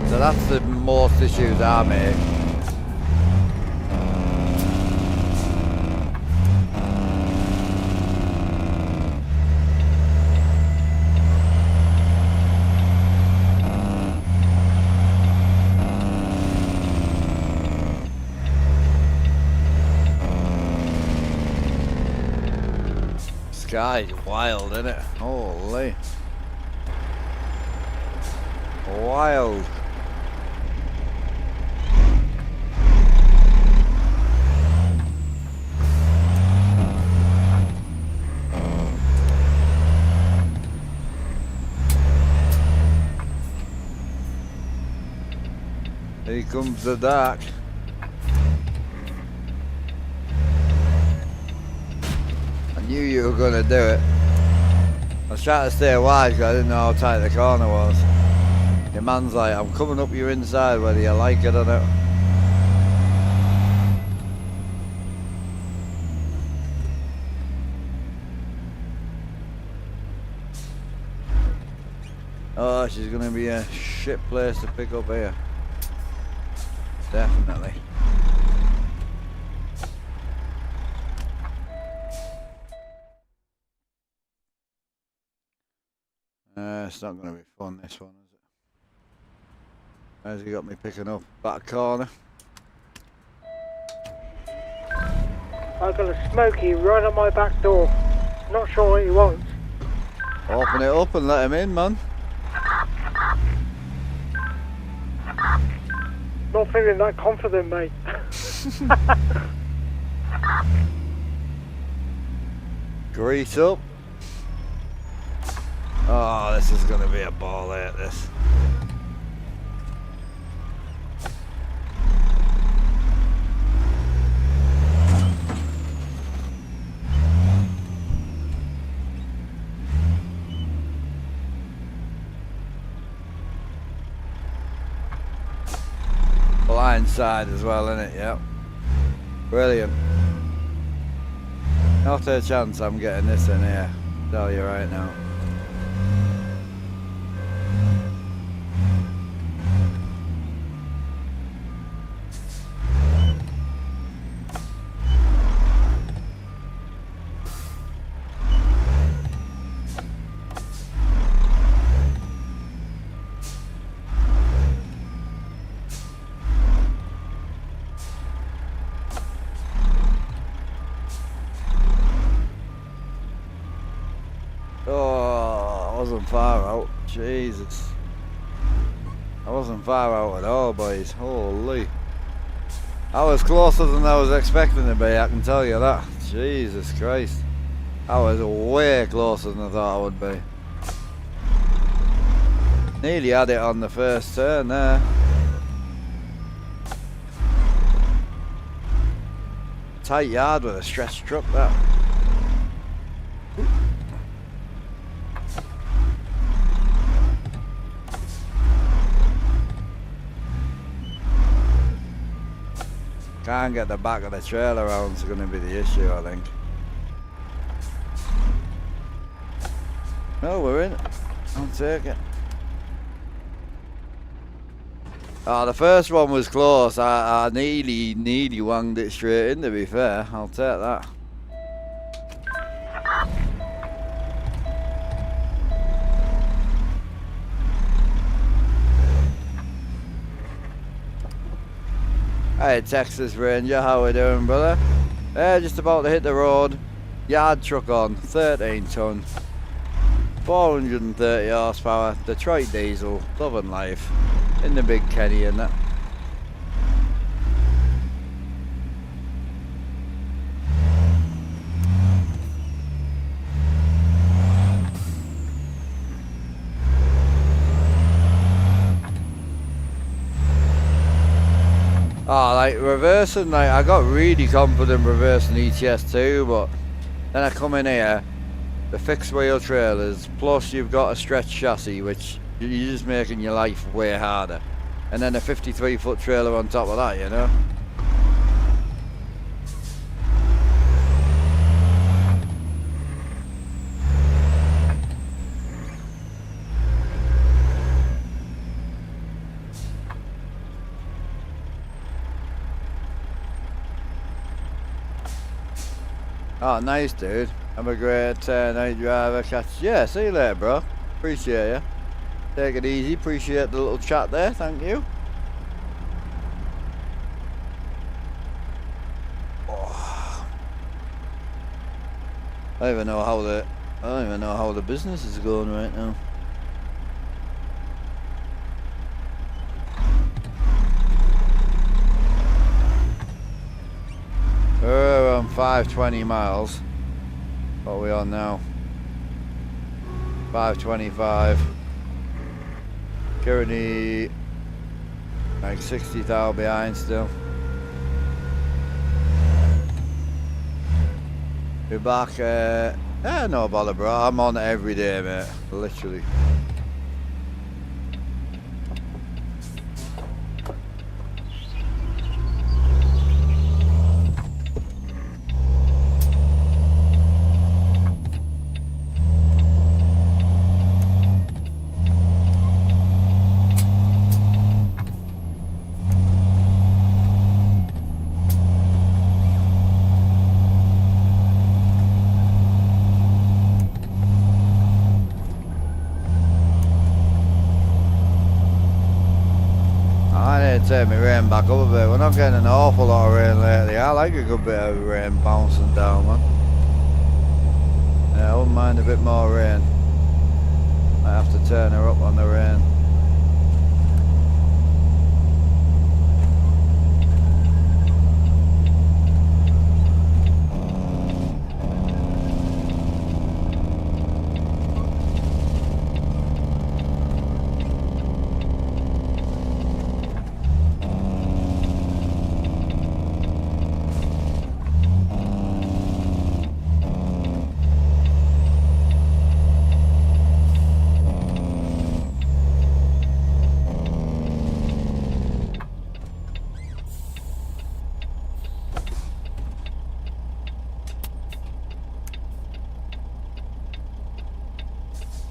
So that's the most issues I make. Sky's wild, isn't it? Holy. Wild. Here comes the dark. I knew you were gonna do it. I was trying to stay wide because I didn't know how tight the corner was. Your man's like, I'm coming up your inside whether you like it or not. Oh, she's gonna be a shit place to pick up here. Definitely. It's not gonna be fun, this one, is it? Where's he got me picking up? Back corner. I've got a smoky right on my back door. Not sure what he wants. Open it up and let him in, man. Not feeling that confident, mate. Grease up. Oh, this is gonna be a ball, ain't this? Blind side as well, innit? Yep. Brilliant. Not a chance I'm getting this in here. Tell you right now. Oh, I wasn't far out. Jesus. I wasn't far out at all, boys. Holy. I was closer than I was expecting to be, I can tell you that. Jesus Christ. I was way closer than I thought I would be. Nearly had it on the first turn there. Tight yard with a stretched truck, that. Can't get the back of the trailer around, it's going to be the issue, I think. No, we're in. I'll take it. Oh, the first one was close. I nearly wanged it straight in, to be fair. I'll take that. Hey, Texas Ranger, how we doing, brother? Just about to hit the road. Yard truck on, 13 ton, 430 horsepower, Detroit diesel, loving life, in the big Kenny and that. Oh, like reversing, like I got really confident reversing ETS2, but then I come in here, the fixed wheel trailers, plus you've got a stretched chassis, which you're just making your life way harder, and then a 53-foot trailer on top of that, you know. Oh, nice, dude. Have a great night, driver. Catch. Yeah, see you later, bro. Appreciate you. Take it easy. Appreciate the little chat there. Thank you. Oh. I don't even know how the business is going right now. We're around 520 miles. What are we on now? 525. Currently like 60,000 behind still. We're back. No bother, bro. I'm on every day, mate. Literally. Take my rain back up a bit. We're not getting an awful lot of rain lately. I like a good bit of rain bouncing down, man. Yeah, I wouldn't mind a bit more rain. Might have to turn her up on the rain.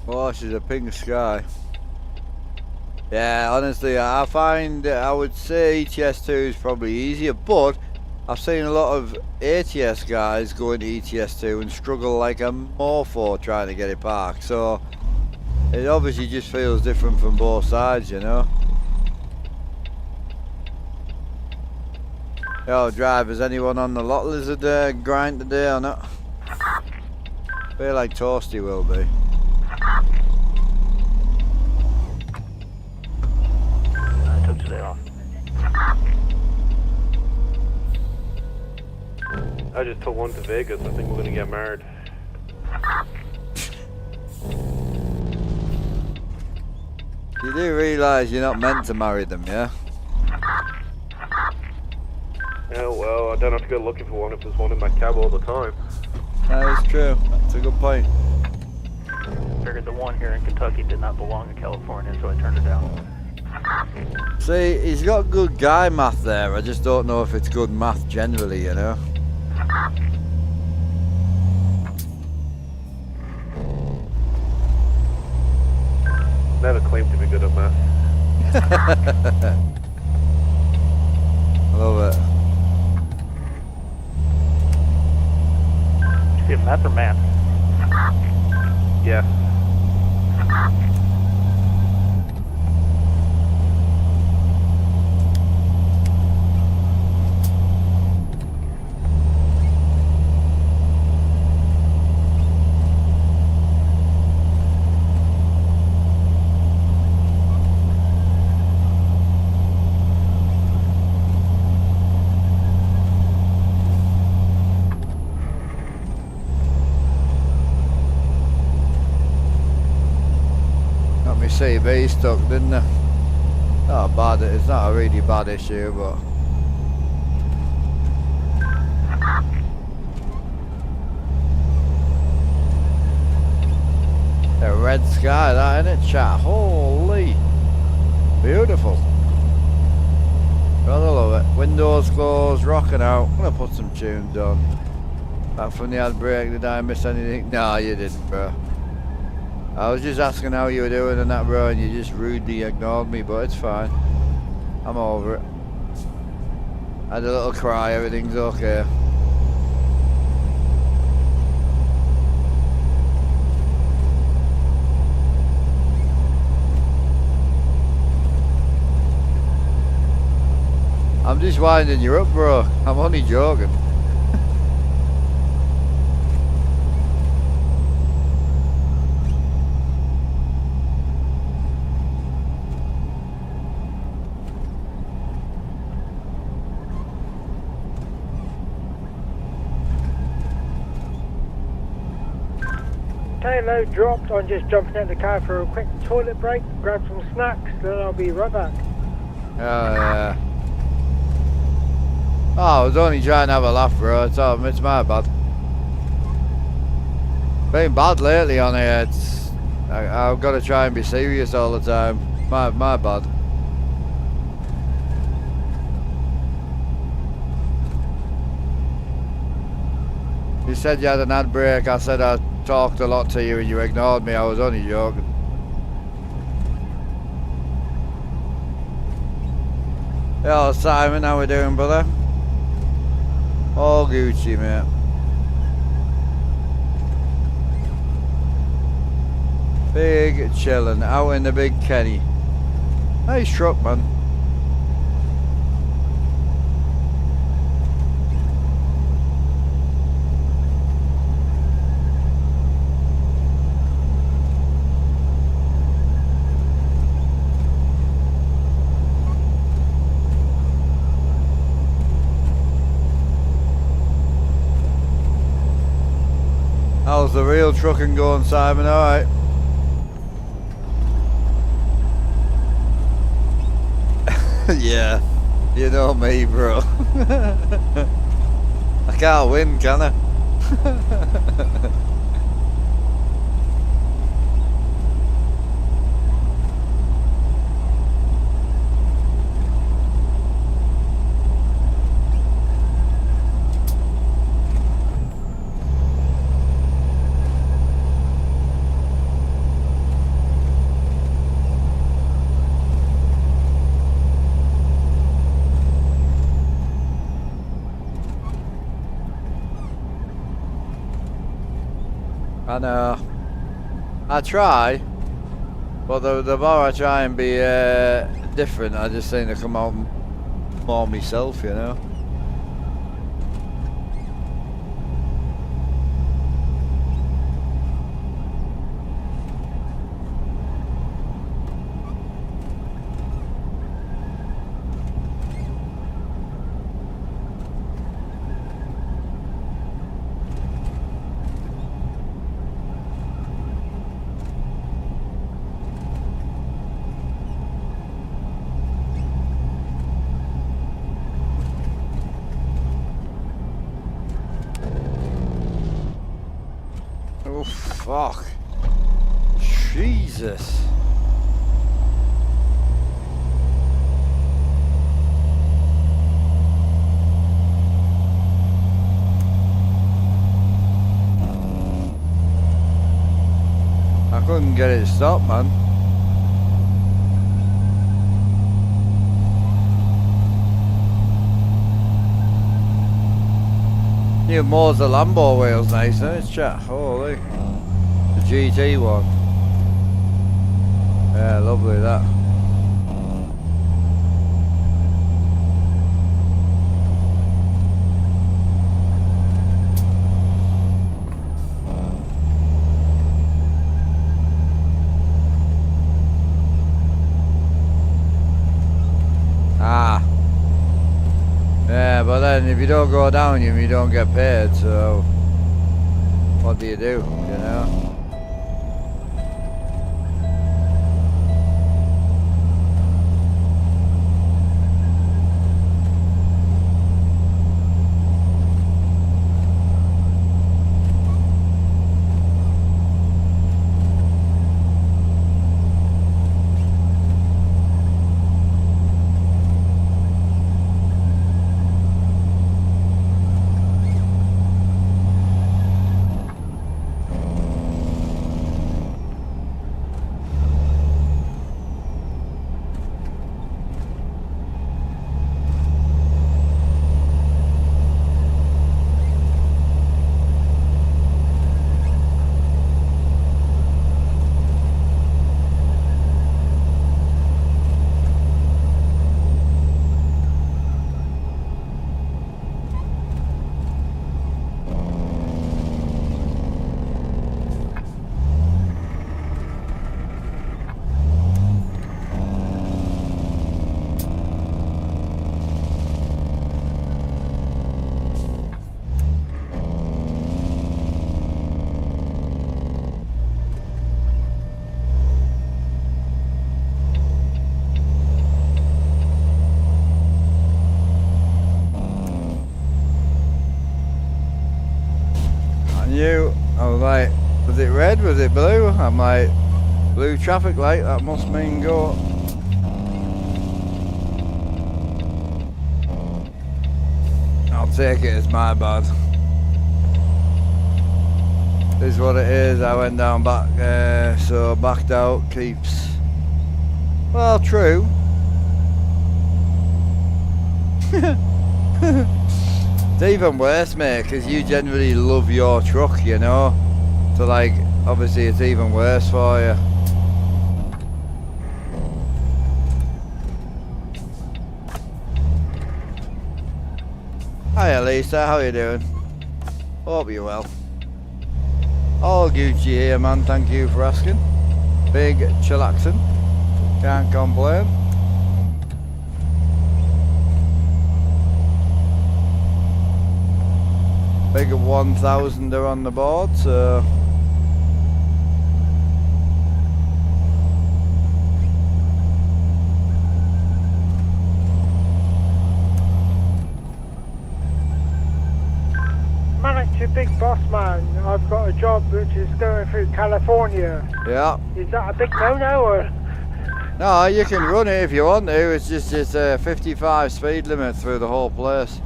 Oh, she's a pink sky. Yeah, honestly, I find I would say ETS2 is probably easier, but I've seen a lot of ATS guys go into ETS2 and struggle like a morpho trying to get it parked. So it obviously just feels different from both sides, you know. Yo, drivers, anyone on the lot lizard grind today or not? Feel like Toasty will be. I took today off. I just took one to Vegas. I think we're gonna get married. You do realise you're not meant to marry them, yeah? Yeah, well, I don't have to go looking for one if there's one in my cab all the time. That is true. That's a good point. Figured the one here in Kentucky did not belong in California, so I turned it down. See, he's got good guy math there. I just don't know if it's good math generally, you know? Never claimed to be good at math. I love it. You see a meth or man? Yeah. Got me CB stuck, didn't it? Not bad, it's not a really bad issue, but... A red sky, that innit, chat? Holy! Beautiful. Rather love it. Windows closed, rocking out. I'm gonna put some tunes on. Back from the ad break, did I miss anything? No, you didn't, bro. I was just asking how you were doing and that, bro, and you just rudely ignored me, but it's fine. I'm over it. I had a little cry, everything's okay. I'm just winding you up, bro. I'm only joking. Load dropped. I'm just jumping out the car for a quick toilet break, grab some snacks, then I'll be right back. Oh, yeah. Oh, I was only trying to have a laugh, bro. It's my bad. Been bad lately on here. I've got to try and be serious all the time. My bad. You said you had an ad break. I said I talked a lot to you and you ignored me. I was only joking. Yo, Simon, how we doing, brother? All Gucci, mate. Big chillin', out in the big Kenny. Nice truck, man. How's the real trucking going, Simon? Alright. Yeah, you know me, bro. I can't win, can I? I know. I try, but the more I try and be different, I just seem to come out more myself, you know. Oh, fuck. Jesus. I couldn't get it to stop, man. New moors the Lambo wheels nice, isn't it, chat? Holy. The GT one. Yeah, lovely that. Ah. Yeah, but then if you don't go down you don't get paid, so what do, you know? I was like, was it red, was it blue? I'm like, blue traffic light, that must mean go. I'll take it as my bad. This is what it is. I went down back, so backed out keeps. Well, true. It's even worse, mate, because you generally love your truck, you know. So, like, obviously it's even worse for you. Hi, Lisa, how you doing? Hope you're well. All Gucci here, man, thank you for asking. Big chillaxing. Can't complain. Big 1000er on the board, so Manager Big Boss Man, I've got a job which is going through California. yeah. Is that a big no-no or? No, you can run it if you want to. It's just a 55 speed limit through the whole place.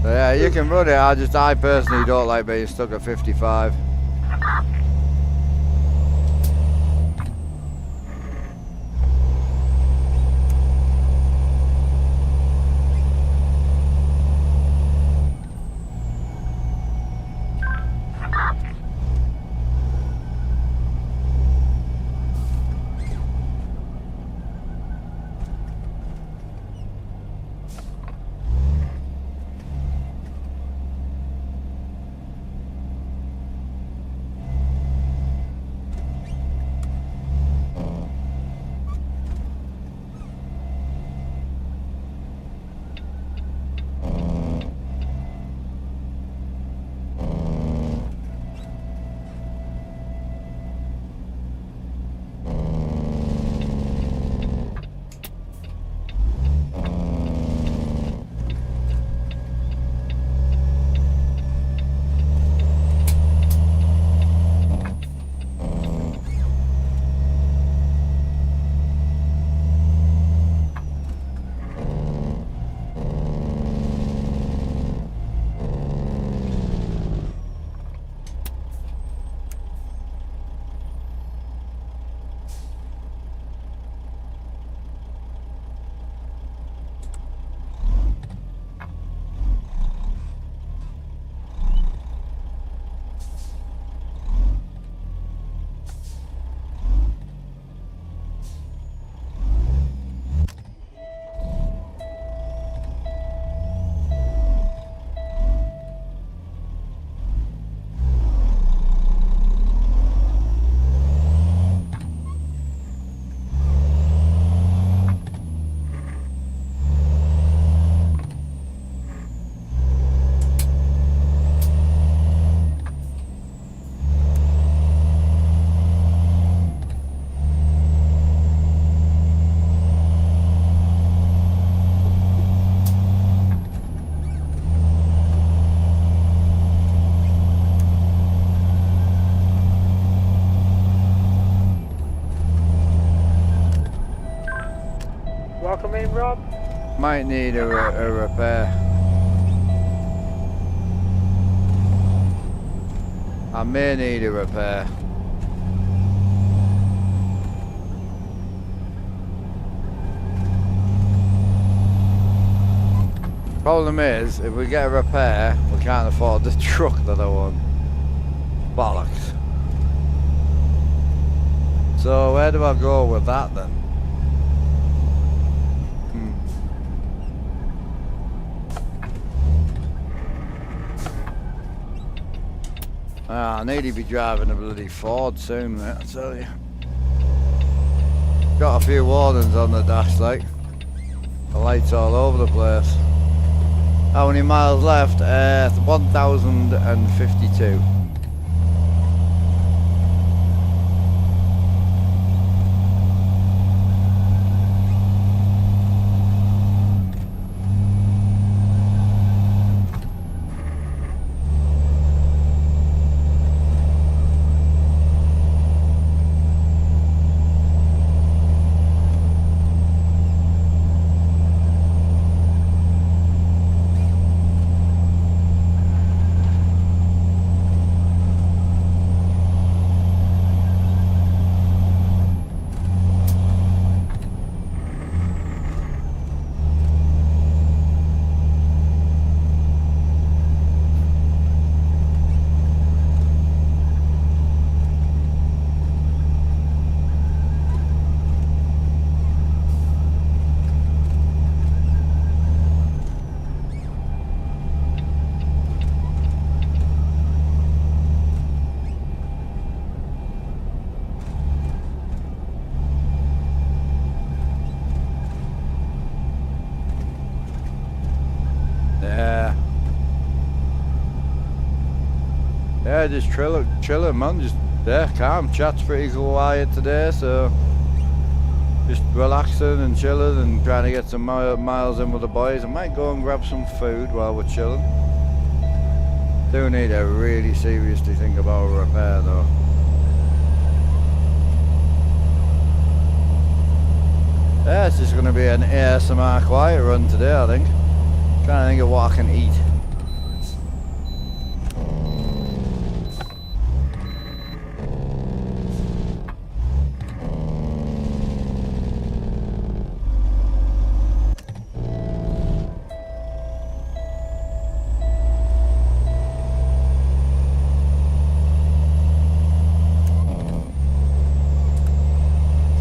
Yeah, you can run it. I personally don't like being stuck at 55. come in, Rob? Might need a repair. I may need a repair. Problem is, if we get a repair, we can't afford the truck that I want. Bollocks. So where do I go with that then? I need to be driving a bloody Ford soon, mate, I tell you. Got a few warnings on the dash, like. The lights all over the place. How many miles left? 1,052. Yeah, just chilling, man. Just calm. Chat's pretty quiet today, so just relaxing and chilling and trying to get some miles in with the boys. I might go and grab some food while we're chilling. Do need to really seriously think about a repair though. Yeah, it's just going to be an ASMR quiet run today, I think. Trying to think of what I can eat.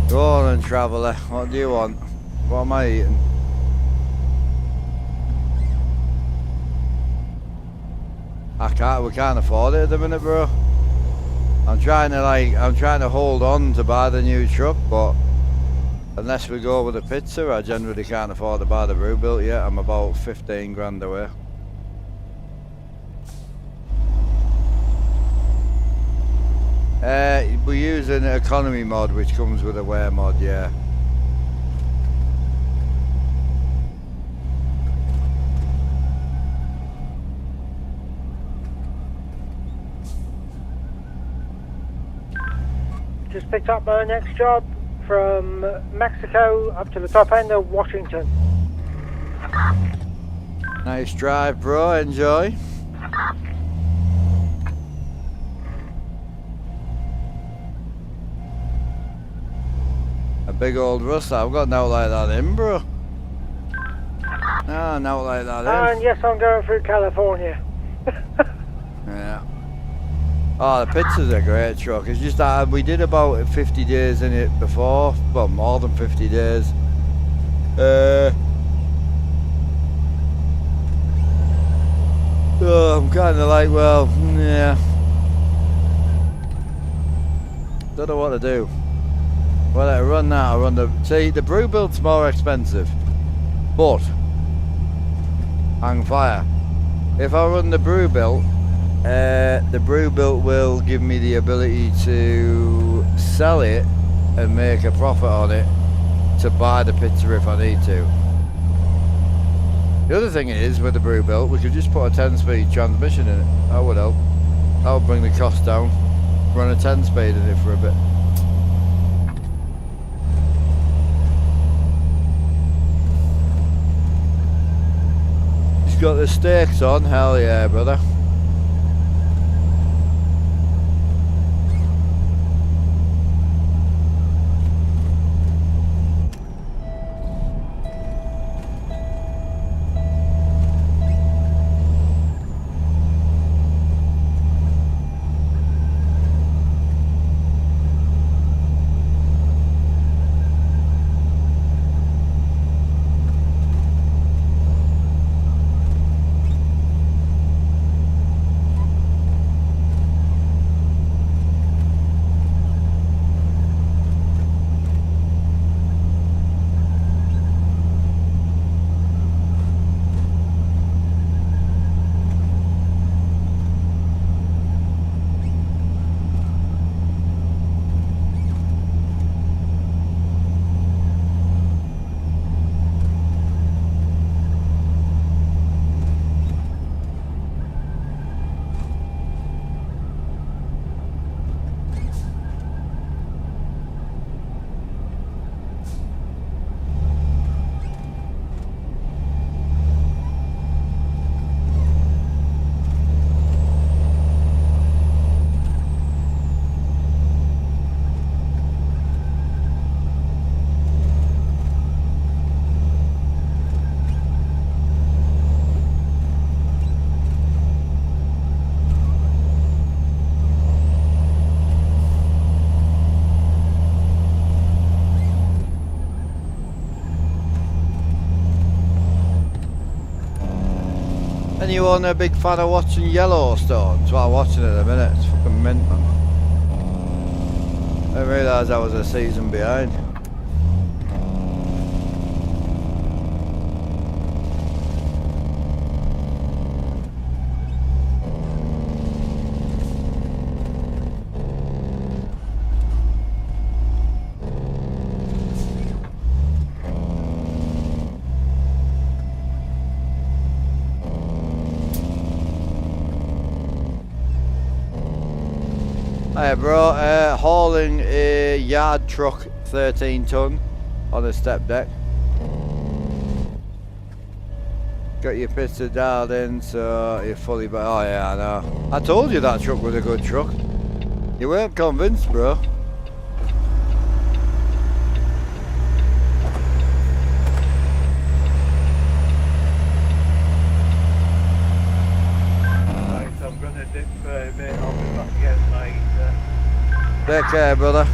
Go on then, traveller. What do you want? What am I eating? We can't afford it at the minute, bro. I'm trying to hold on to buy the new truck, but unless we go with a pizza, I generally can't afford to buy the brew built yet. I'm about 15 grand away. We're using an economy mod, which comes with a wear mod, yeah. Just picked up my next job from Mexico up to the top end of Washington. Nice drive, bro. Enjoy. A big old rust. I've got no like that in, bro. No, no like that in. And yes, I'm going through California. Yeah. Oh, the pizza's a great truck. It's just that we did about 50 days in it before. Well, more than 50 days. Oh, I'm kind of like, well, yeah. Don't know what to do. Well, I run that. I run the. See, the brew build's more expensive, but hang fire. If I run the brew build, the brew built will give me the ability to sell it and make a profit on it to buy the pizza if I need to. The other thing is, with the brew built, we could just put a 10-speed transmission in it. That would help. That would bring the cost down. Run a 10-speed in it for a bit. the stakes on, hell yeah, brother. Anyone a big fan of watching Yellowstone? That's what I'm watching at the minute. It's fucking mint, man. I didn't realise I was a season behind. Hey bro, hauling a yard truck 13 ton on a step deck. Got your piston dialed in so you're fully back. Oh yeah, I know. I told you that truck was a good truck. You weren't convinced, bro. Take care, brother.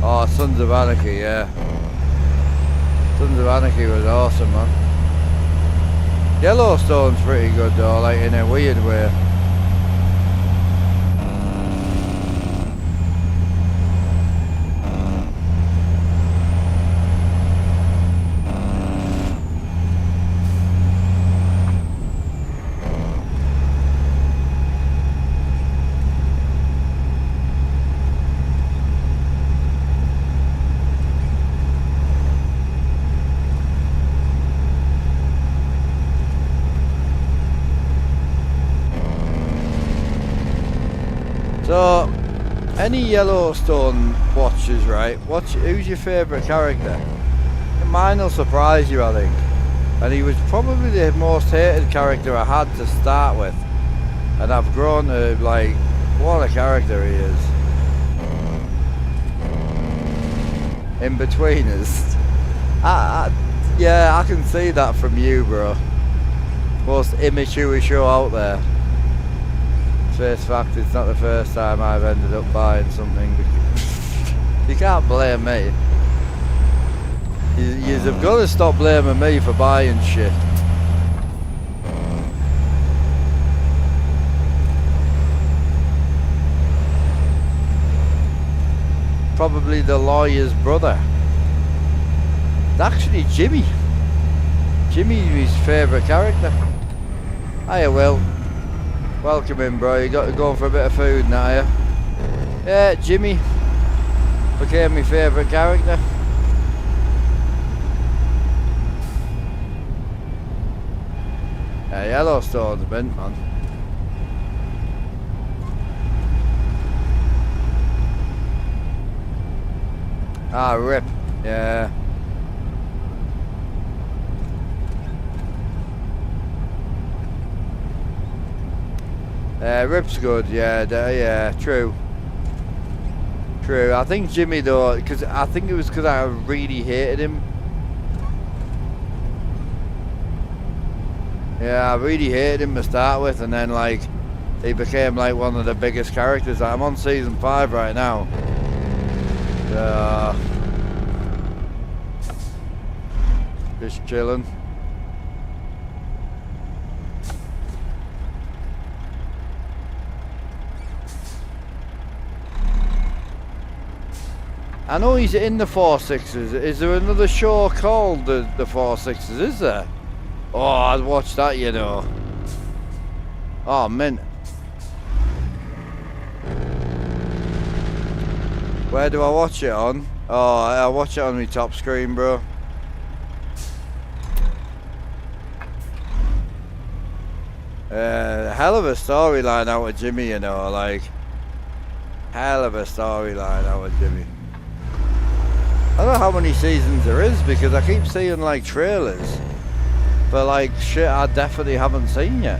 Oh, Sons of Anarchy, yeah. Sons of Anarchy was awesome, man. Yellowstone's pretty good though, like in a weird way. So, any Yellowstone watchers, right? Who's your favourite character? Mine will surprise you, I think. And he was probably the most hated character I had to start with. And I've grown to, like, what a character he is. In between us. Yeah, I can see that from you, bro. Most immature show out there. Face fact, it's not the first time I've ended up buying something. You can't blame me. You've got to stop blaming me for buying shit. Probably the lawyer's brother. It's actually Jimmy. Jimmy's his favourite character. Hiya, Will. Welcome in, bro. You got to go for a bit of food now, yeah? Yeah, Jimmy became my favourite character. Yeah, Yellowstone's mint, man. Ah, rip. Yeah. Rip's good. Yeah, yeah, true. True. I think Jimmy though, because I think it was because I really hated him. Yeah, I really hated him to start with, and then like he became like one of the biggest characters. I'm on season 5 right now. Just chilling. I know he's in the 4.6s. Is there another show called the 4.6s? Is there? Oh, I'd watch that, you know. Oh, mint. Where do I watch it on? Oh, I watch it on my top screen, bro. Hell of a storyline out with Jimmy, you know, like. Hell of a storyline out with Jimmy. I don't know how many seasons there is because I keep seeing like trailers for like shit I definitely haven't seen yet.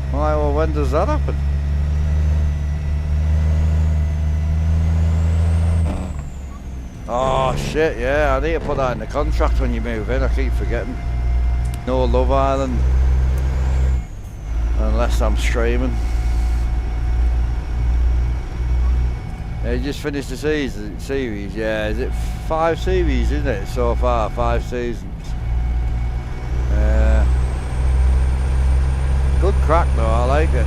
I'm like, well, when does that happen? Oh shit, yeah, I need to put that in the contract when you move in. I keep forgetting. No Love Island unless I'm streaming. Yeah, you just finished the series, yeah. Is it 5 series, isn't it, so far? 5 seasons. Good crack though, I like it.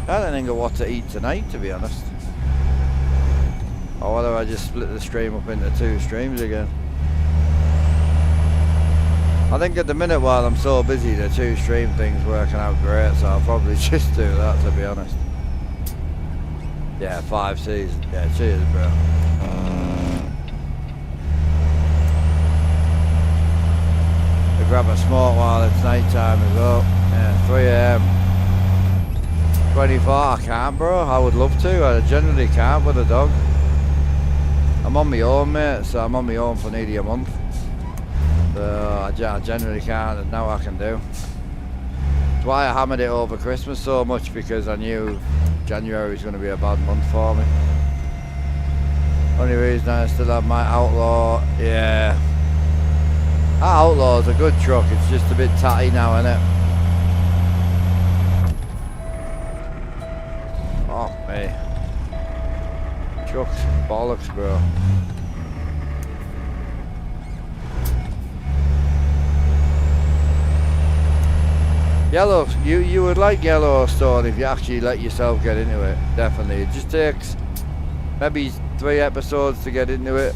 I don't think of what to eat tonight, to be honest. Or whether I just split the stream up into 2 streams again. I think at the minute while I'm so busy, the 2 stream thing's working out great, so I'll probably just do that, to be honest. Yeah, 5 seasons. Yeah, cheers, bro. I grab a smoke while it's night time as well. Yeah, 3 AM. 24, I can't, bro. I would love to. I generally can't with a dog. I'm on my own, mate, so I'm on my own for nearly a month. So I generally can't, and now I can do. That's why I hammered it over Christmas so much, because I knew January was going to be a bad month for me. Only reason I still have my Outlaw, yeah. That Outlaw's a good truck, it's just a bit tatty now, innit? Oh, me. Truck's bollocks, bro. Yellow, you would like Yellowstone if you actually let yourself get into it, definitely. It just takes maybe 3 episodes to get into it.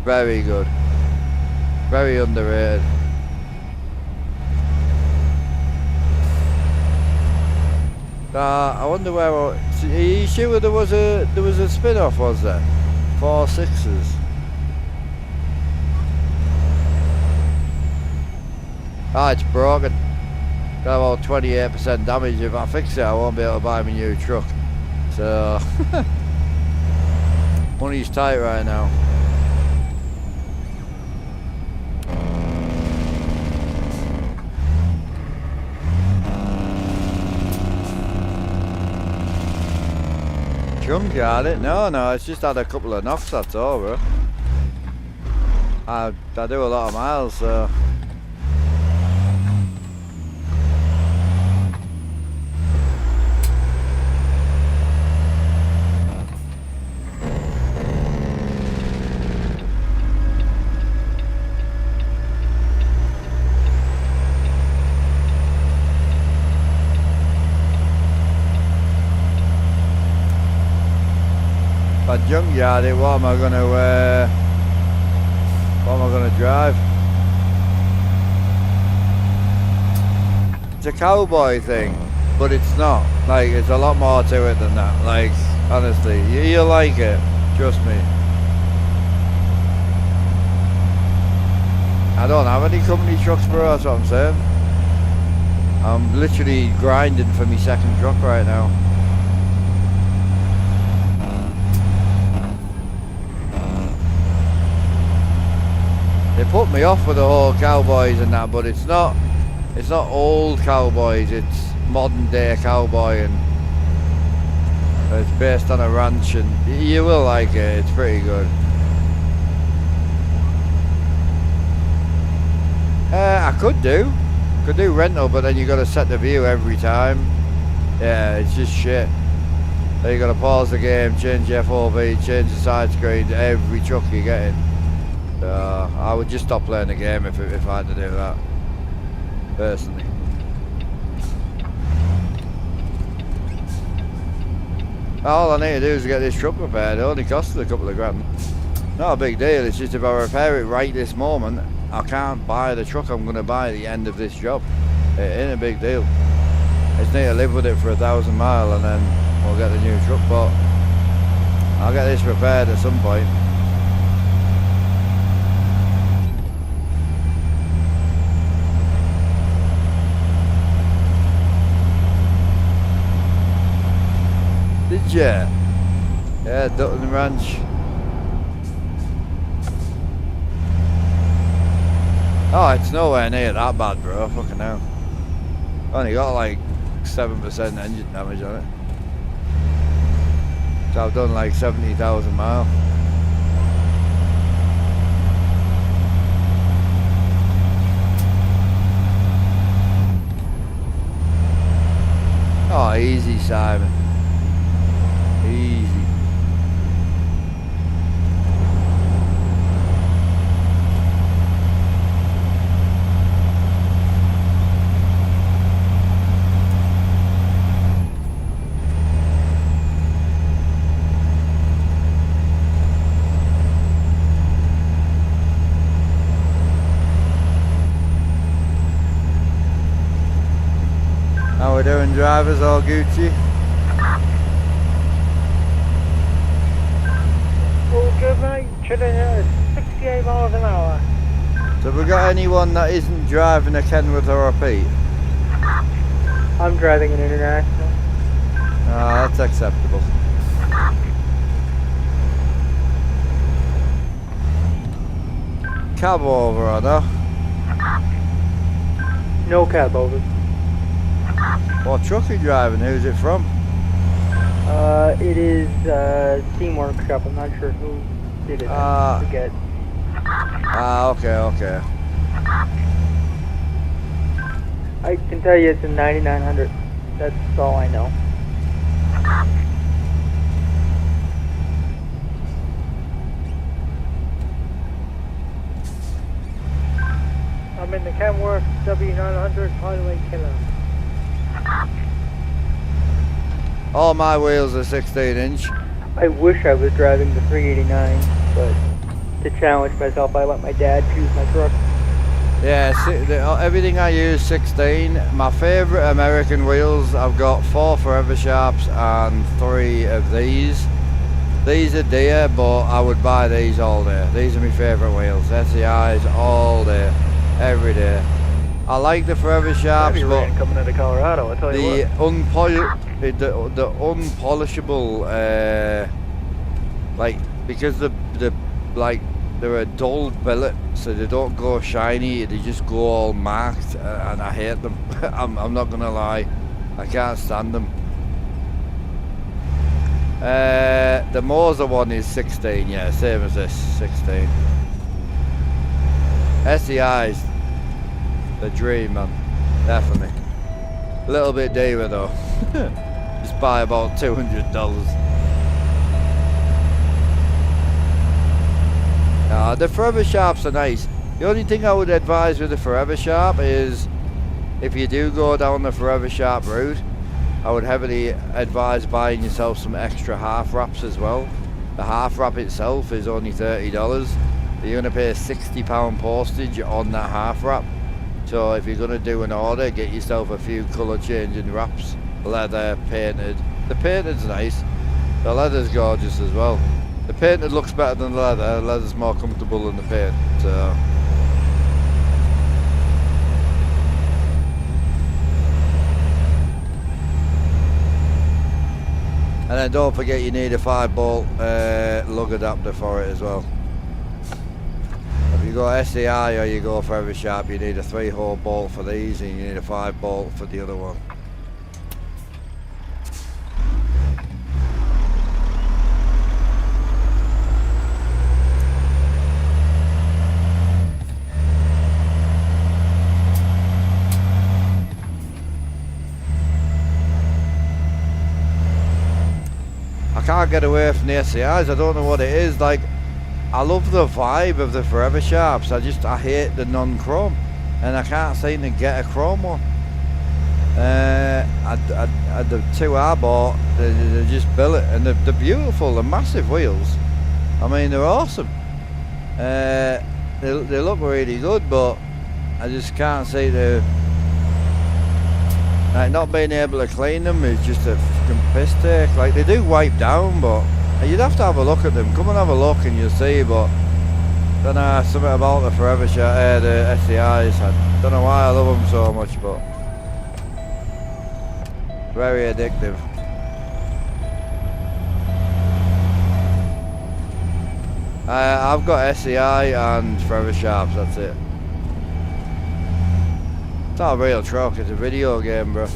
Very good. Very underrated. I wonder where. Are you sure there was a spin-off? Was there? 4.6s. Ah, it's broken. Got about 28% damage. If I fix it, I won't be able to buy my new truck. So money's tight right now. Junkyard it? No, it's just had a couple of knocks, that's all, bro. I do a lot of miles, so. Junkyard it, what am I gonna drive? It's a cowboy thing, but it's not. Like, it's a lot more to it than that. Like, honestly, you'll like it, trust me. I don't have any company trucks, bro, that's what I'm saying. I'm literally grinding for my second truck right now. put me off with the whole cowboys and that, but it's not old cowboys, it's modern day cowboy, and it's based on a ranch, and you will like it, it's pretty good. I could do rental, but then you got to set the view every time. Yeah, it's just shit. Then you got to pause the game, change the FOV, change the side screen to every truck you get in. So I would just stop playing the game if I had to do that, personally. All I need to do is get this truck repaired. It only costs a couple of grand. Not a big deal, it's just if I repair it right this moment, I can't buy the truck I'm going to buy at the end of this job. It ain't a big deal. I just need to live with it for 1,000 miles and then we'll get the new truck, but I'll get this repaired at some point. Did ya? Yeah, Dutton Ranch. Oh, it's nowhere near that bad, bro. Fucking hell. Only got like 7% engine damage on it. So I've done like 70,000 miles. Oh, easy, Simon. Easy. How we doing, drivers? All Gucci? All good, mate. Chilling at 68 miles an hour. So have we got anyone that isn't driving a Kenworth or a Pete? I'm driving an International. Ah, that's acceptable. Cab over, or no? No cab over. What truck are you driving? Who's it from? It is Steam Workshop. I'm not sure who did it. I forget. Okay. I can tell you it's a 9900. That's all I know. I'm in the Kenworth W900 Highway Killer. All my wheels are 16-inch. I wish I was driving the 389, but to challenge myself, I let my dad choose my truck. Yeah, everything I use 16. My favourite American wheels, I've got 4 Forever Sharps and 3 of these. These are dear, but I would buy these all day. These are my favourite wheels. SEIs all day, every day. I like the Forever Sharps, but coming into Colorado, I tell you the unpolishable, like, because they're a dull billet, so they don't go shiny, they just go all marked, and I hate them. I'm not gonna lie, I can't stand them. The Moser one is 16, yeah, same as this, 16. SEI's the dream, man, definitely. A little bit dearer though, just by about $200. The Forever Sharps are nice. The only thing I would advise with the Forever Sharp is, if you do go down the Forever Sharp route, I would heavily advise buying yourself some extra half wraps as well. The half wrap itself is only $30. You're going to pay £60 postage on that half wrap. So if you're going to do an order, get yourself a few colour changing wraps. Leather, painted. The painted's nice. The leather's gorgeous as well. The painted looks better than the leather. The leather's more comfortable than the paint. So. And then don't forget you need a 5-bolt lug adapter for it as well. Have you you go SEI or you go Forever Sharp, you need a 3-hole bolt for these and you need a 5 bolt for the other one. I can't get away from the SEIs, I don't know what it is. Like, I love the vibe of the Forever Sharps, I hate the non-chrome, and I can't seem to get a chrome one. The 2 I bought, they just built it, and they're beautiful, they're massive wheels. I mean, they're awesome. They look really good, but I just can't see the... Like, not being able to clean them is just a fucking piss take. Like, they do wipe down, but you'd have to have a look at them. Come and have a look and you'll see, but I don't know, something about the Forever Sharp, the SEIs. I don't know why I love them so much, but very addictive. I've got SEI and Forever Sharps, that's it. It's not a real truck, it's a video game, bro.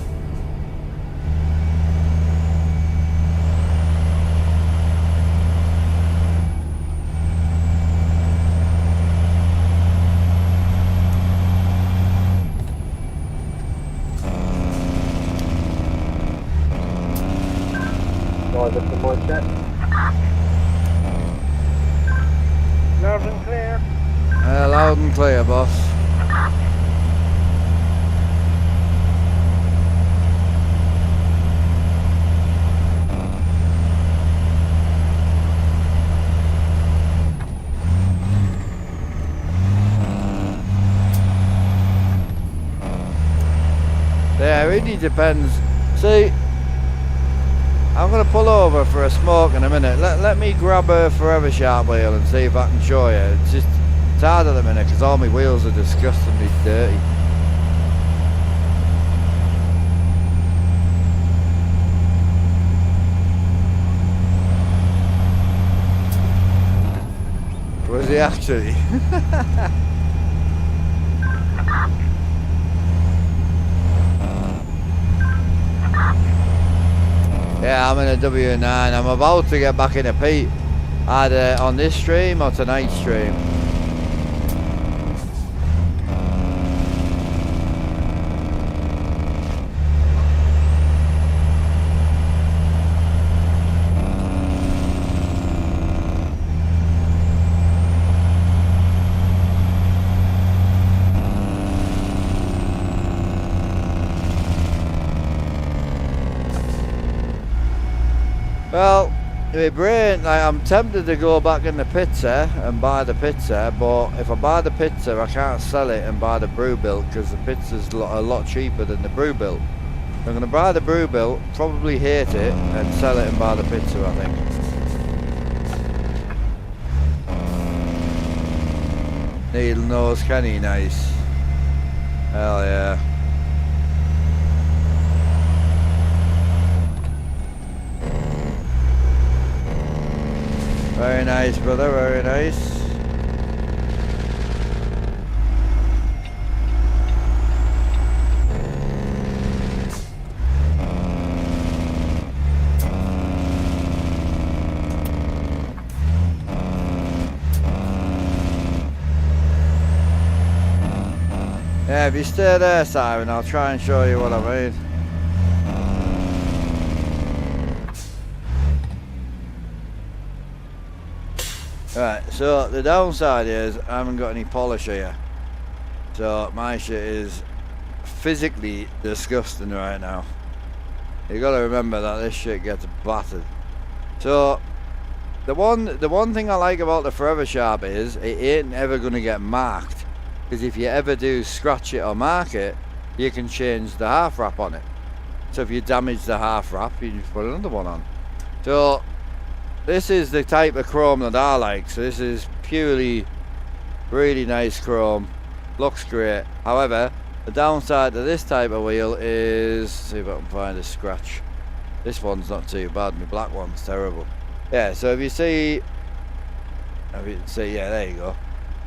Driver for my check. Loud and clear. Loud and clear, boss. Yeah, it really depends. See, I'm going to pull over for a smoke in a minute. Let me grab a Forever Sharp wheel and see if I can show you. It's hard at the minute because all my wheels are disgustingly dirty. Was he actually? Yeah, I'm in a W9. I'm about to get back in a Pete, either on this stream or tonight's stream. Well, my brain, like, I'm tempted to go back in the pizza and buy the pizza, but if I buy the pizza, I can't sell it and buy the brew built because the pizza's a lot cheaper than the brew built. I'm going to buy the brew built, probably hate it, and sell it and buy the pizza, I think. Needle nose Kenny, nice. Hell yeah. Very nice, brother, very nice. Yeah, if you stay there, Simon, I'll try and show you what I mean. Right, so the downside is I haven't got any polish here. So my shit is physically disgusting right now. You gotta remember that this shit gets battered. So the one thing I like about the Forever Sharp is it ain't ever gonna get marked. Because if you ever do scratch it or mark it, you can change the half wrap on it. So if you damage the half wrap, you just put another one on. So this is the type of chrome that I like. So this is purely really nice chrome. Looks great. However, the downside to this type of wheel is, see if I can find a scratch. This one's not too bad. My black one's terrible. Yeah, so if you see, yeah, there you go.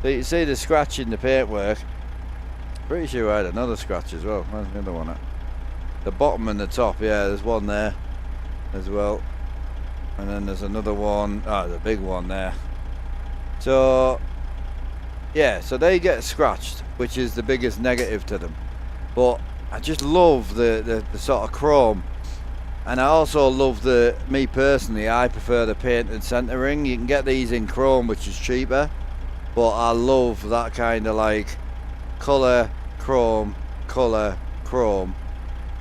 So you can see the scratch in the paintwork. Pretty sure I had another scratch as well. Where's the other one at? The bottom and the top, yeah, there's one there as well. And then there's another one, the big one there. So, yeah, so they get scratched, which is the biggest negative to them. But I just love the sort of chrome. And I also love me personally, I prefer the painted centering. You can get these in chrome, which is cheaper. But I love that kind of like colour, chrome, colour, chrome.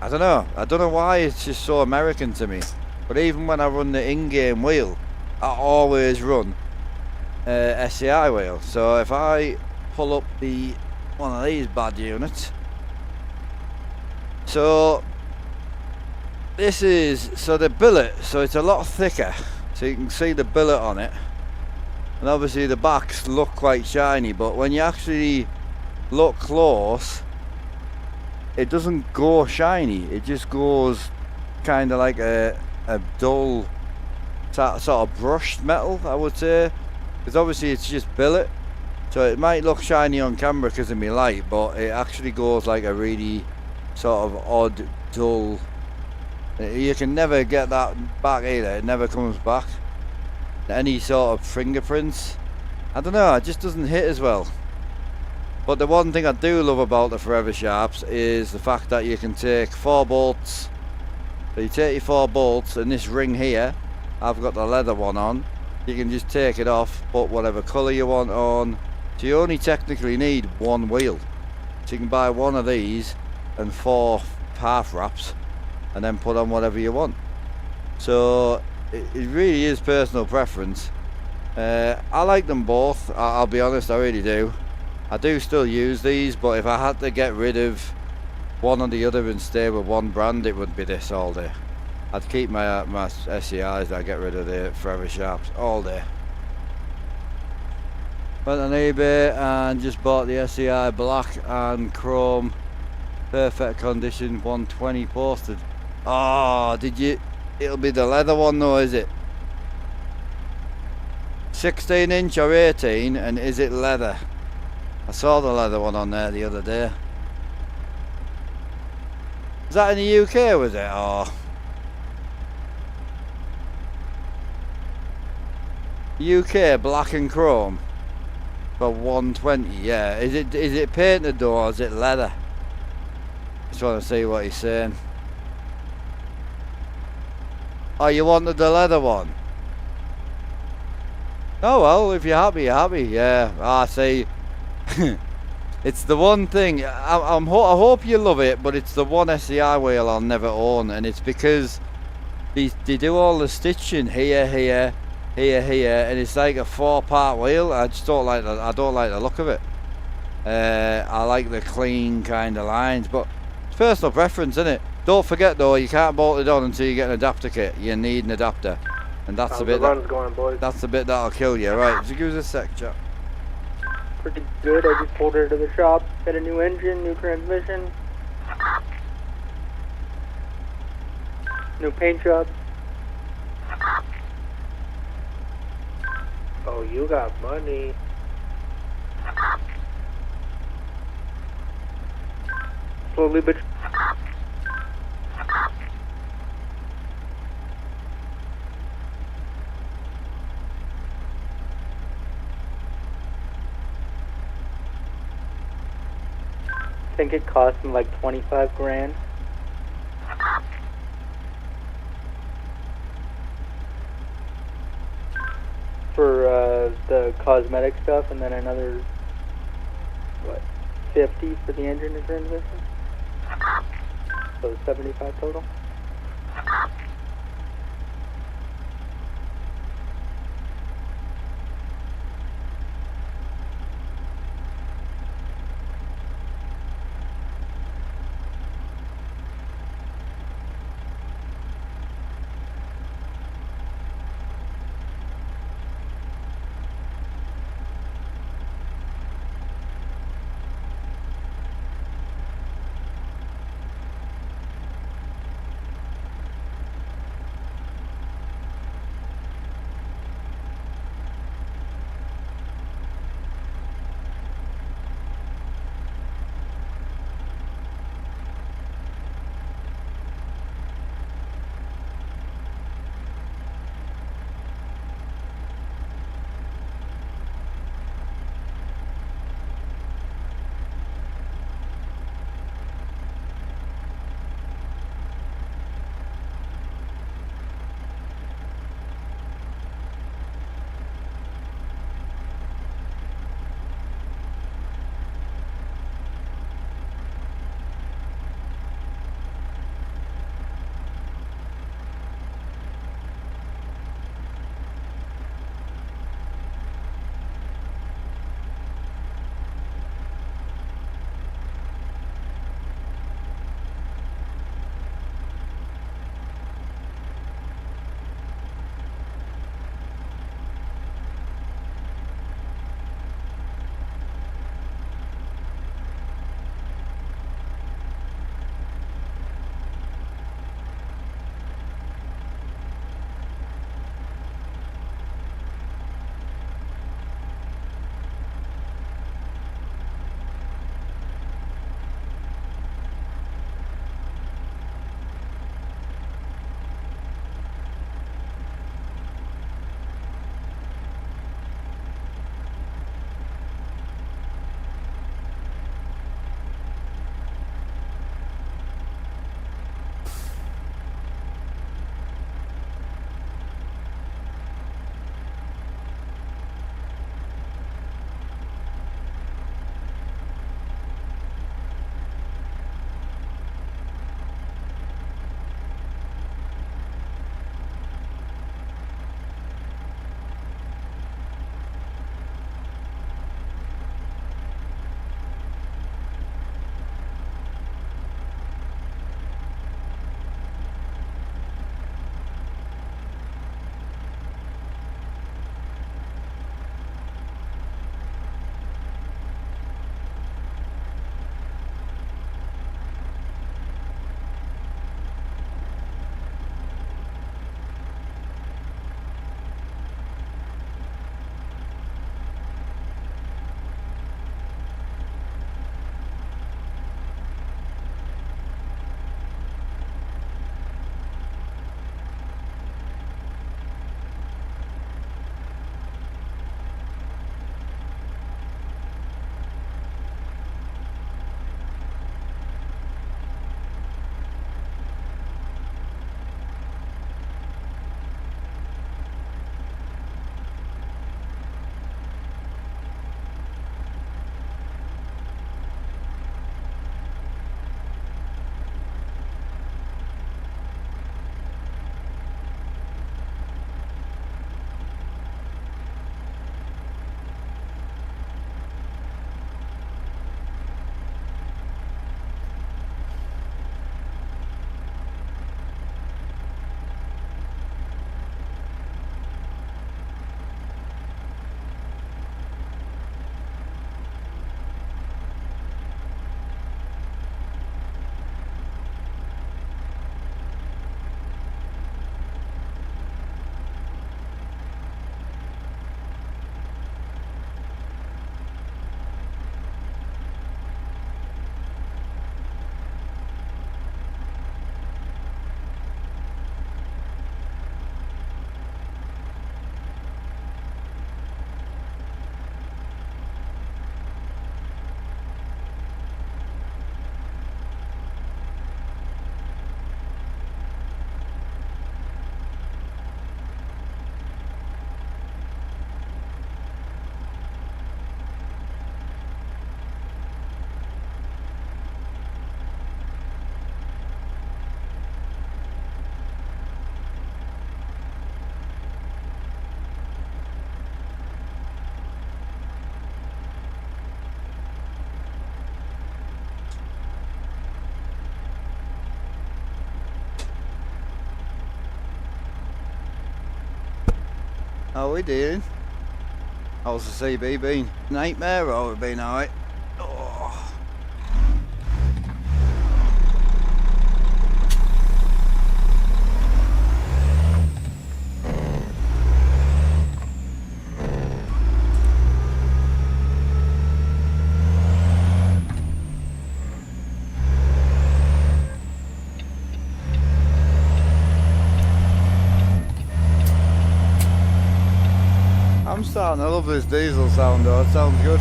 I don't know why it's just so American to me. But even when I run the in-game wheel, I always run SCI wheel. So if I pull up one of these bad units. So this is, the billet, so it's a lot thicker. So you can see the billet on it. And obviously the backs look quite shiny, but when you actually look close, it doesn't go shiny. It just goes kind of like a dull sort of brushed metal, I would say, because obviously it's just billet, so it might look shiny on camera because of my light, but it actually goes like a really sort of odd dull. You can never get that back either. It never comes back. Any sort of fingerprints, I don't know, it just doesn't hit as well. But the one thing I do love about the Forever Sharps is the fact that you can take 4 bolts. So you take your 4 bolts, and this ring here, I've got the leather one on. You can just take it off, put whatever colour you want on. So you only technically need 1 wheel. So you can buy 1 of these and 4 half wraps, and then put on whatever you want. So it really is personal preference. I like them both, I'll be honest, I really do. I do still use these, but if I had to get rid of one or the other and stay with one brand, it would be this all day. I'd keep my SCIs, I'd get rid of the Forever Sharps all day. Went on eBay and just bought the SCI black and chrome, perfect condition, 120 posted. Oh, did you? It'll be the leather one though, is it? 16 inch or 18, and is it leather? I saw the leather one on there the other day. Was that in the UK, was it? Oh. UK black and chrome for 120, yeah. Is it painted though, or is it leather? Just want to see what he's saying. Oh, you wanted the leather one? Oh well, if you're happy, you're happy. Yeah, I see. It's the one thing, I hope you love it, but it's the one SCI wheel I'll never own, and it's because they do all the stitching here, and it's like a 4-part wheel. I just don't like the look of it. I like the clean kind of lines, but it's personal preference, isn't it? Don't forget though, you can't bolt it on until you get an adapter kit. You need an adapter, and that's the bit that's the bit that'll kill you. Right, so give us a sec, chap. Pretty good. I just pulled her to the shop, got a new engine, new transmission, new paint job. Oh, you got money. Slowly but I think it cost me like 25 grand. For the cosmetic stuff, and then another, what, 50 for the engine and transmission? So 75 total? How are we doing? How's the CB been? Nightmare or it been alright? Oh. I'm starting to love this diesel sound though, it sounds good.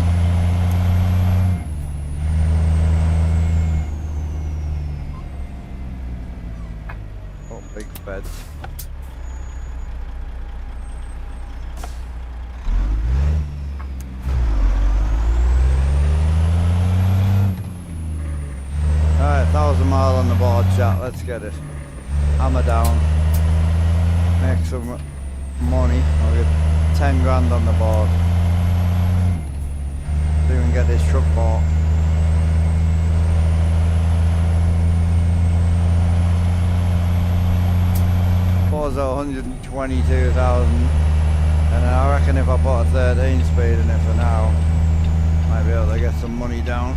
Oh, big beds. Alright, 1,000 mile on the board, chat, let's get it. Hammer down. Make some money. I'll get 10 grand on the board. So we can get this truck bought. Was 122,000, and then I reckon if I put a 13 speed in it for now, might be able to get some money down.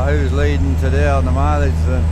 Who's leading today on the mileage then?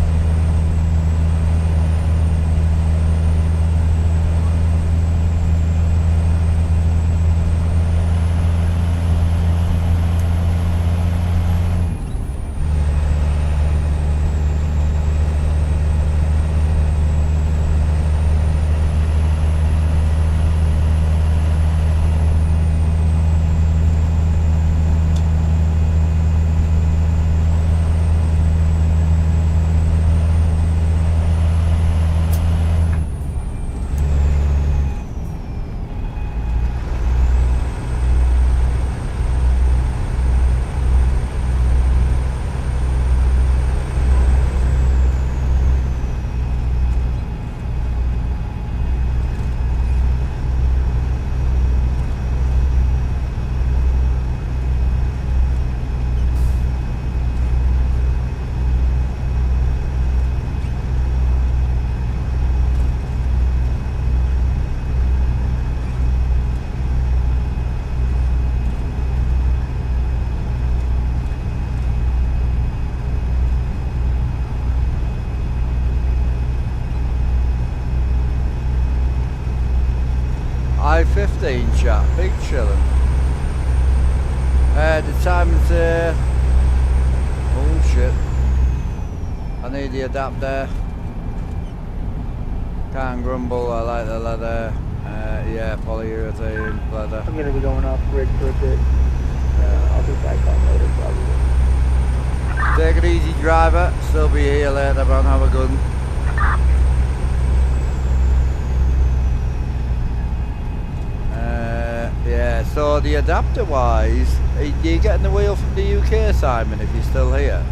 I-15 chat, big chillin'. The time is oh shit. I need the adapter. Can't grumble, I like the leather. Yeah, polyurethane leather. I'm gonna be going off grid for a bit. I'll be back on later probably. Take it easy, driver. Still be here later, man. Have a good one. Yeah, so the adapter wise, are you getting the wheel from the UK, Simon, if you're still here?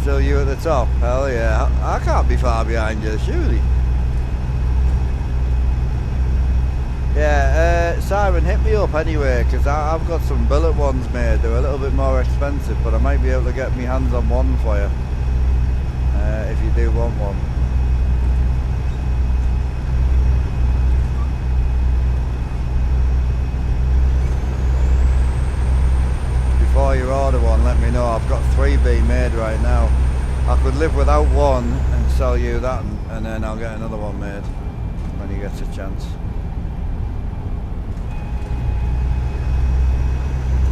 Still you at the top? Hell yeah. I can't be far behind you, surely. Yeah, Simon, hit me up anyway, because I've got some billet ones made. They're a little bit more expensive, but I might be able to get me hands on one for you, if you do want one. Before you order one, let me know. I've got 3 being made right now. I could live without one and sell you that, and then I'll get another one made when he gets a chance.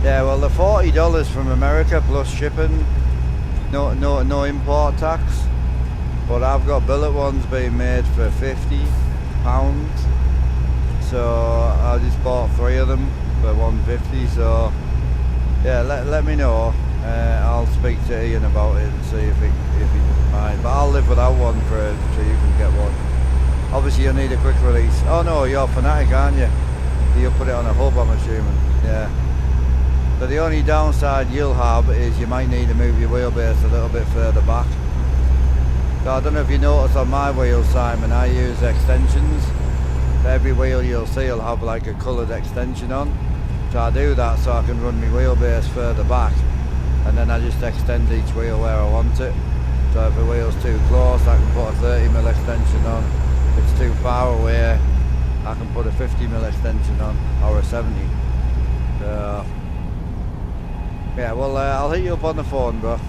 Yeah, well, the $40 from America plus shipping, no import tax. But I've got billet ones being made for £50, so I just bought 3 of them for $150. So yeah, let me know. I'll speak to Ian about it and see if he mind. But I'll live without one so you can get one. Obviously, you'll need a quick release. Oh no, you're Fanatic, aren't you? You'll put it on a hub, I'm assuming. Yeah. So the only downside you'll have is you might need to move your wheelbase a little bit further back. So I don't know if you notice on my wheels, Simon, I use extensions. Every wheel you'll see will have like a coloured extension on. So I do that so I can run my wheelbase further back, and then I just extend each wheel where I want it. So if the wheel's too close, I can put a 30mm extension on. If it's too far away, I can put a 50mm extension on, or a 70. So yeah, well, I'll hit you up on the phone, bro.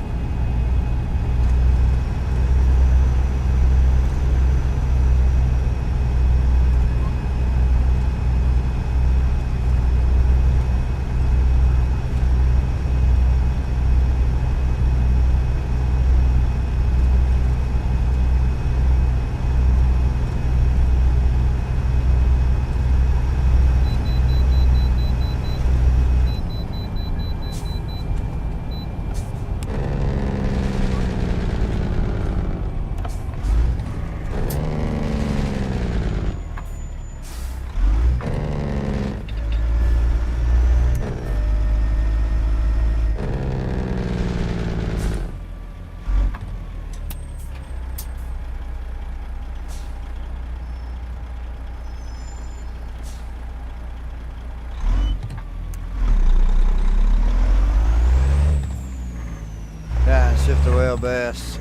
Shift the wheelbase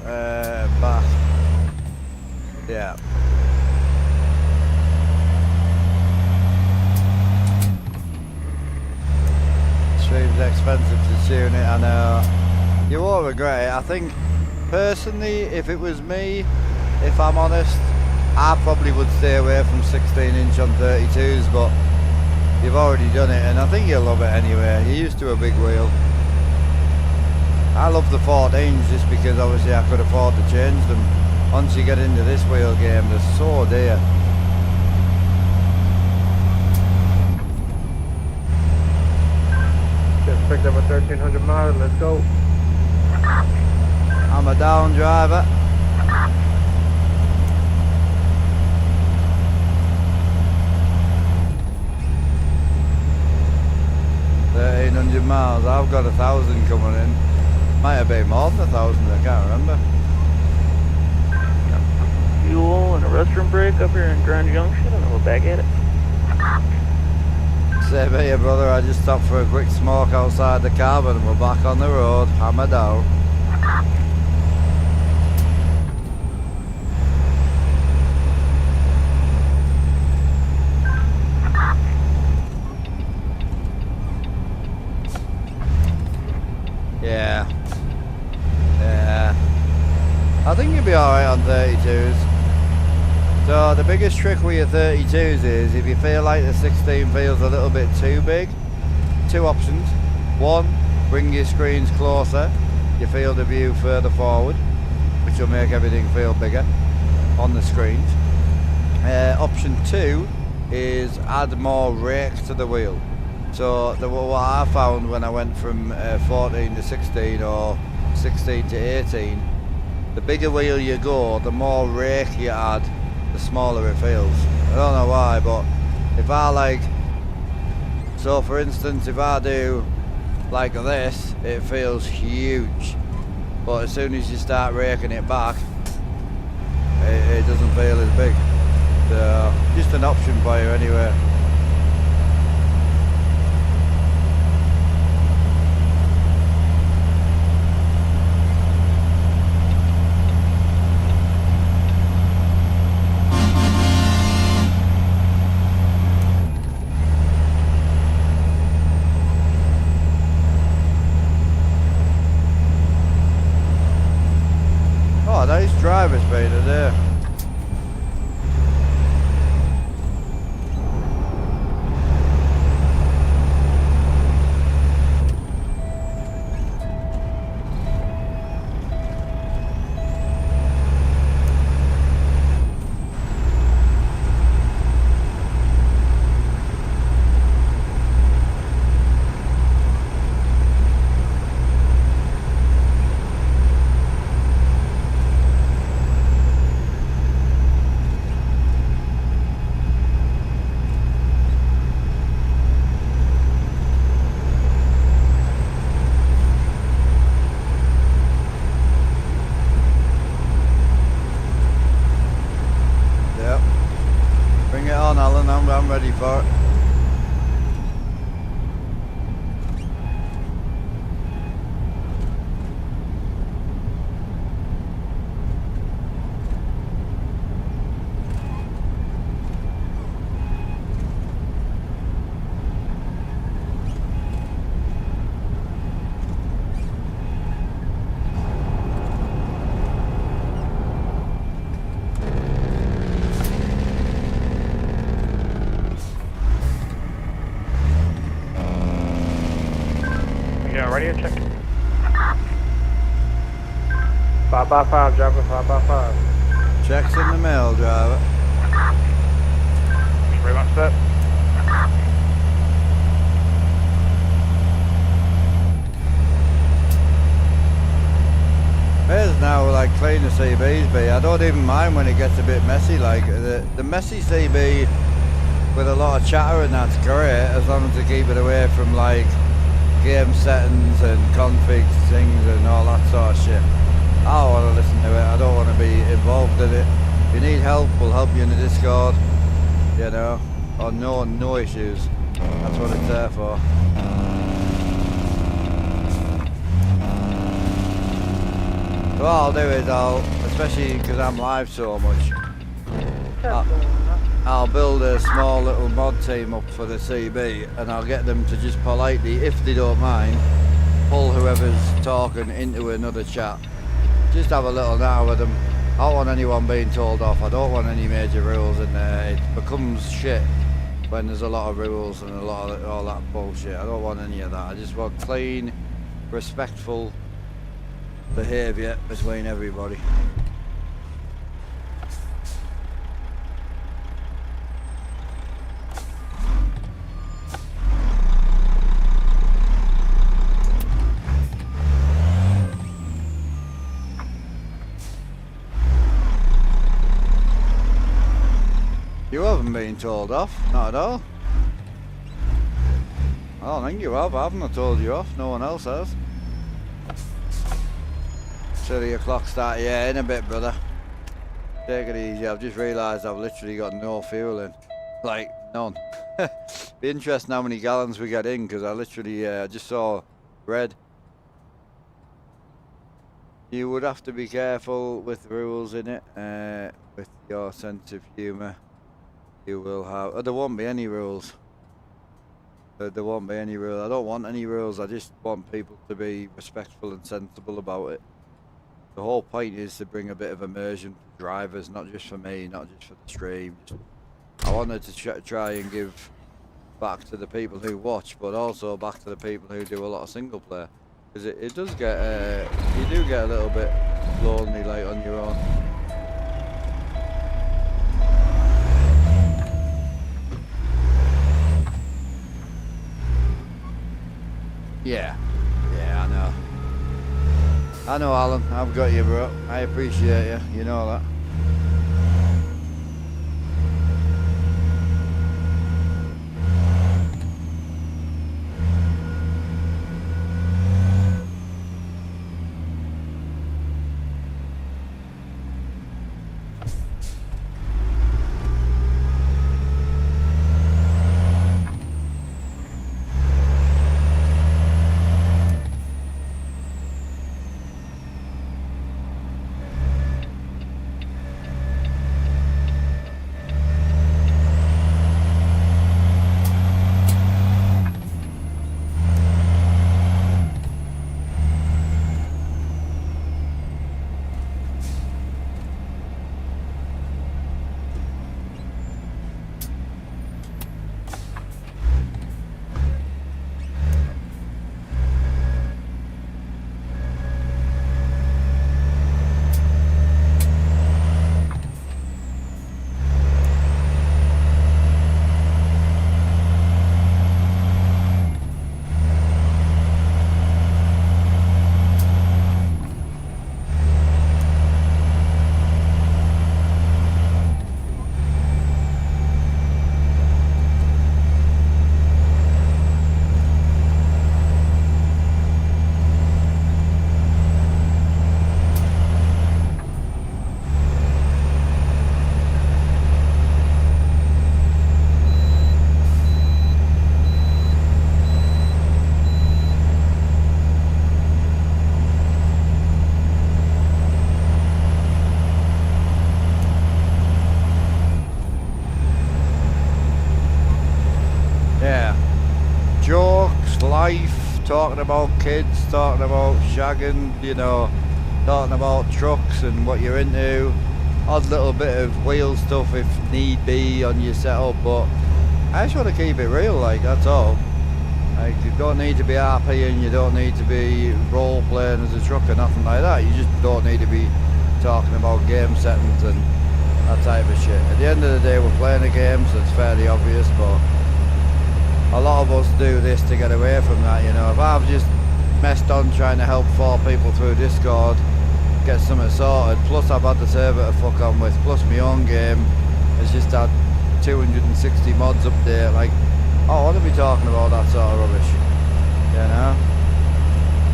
back. Yeah. Stream's expensive to tune it, I know. You won't regret it. I think, personally, if it was me, if I'm honest, I probably would stay away from 16-inch on 32s, but you've already done it, and I think you'll love it anyway. You're used to a big wheel. I love the 14s just because obviously I could afford to change them. Once you get into this wheel game, they're so dear. Just picked up a 1300 mile, let's go. I'm a down driver. $1,300 I've got 1,000 coming in. Might have been more than 1,000, I can't remember. Fuel and a restroom break up here in Grand Junction, and then we're back at it. Same here, brother. I just stopped for a quick smoke outside the cabin and we're back on the road. Hammer down. Yeah. I think you'll be alright on 32s. So the biggest trick with your 32s is if you feel like the 16 feels a little bit too big, two options. One, bring your screens closer, your field of view further forward, which will make everything feel bigger on the screens. Option two is add more rake to the wheel. So what I found when I went from 14 to 16 or 16 to 18, the bigger wheel you go, the more rake you add, the smaller it feels. I don't know why, but if I like, so for instance, if I do like this, it feels huge, but as soon as you start raking it back, it doesn't feel as big. So just an option for you anyway. Nice driver speed there. radio check. 555, driver 555. Checks in the mail, driver. Thank you very much, sir. There's now like clean the CBs be. I don't even mind when it gets a bit messy. Like the messy CB with a lot of chatter and that's great, as long as they keep it away from like game settings and config things and all that sort of shit. I don't want to listen to it. I don't want to be involved in it. If you need help, we'll help you in the Discord. You know, or no issues. That's what it's there for. So what I'll do is especially because I'm live so much, I'll build a small little mod team up for the CB and I'll get them to just politely, if they don't mind, pull whoever's talking into another chat. Just have a little natter with them. I don't want anyone being told off. I don't want any major rules in there. It becomes shit when there's a lot of rules and a lot of all that bullshit. I don't want any of that. I just want clean, respectful behaviour between everybody. You haven't been told off, not at all. I don't think you have. I haven't told you off. No one else has. 3 o'clock start, yeah, in a bit, brother. Take it easy. I've just realised I've literally got no fuel in. Like, none. Be interesting how many gallons we get in, because I literally just saw red. You would have to be careful with rules in it, with your sense of humour. You will have... there won't be any rules. There won't be any rules. I don't want any rules. I just want people to be respectful and sensible about it. The whole point is to bring a bit of immersion for drivers, not just for me, not just for the stream. I wanted to try and give back to the people who watch, but also back to the people who do a lot of single player. Because it does get... you do get a little bit lonely, like, on your own. Yeah, I know. I know, Alan. I've got you, bro. I appreciate you. You know that. Talking about kids, talking about shagging, you know, talking about trucks and what you're into. Odd little bit of wheel stuff if need be on your setup, but I just want to keep it real, like, that's all. Like, you don't need to be RPing, you don't need to be role playing as a trucker, nothing like that. You just don't need to be talking about game settings and that type of shit. At the end of the day, we're playing a game, so it's fairly obvious, but a lot of us do this to get away from that, you know. If I've just messed on trying to help 4 people through Discord, get something sorted, plus I've had the server to fuck on with, plus my own game has just had 260 mods update, like, I want to be talking about that sort of rubbish, you know.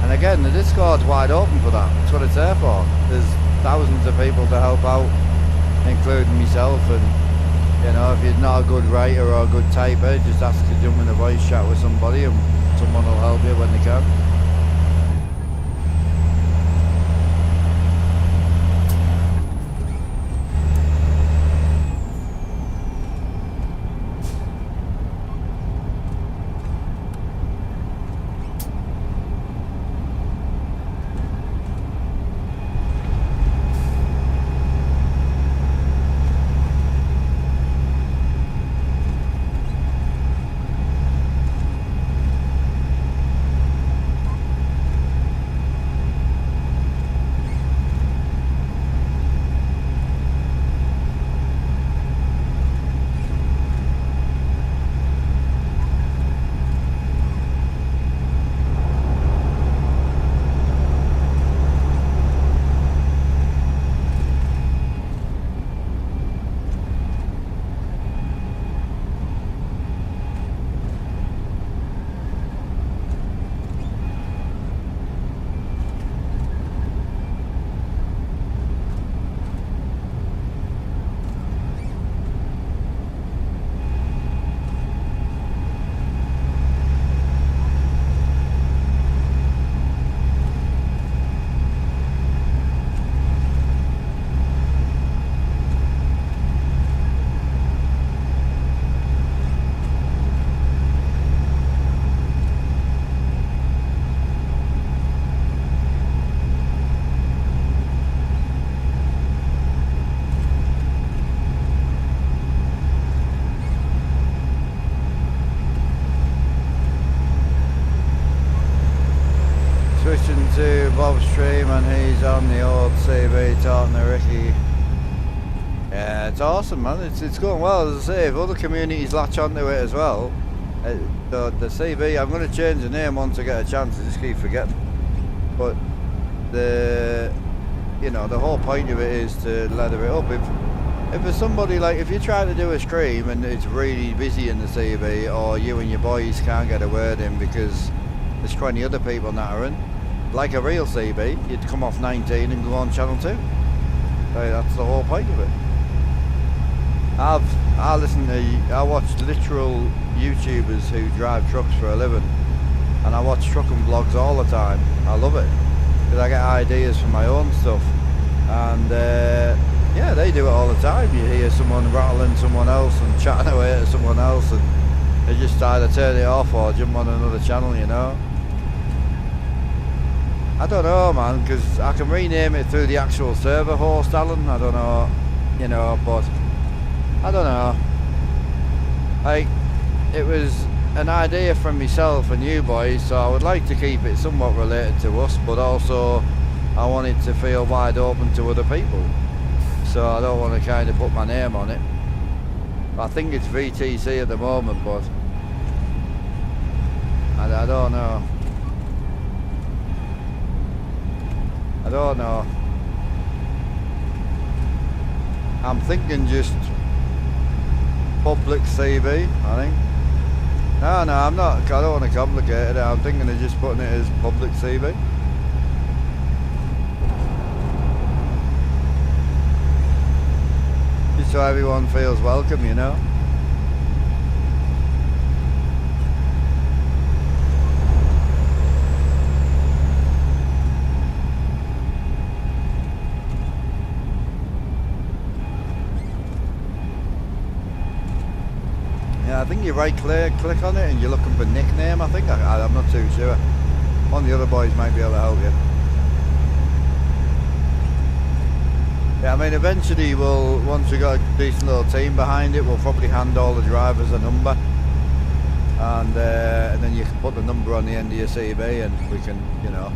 And again, the Discord's wide open for that. That's what it's there for. There's thousands of people to help out, including myself. And you know, if you're not a good writer or a good typer, just ask to jump in a voice chat with somebody, and someone will help you when they can. Switching to Bob's stream, and he's on the old CB talking to Ricky. Yeah, it's awesome, man. It's going well. As I say, if other communities latch onto it as well, the CB, I'm going to change the name once I get a chance. I just keep forgetting. But the whole point of it is to ladder it up. If there's somebody, like, if you're trying to do a stream and it's really busy in the CB, or you and your boys can't get a word in because there's 20 other people nattering, like a real CB, you'd come off 19 and go on channel 2. That's the whole point of it. I watch literal YouTubers who drive trucks for a living, and I watch trucking vlogs all the time. I love it because I get ideas for my own stuff, and yeah, they do it all the time. You hear someone rattling someone else and chatting away to someone else, and they just either turn it off or jump on another channel, you know. I don't know, man, because I can rename it through the actual server host, Alan. I don't know, you know, but I don't know. Like, it was an idea from myself and you boys, so I would like to keep it somewhat related to us, but also I want it to feel wide open to other people. So I don't want to kind of put my name on it. I think it's VTC at the moment, but I don't know. I don't know. I'm thinking just public CB, I think. No, I'm not. I don't want to complicate it. I'm thinking of just putting it as public CB. Just so everyone feels welcome, you know. I think you right click on it and you're looking for nickname, I think. I'm not too sure. One of the other boys might be able to help you. Yeah, I mean, eventually once we've got a decent little team behind it, we'll probably hand all the drivers a number. And then you can put the number on the end of your CB and we can, you know,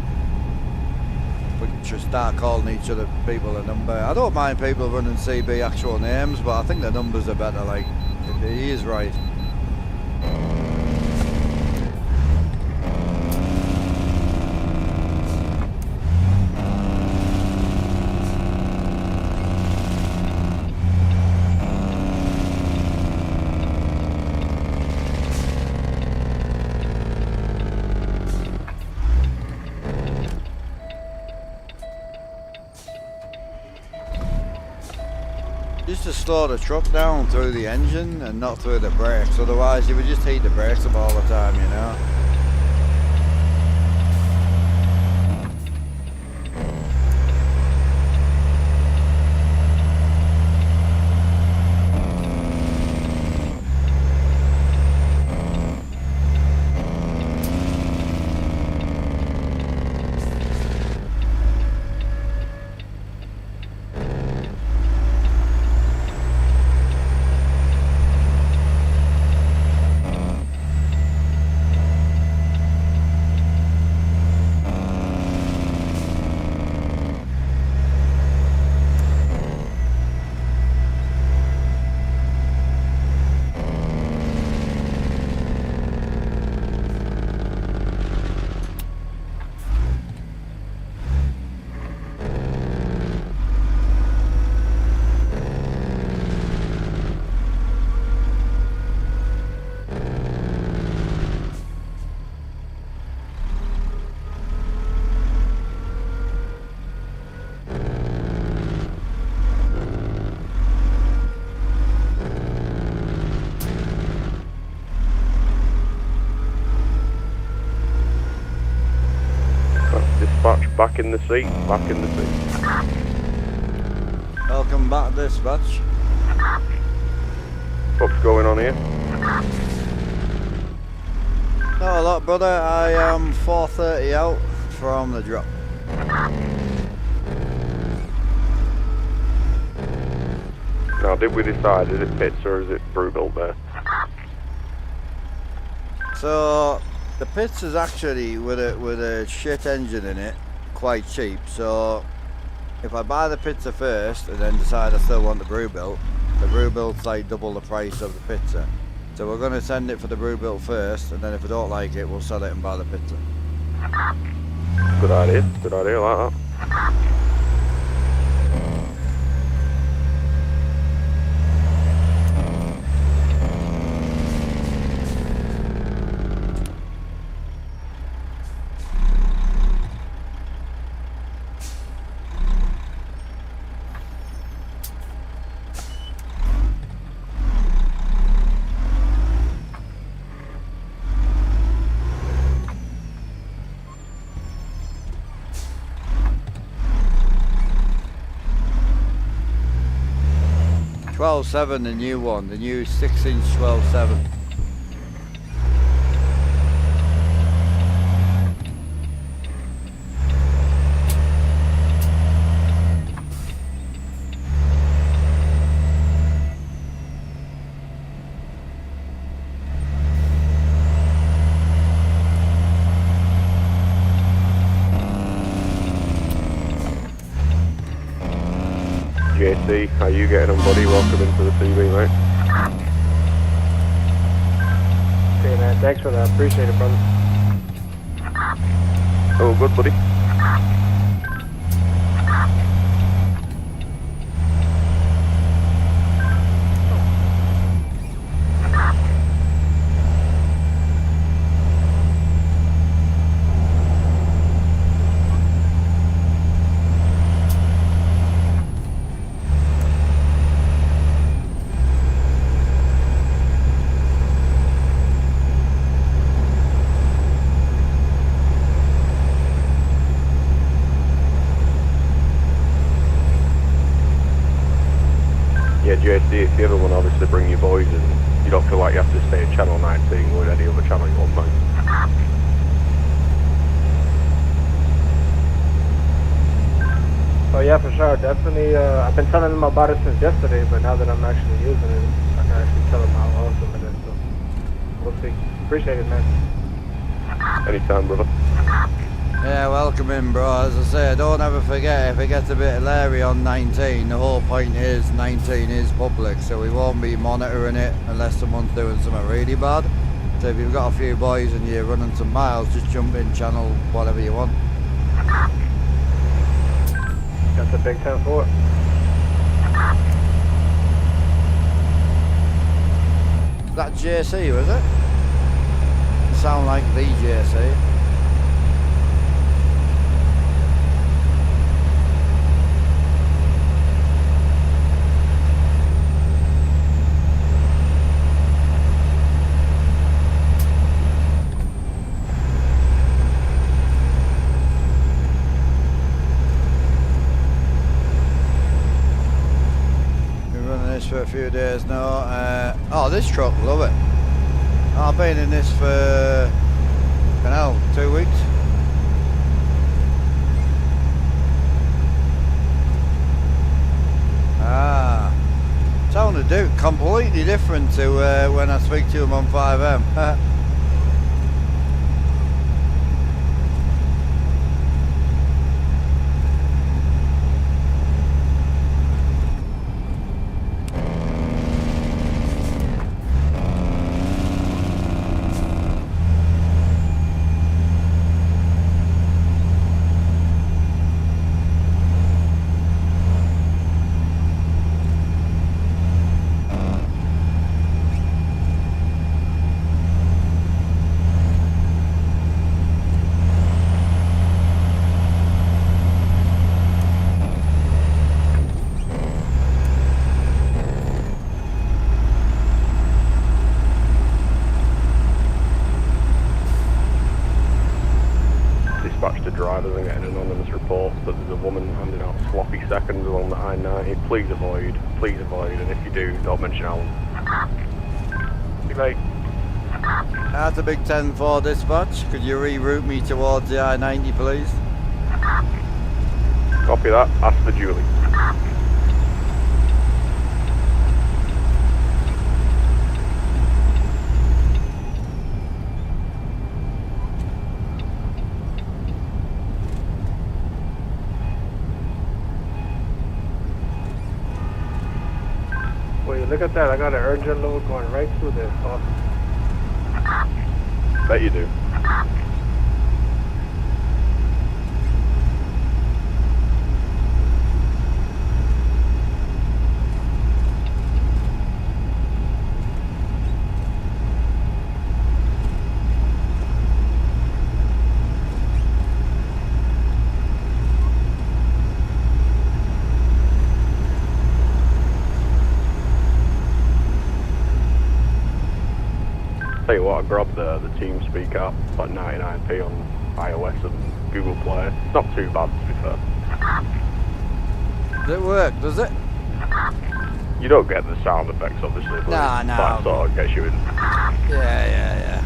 we can just start calling each other people a number. I don't mind people running CB actual names, but I think the numbers are better, like, he is right. Just to slow the truck down through the engine and not through the brakes, otherwise you would just heat the brakes up all the time, you know. Back in the seat, back in the seat. Welcome back, dispatch. What's going on here? Not a lot, brother. I am 4:30 out from the drop. Now, did we decide, is it pits or is it brew built there? So the pits is actually with a shit engine in it, quite cheap. So if I buy the pizza first and then decide I still want the brew built, the brew built's like double the price of the pizza. So we're going to send it for the brew built first, and then if we don't like it, we'll sell it and buy the pizza. Good idea, like that. 12.7, the new one, the new 6-inch 12.7. JC, how you getting on, buddy? Welcome into the CB, mate. Okay, man, thanks for that. Appreciate it, brother. Oh, good, buddy. JC, it's the other one, obviously bring your boys and you don't feel like you have to stay at channel 19 with any other channel you want, mate. Oh yeah, for sure, definitely. I've been telling them about it since yesterday, but now that I'm actually using it, I can actually tell them how awesome it is, so we'll see. Appreciate it, man. Anytime, brother. Yeah, welcome in, bro. As I say, don't ever forget, if it gets a bit leery on 19, the whole point is 19 is public, so we won't be monitoring it unless someone's doing something really bad. So if you've got a few boys and you're running some miles, just jump in, channel whatever you want. That's a big 10-4. That JC, was it? Sound like the JC. Been running this for a few days now. Oh, this truck, love it. I've been in this for, 2 weeks. Ah, sounded completely different to when I speak to him on 5M. Drivers and getting anonymous reports that there's a woman handing out sloppy seconds along the I-90. Please avoid, and if you do, don't mention Alan. Good night. That's a big 10-4 dispatch. Could you reroute me towards the I-90, please? Copy that. Ask for Julie. Look at that, I got an urgent load going right through this. Awesome. Bet you do. Tell you what, I grabbed the TeamSpeak app, it's like 99p on iOS and Google Play. It's not too bad, to be fair. Does it work, does it? You don't get the sound effects, obviously, but that sort of gets you in. Yeah.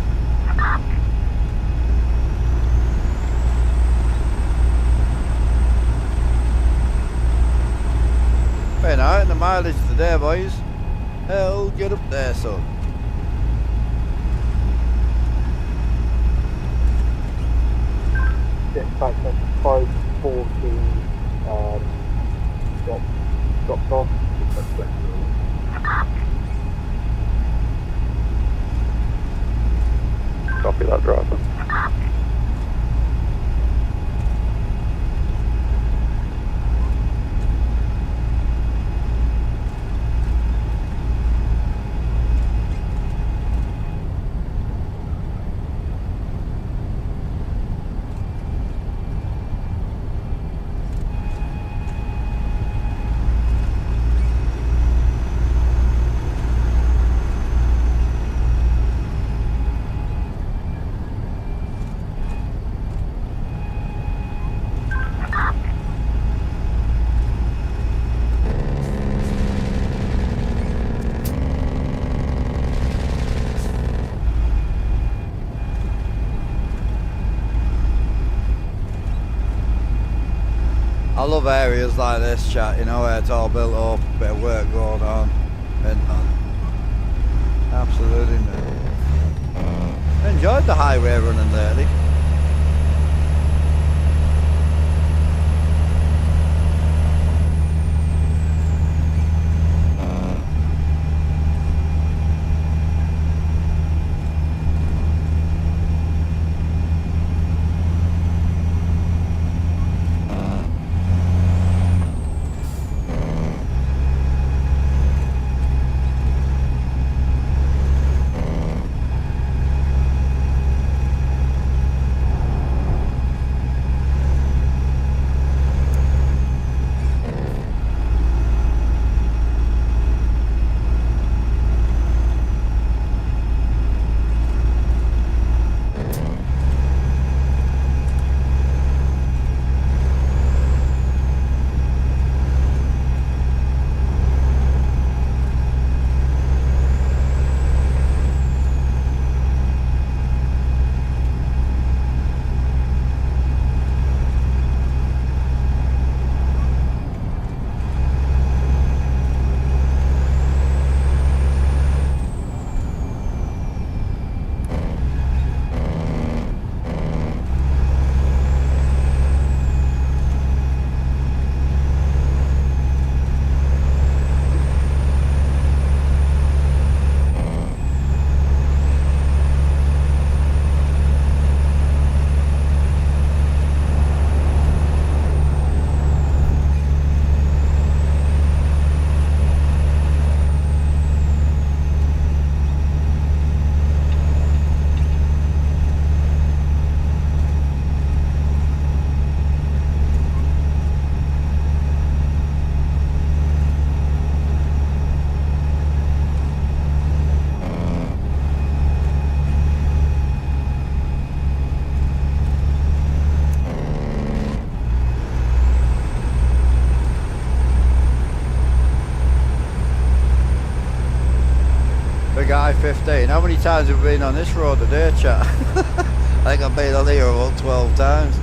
Very nice, the mileage today, boys. Hell, get up there, son. Dispatch 540, dropped off. Copy that, driver. I love areas like this, chat, you know, where it's all built up, bit of work going on. And absolutely, man. I enjoyed the highway running lately. I-15. How many times have we been on this road today, chat? I think I've been on here about 12 times.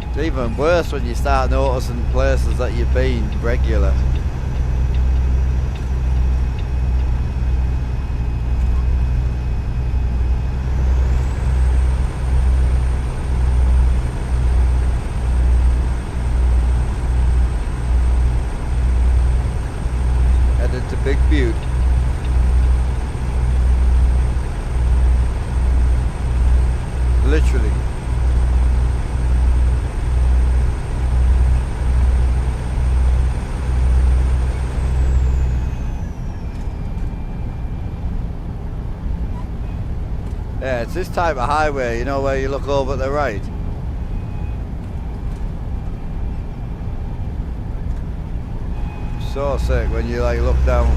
It's even worse when you start noticing places that you've been regular. Headed to Big Butte. Literally. Yeah, it's this type of highway, you know, where you look over at the right. So sick when you like look down.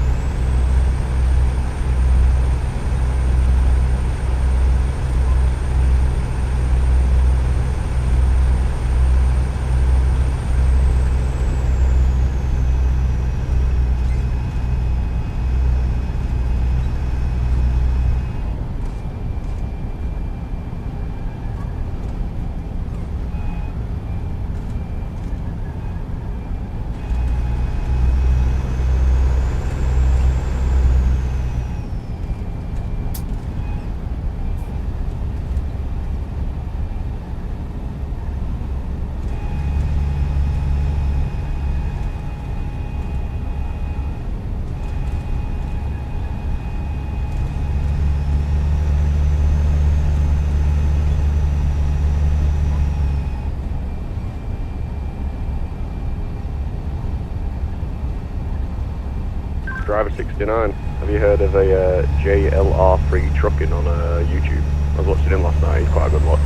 Driver 69, have you heard of a JLR3 trucking on YouTube? I was watching him last night, he's quite a good one.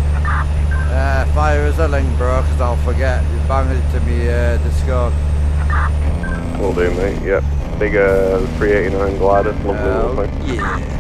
Fire us a link, bro, because I'll forget. You banged it to me Discord. Will do, mate, yep. Big 389 glider, lovely little thing. Yeah.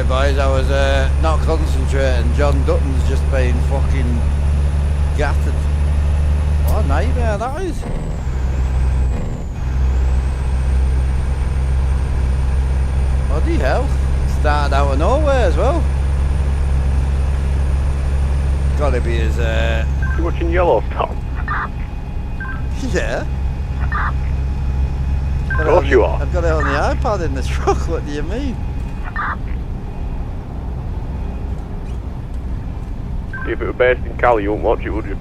Sorry boys, I was not concentrating. John Dutton's just been fucking gutted. What a nightmare that is. Bloody hell. Started out of nowhere as well. Gotta be his You watching Yellowstone? Yeah. Of course you are. I've got it on the iPad in the truck, what do you mean? If it were based in Cali, you wouldn't watch it, would you?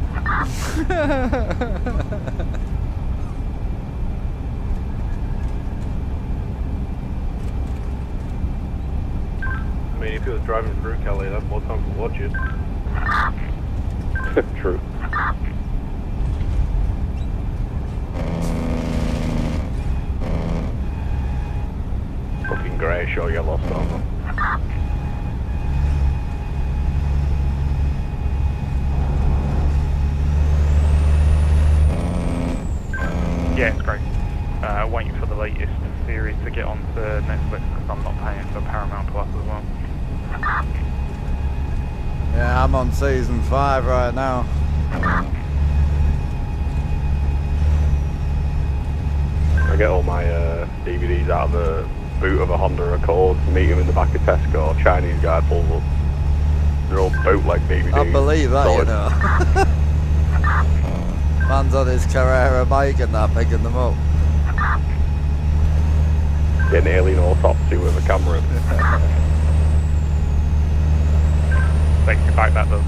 I mean, if he was driving through Cali, that's more time to watch it. True. Fucking great show, Yellowstone. Yeah, it's great. Waiting for the latest series to get onto Netflix because I'm not paying for Paramount Plus as well. Yeah, I'm on season 5 right now. I get all my DVDs out of the boot of a Honda Accord, meet him in the back of Tesco, Chinese guy pulls up. They're all bootleg DVDs. I believe that, Solid. you know. Man's on his Carrera bike and that, picking them up. Get an alien autopsy with a camera. Takes me back that though.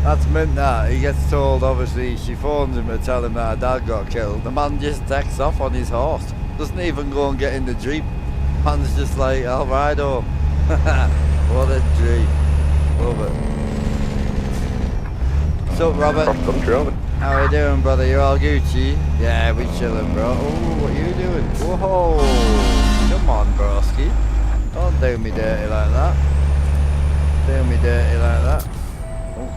That's meant that. He gets told, obviously, she phones him to tell him that her dad got killed. The man just takes off on his horse. Doesn't even go and get in the Jeep. Man's just like, I'll ride home. What a Jeep. Love it. What's up, Robert? Cross country, aren't we? How you doing, brother? You all Gucci? Yeah, we chilling, bro. Oh, what you doing? Whoa! Come on, broski. Don't do me dirty like that. Do me dirty like that. Oh.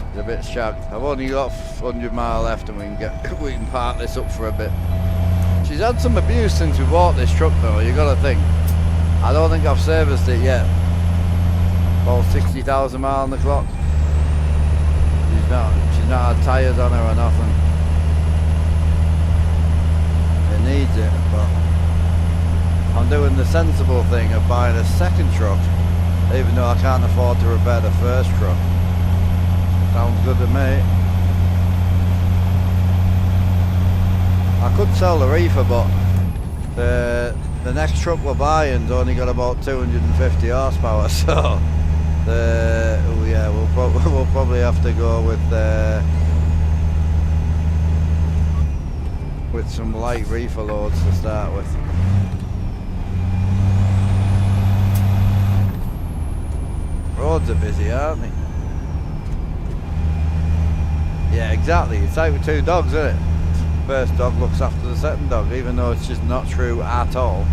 It's a bit shagged. I've only got 100 mile left, and we can park this up for a bit. She's had some abuse since we bought this truck, though. You got to think. I don't think I've serviced it yet. About 60,000 miles on the clock. She's not had tyres on her or nothing. It needs it, but I'm doing the sensible thing of buying a second truck, even though I can't afford to repair the first truck. Sounds good to me. I could sell the reefer, but the next truck we're buying's only got about 250 horsepower, so yeah, we'll probably have to go with some light reefer loads to start with. Roads are busy, aren't they? Yeah, exactly. It's like with two dogs, isn't it? First dog looks after the second dog, even though it's just not true at all.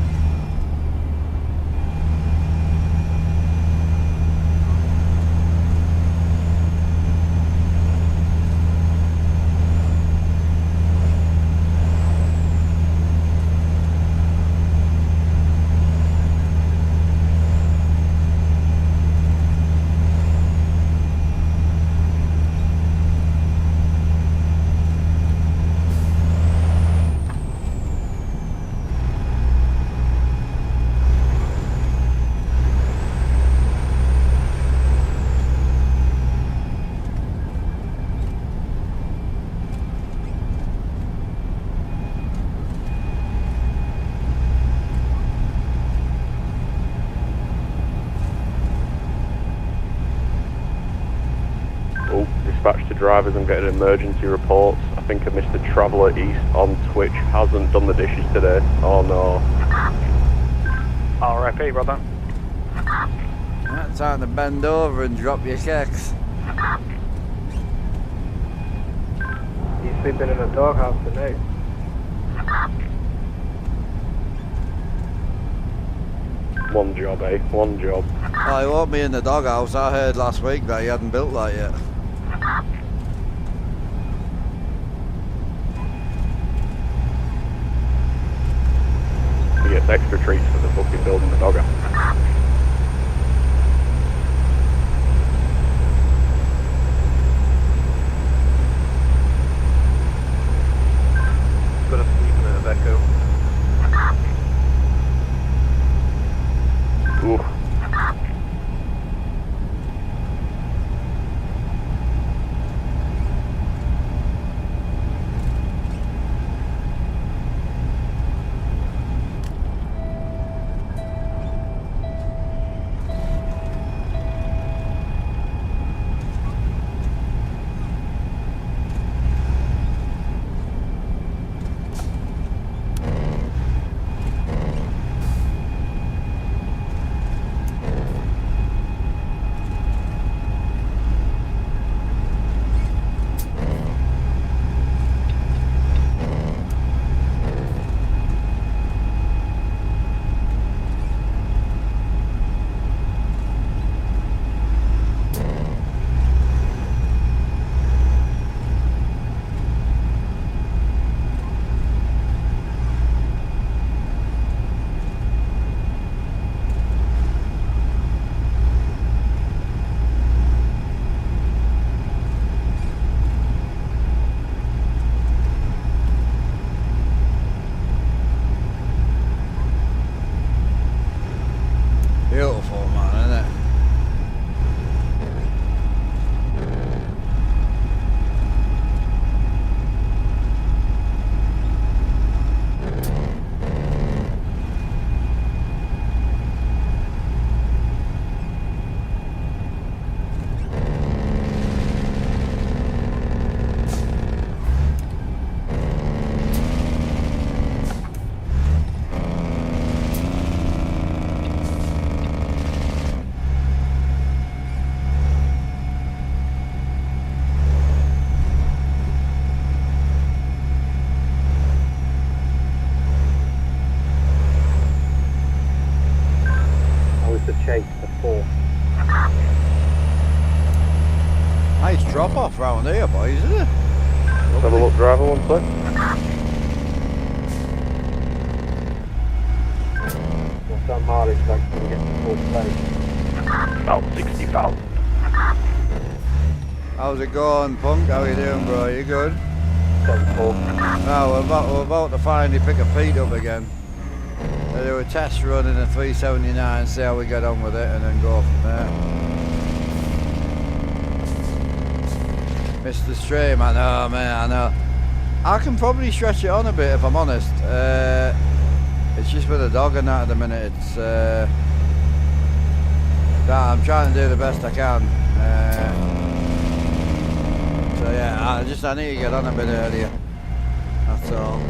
drivers and getting emergency reports. I think a Mr. Traveller East on Twitch hasn't done the dishes today. Oh no. RIP, brother. It's time to bend over and drop your kicks. He's sleeping in a doghouse tonight. One job, eh? One job. Oh, he won't be in the doghouse. I heard last week that he hadn't built that yet. He gets extra treats for the fucking building the doghouse. Got a sleep in a Echo. Oof. Beautiful, man, isn't it? The chase before. Nice drop off round here, boys, isn't it? Let's have a look, driver, one sec. What's that mileage like to get to full place? About 60,000. How's it going, Punk? How you doing, bro? You good? 74. No, we're about to finally pick a Pete up again. They do a test run in a 379, see how we get on with it, and then go from there. Mr. Stream, I know, man, I know. I can probably stretch it on a bit if I'm honest. It's just with a dog and that at the minute. It's I'm trying to do the best I can. So yeah, I need to get on a bit earlier. That's all.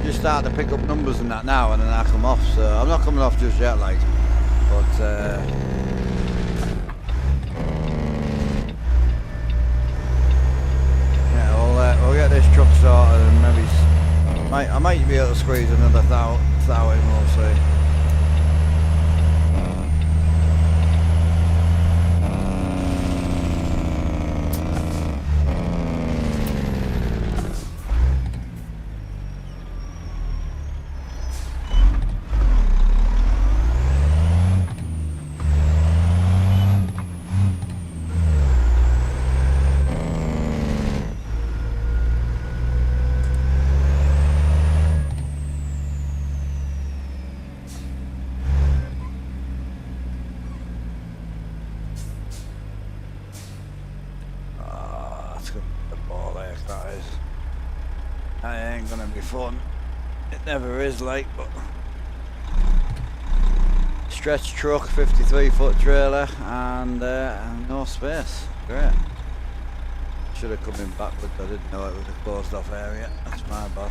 Just start to pick up numbers and that now, and then I come off. So I'm not coming off just yet, like. But yeah, we'll get this truck started, and maybe I might be able to squeeze another thou in. We'll see. Fun. It never is, like, but stretch truck, 53-foot trailer, and no space. Great. Should have come in backwards. I didn't know it was a closed off area. That's my bad.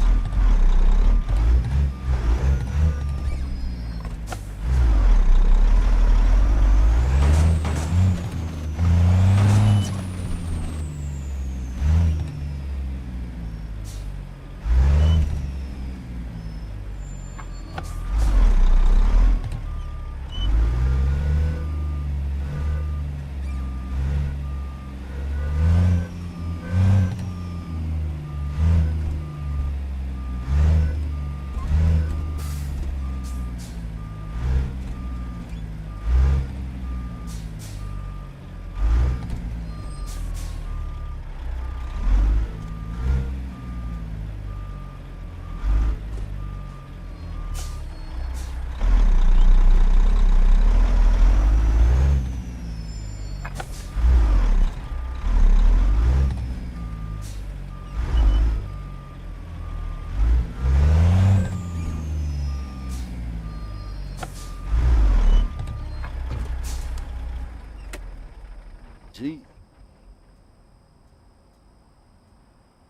Gee.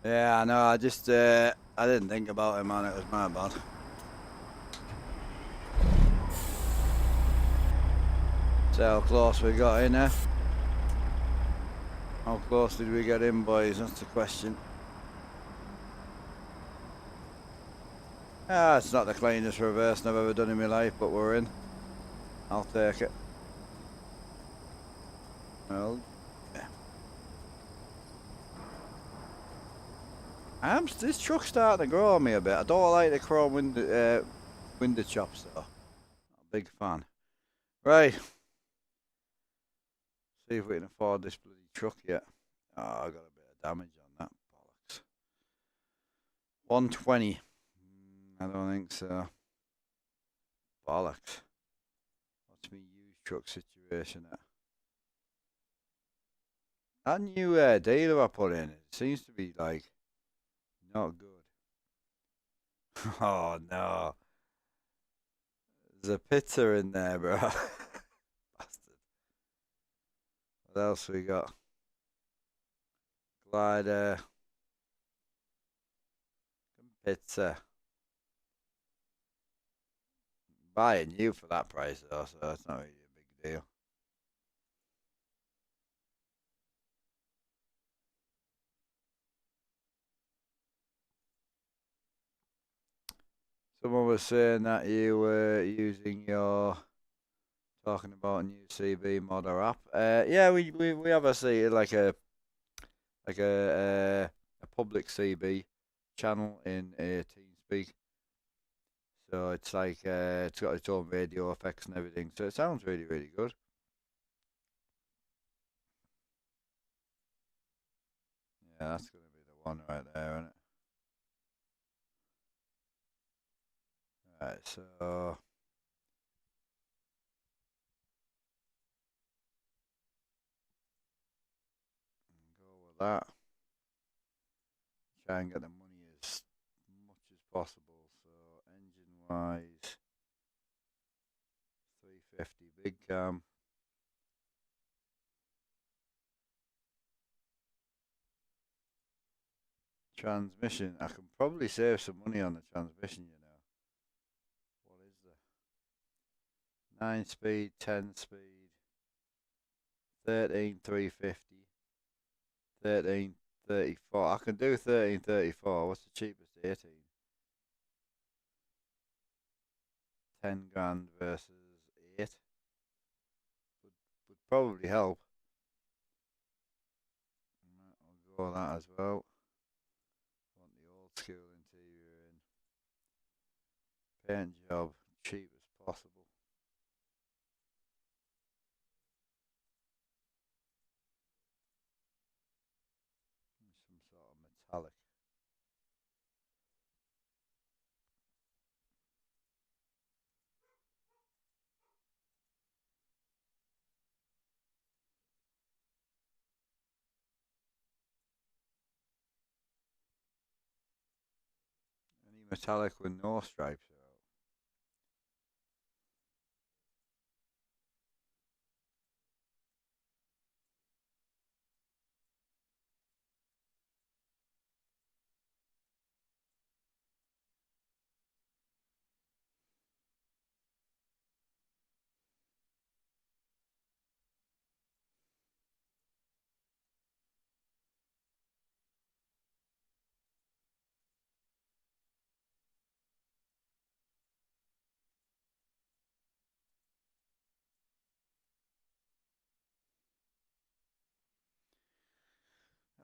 Yeah, I know. I just I didn't think about it, man. It was my bad. So how close we got in there? How close did we get in, boys? That's the question. Ah, it's not the cleanest reverse I've ever done in my life, but we're in. I'll take it. Well, yeah. This truck's starting to grow on me a bit. I don't like the chrome window chops though. Not a big fan. Right. See if we can afford this bloody truck yet. Oh, I got a bit of damage on that. Bollocks. 120. I don't think so. Bollocks. What's my used truck situation at? That new dealer I put in, it seems to be like not good. Oh no. There's a pizza in there, bro. Bastard. What else we got? Glider. Pizza. Buy it new for that price though, so that's not really a big deal. Someone was saying that you were using talking about a new CB modder app. Yeah, we have a public CB channel in TeamSpeak. So it's like it's got its own radio effects and everything. So it sounds really, really good. Yeah, that's gonna be the one right there, isn't it? Right, so go with that. Try and get the money as much as possible. So engine wise, 350 big cam. Transmission, I can probably save some money on the transmission, you know. What is the 9 speed, 10 speed, 13,350, 13,34. I can do 13,34. What's the cheapest? 18. 10 grand versus 8 would probably help. I'll go with that as well. Want the old school interior in. Paint job, cheap as possible. Some sort of metallic. Any metallic with no stripes are out.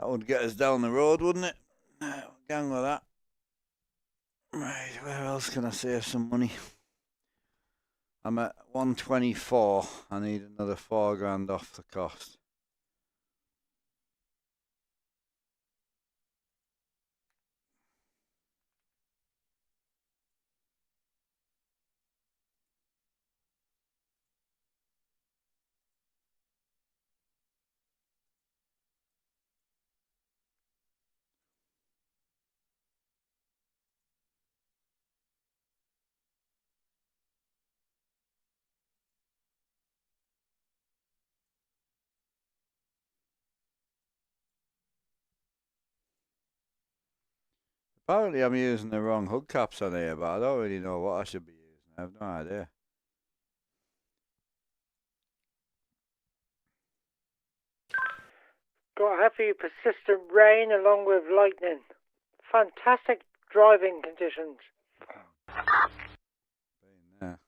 That would get us down the road, wouldn't it? Gang with that. Right, where else can I save some money? I'm at 124. I need another £4 off the cost. Apparently I'm using the wrong hubcaps on here, but I don't really know what I should be using. I have no idea. Got heavy persistent rain along with lightning. Fantastic driving conditions. Been there.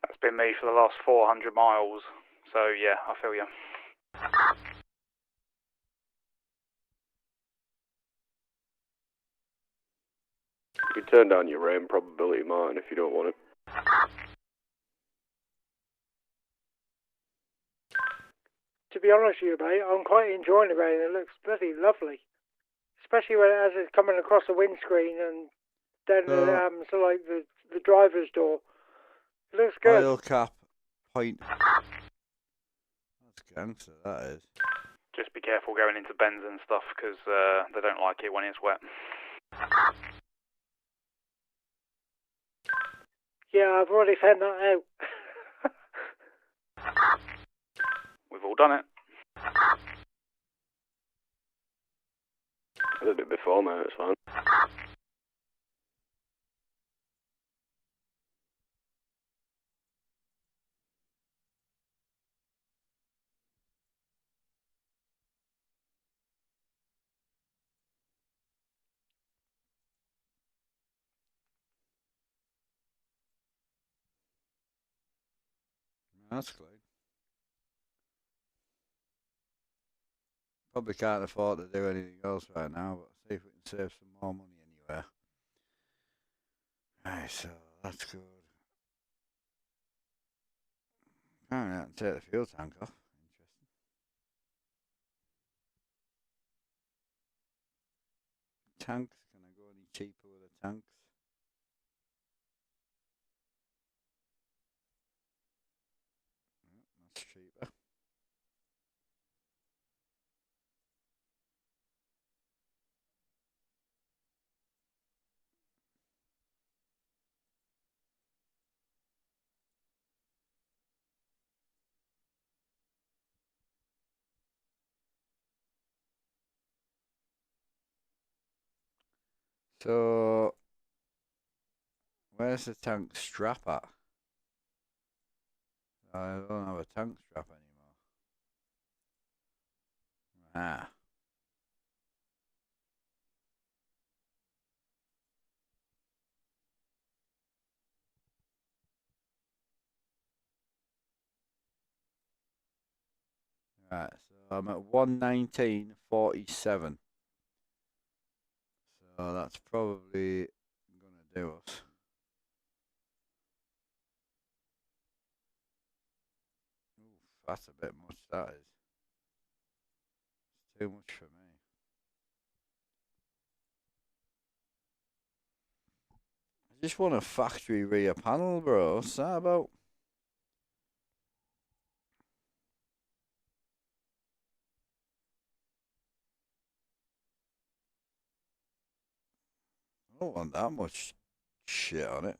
That's been me for the last 400 miles. So yeah, I feel you. You can turn down your rain probability, Martin, if you don't want it. To be honest with you, mate, I'm quite enjoying the rain. It looks bloody lovely. Especially as it's coming across the windscreen and then so like the driver's door. It looks good. Oil cap point. That's gangster, that is. Just be careful going into bends and stuff, because they don't like it when it's wet. Yeah, I've already found that out. We've all done it. I did it before, mate, it's fine. That's good. Probably can't afford to do anything else right now, but see if we can save some more money anywhere. Right, so that's good. Apparently I can take the fuel tank off. Interesting. Tanks, can I go any cheaper with the tanks? That's cheaper. So, where's the tank strap at? I don't have a tank strap anymore. Ah. Right, so I'm at 119.47. So that's probably gonna do us. Oof, that's a bit much, that is. It's too much for me. I just want a factory rear panel, bro. What's that about? I don't want that much shit on it.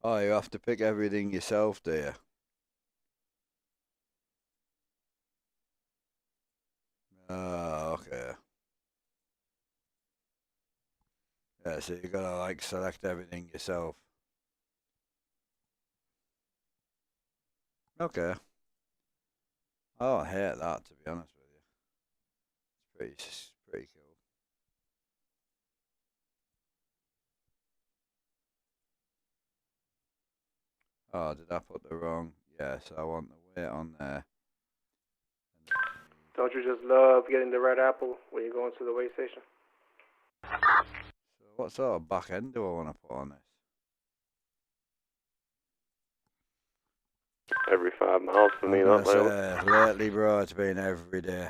Oh, you have to pick everything yourself, do you? Okay. Yeah, so you gotta like select everything yourself. Okay. I don't hate that, to be honest with you. It's pretty cool. Oh, did I put the wrong? Yeah, so I want the weight on there. Don't you just love getting the red apple when you're going to the weigh station? So what sort of back end do I want to put on this? Every 5 miles for me, that lately. Lately, bro, it's been every day.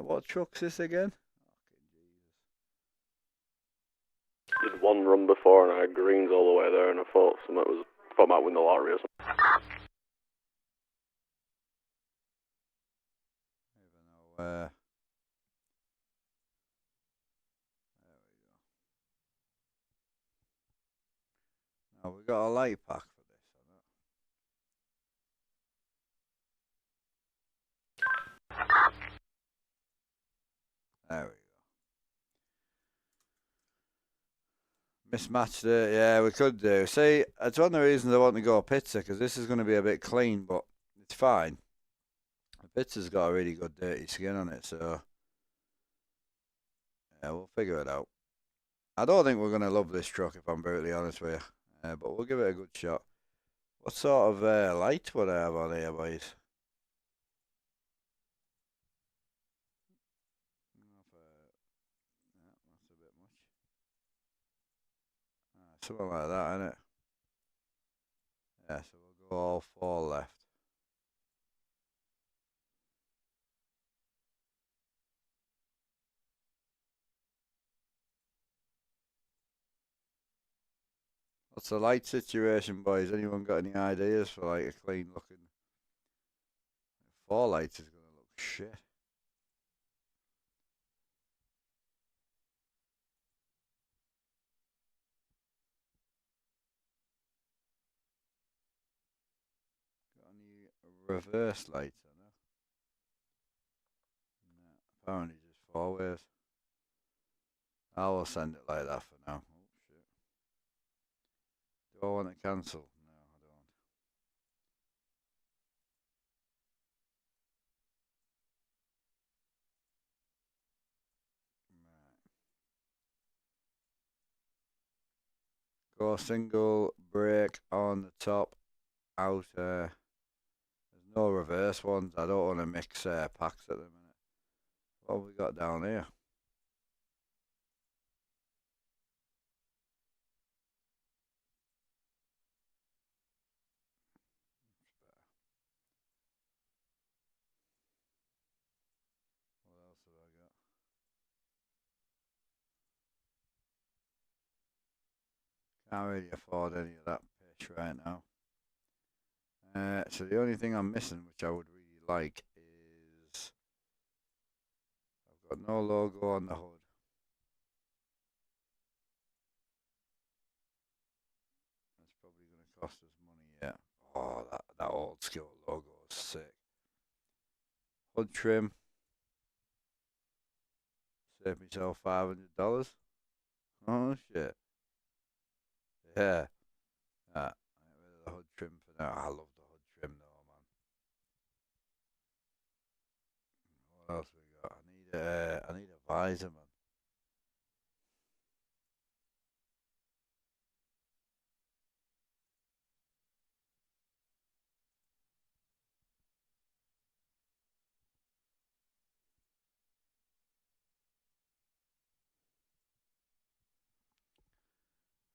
What truck's this again? Did one run before and I had greens all the way there, and I thought I might win the lottery or something. Even though, there we go. Now we got a light pack for this, There we go. Mismatched it, yeah, we could do. See, it's one of the reasons I want to go pizza, because this is going to be a bit clean, but it's fine. The pizza's got a really good dirty skin on it, so yeah, we'll figure it out. I don't think we're going to love this truck, if I'm brutally honest with you, but we'll give it a good shot. What sort of light would I have on here, boys? That's a bit much. Something like that, innit? Yeah, so we'll go all 4 left. What's the light situation, boys? Anyone got any ideas for like a clean looking 4 lights is gonna look shit. Got any reverse lights on there? No, apparently just 4 ways. I will send it like that for now. Oh shit. Do I want to cancel? No, I don't. Right. Go single brake on the top outer. There's no reverse ones. I don't want to mix packs at the minute. What have we got down here? What else have I got? Can't really afford any of that pitch right now. So the only thing I'm missing, which I would really like, is I've got no logo on the hood. That's probably going to cost us money, yeah. Oh, that old school logo is sick. Hood trim. Save myself $500. Oh shit. Yeah. Get rid of the hood trim for now. I love the hood trim though, man. What else we got? I need a visor, man.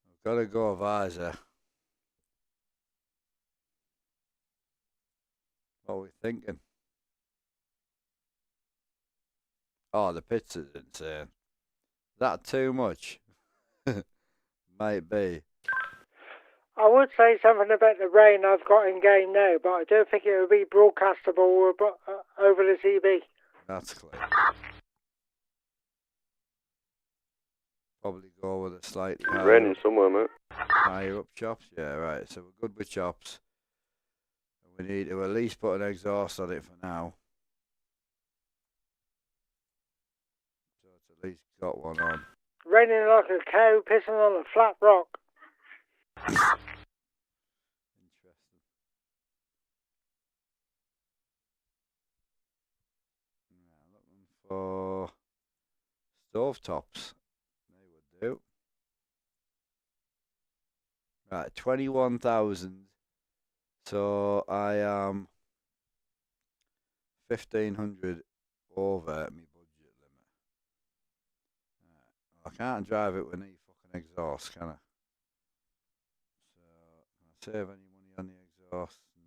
I've got to go a visor. What are we thinking? Oh, the pizza's insane. Is that too much? Might be. I would say something about the rain I've got in game now, but I don't think it would be broadcastable over the TV. That's clear. Probably go with a slightly higher. Raining somewhere, mate. Higher up chops? Yeah, right. So we're good with chops. We need to at least put an exhaust on it for now. at least got one on. Raining like a cow pissing on a flat rock. Interesting. Now looking for stovetops. They would do. Right, 21,000. So I am 1,500 over my budget limit. Right. I can't drive it with any fucking exhaust, can I? So, can I save any money on the exhaust? No.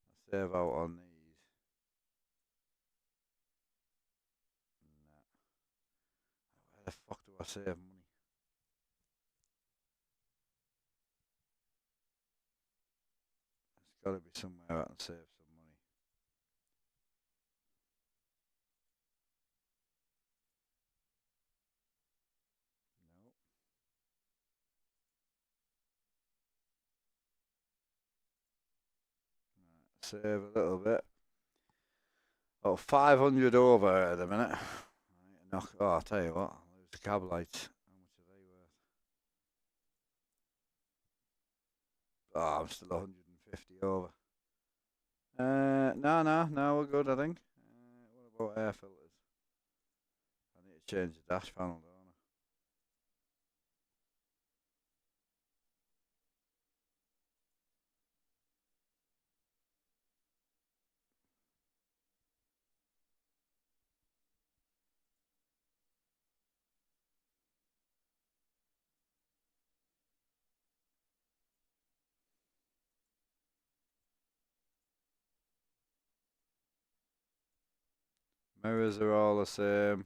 I save out on these. No. Where the fuck do I save money? There's got to be somewhere I can save some money. No. Right, save a little bit. Oh, 500 over at the minute. Right, oh, I'll tell you what. I'll lose the cab lights. How much are they worth? Oh, I'm still 150 over. No, we're good, I think. What about air filters? I need to change the dash panel, don't I? Mirrors are all the same.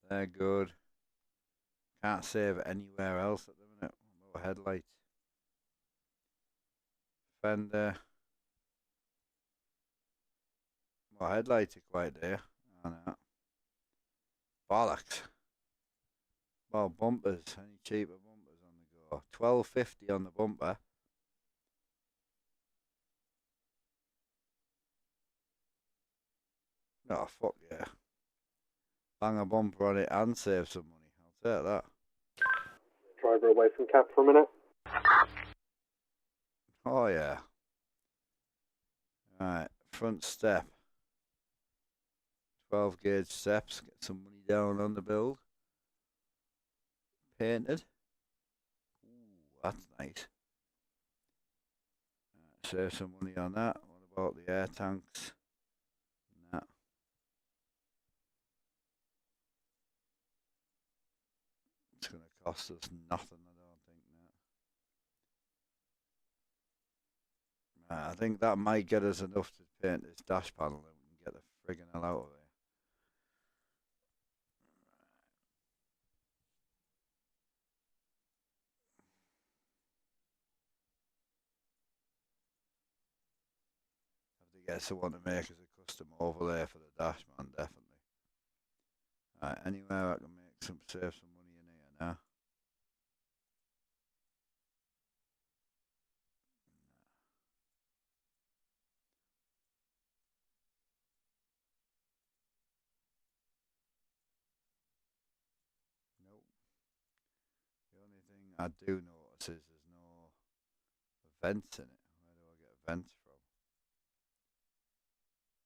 They're good. Can't save anywhere else at the minute. What about headlights? Fender. Well, headlights are quite dear. I know. Bollocks. Well, bumpers. Any cheaper bumpers on the go? 12.50 on the bumper. Oh, fuck yeah. Bang a bumper on it and save some money. I'll take that. Driver away from cab for a minute. Oh, yeah. Right, front step. 12 gauge steps. Get some money down on the build. Painted. Ooh, that's nice. Save some money on that. What about the air tanks? Nah. It's going to cost us nothing, I don't think. Nah. I think that might get us enough to paint this dash panel and we can get the friggin' hell out of there. Have to get someone to make us a custom overlay for the dash, man, definitely. Right, anywhere I can save some money in here now. Nope. The only thing I do notice is there's no vents in it. Where do I get vents from?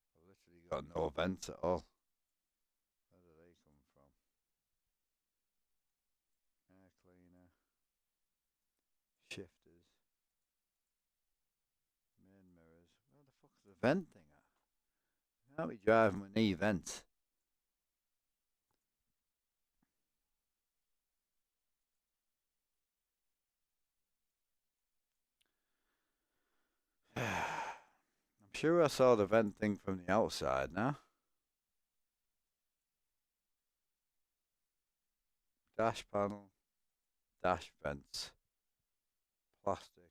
I've literally got no vents at all. Where do they come from? Air cleaner. Shifters. Main mirrors. Where the fuck's the vent thing at? Can't be driving with any vents. I'm sure I saw the vent thing from the outside now. Dash panel, dash vents, plastic,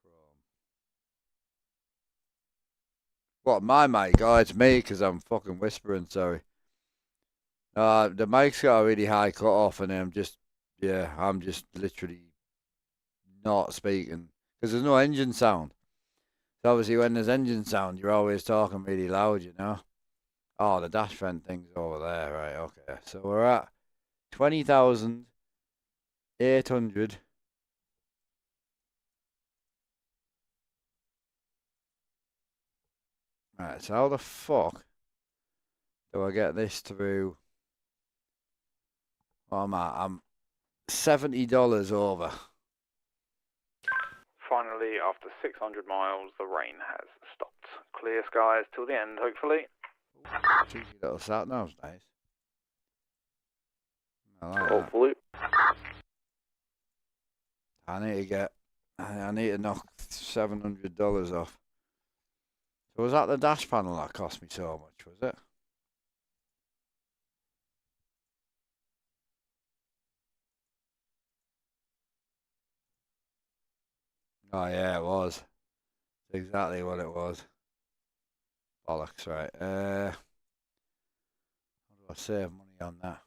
chrome. What, my mic? Oh, it's me because I'm fucking whispering, sorry. The mic's got a really high cut off and I'm just literally not speaking because there's no engine sound. So obviously when there's engine sound, you're always talking really loud, you know. Oh, the dash vent thing's over there, right? Okay, so we're at 20,800. Right, so how the fuck do I get this through? What am I? I'm $70 over. Finally, after 600 miles, the rain has stopped. Clear skies till the end, hopefully. Cheeky little sat nav's nice. I like that. Hopefully. I need to knock $700 off. So was that the dash panel that cost me so much, was it? Oh yeah, it was. That's exactly what it was. Bollocks, right. How do I save money on that?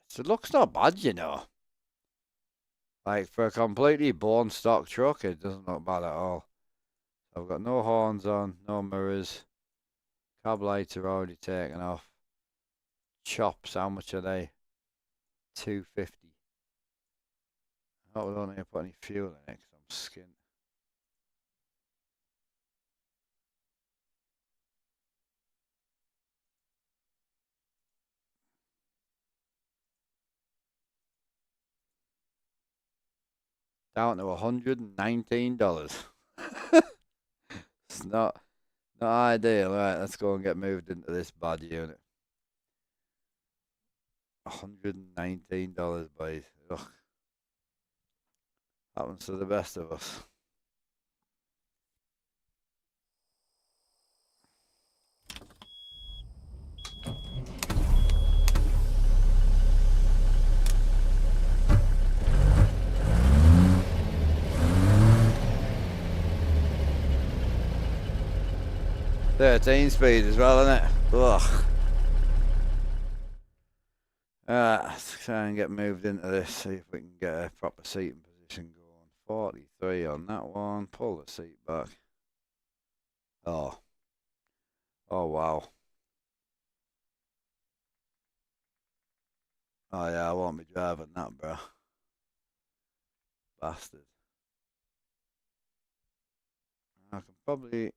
So it looks not bad, you know. Like, for a completely born stock truck, it doesn't look bad at all. I've got no horns on, no mirrors. Cab lights are already taken off. Chops, how much are they? $2.50. I don't need to put any fuel in it because I'm skint. Down to $119. It's not ideal. Right, let's go and get moved into this bad unit. $119, boys. Ugh. Happens to the best of us. $13 speed as well, isn't it? Ugh. Let's try and get moved into this, see if we can get a proper seating position going. 43 on that one. Pull the seat back. Oh. Oh, wow. Oh, yeah, I won't be driving that, bro. Bastard. I can probably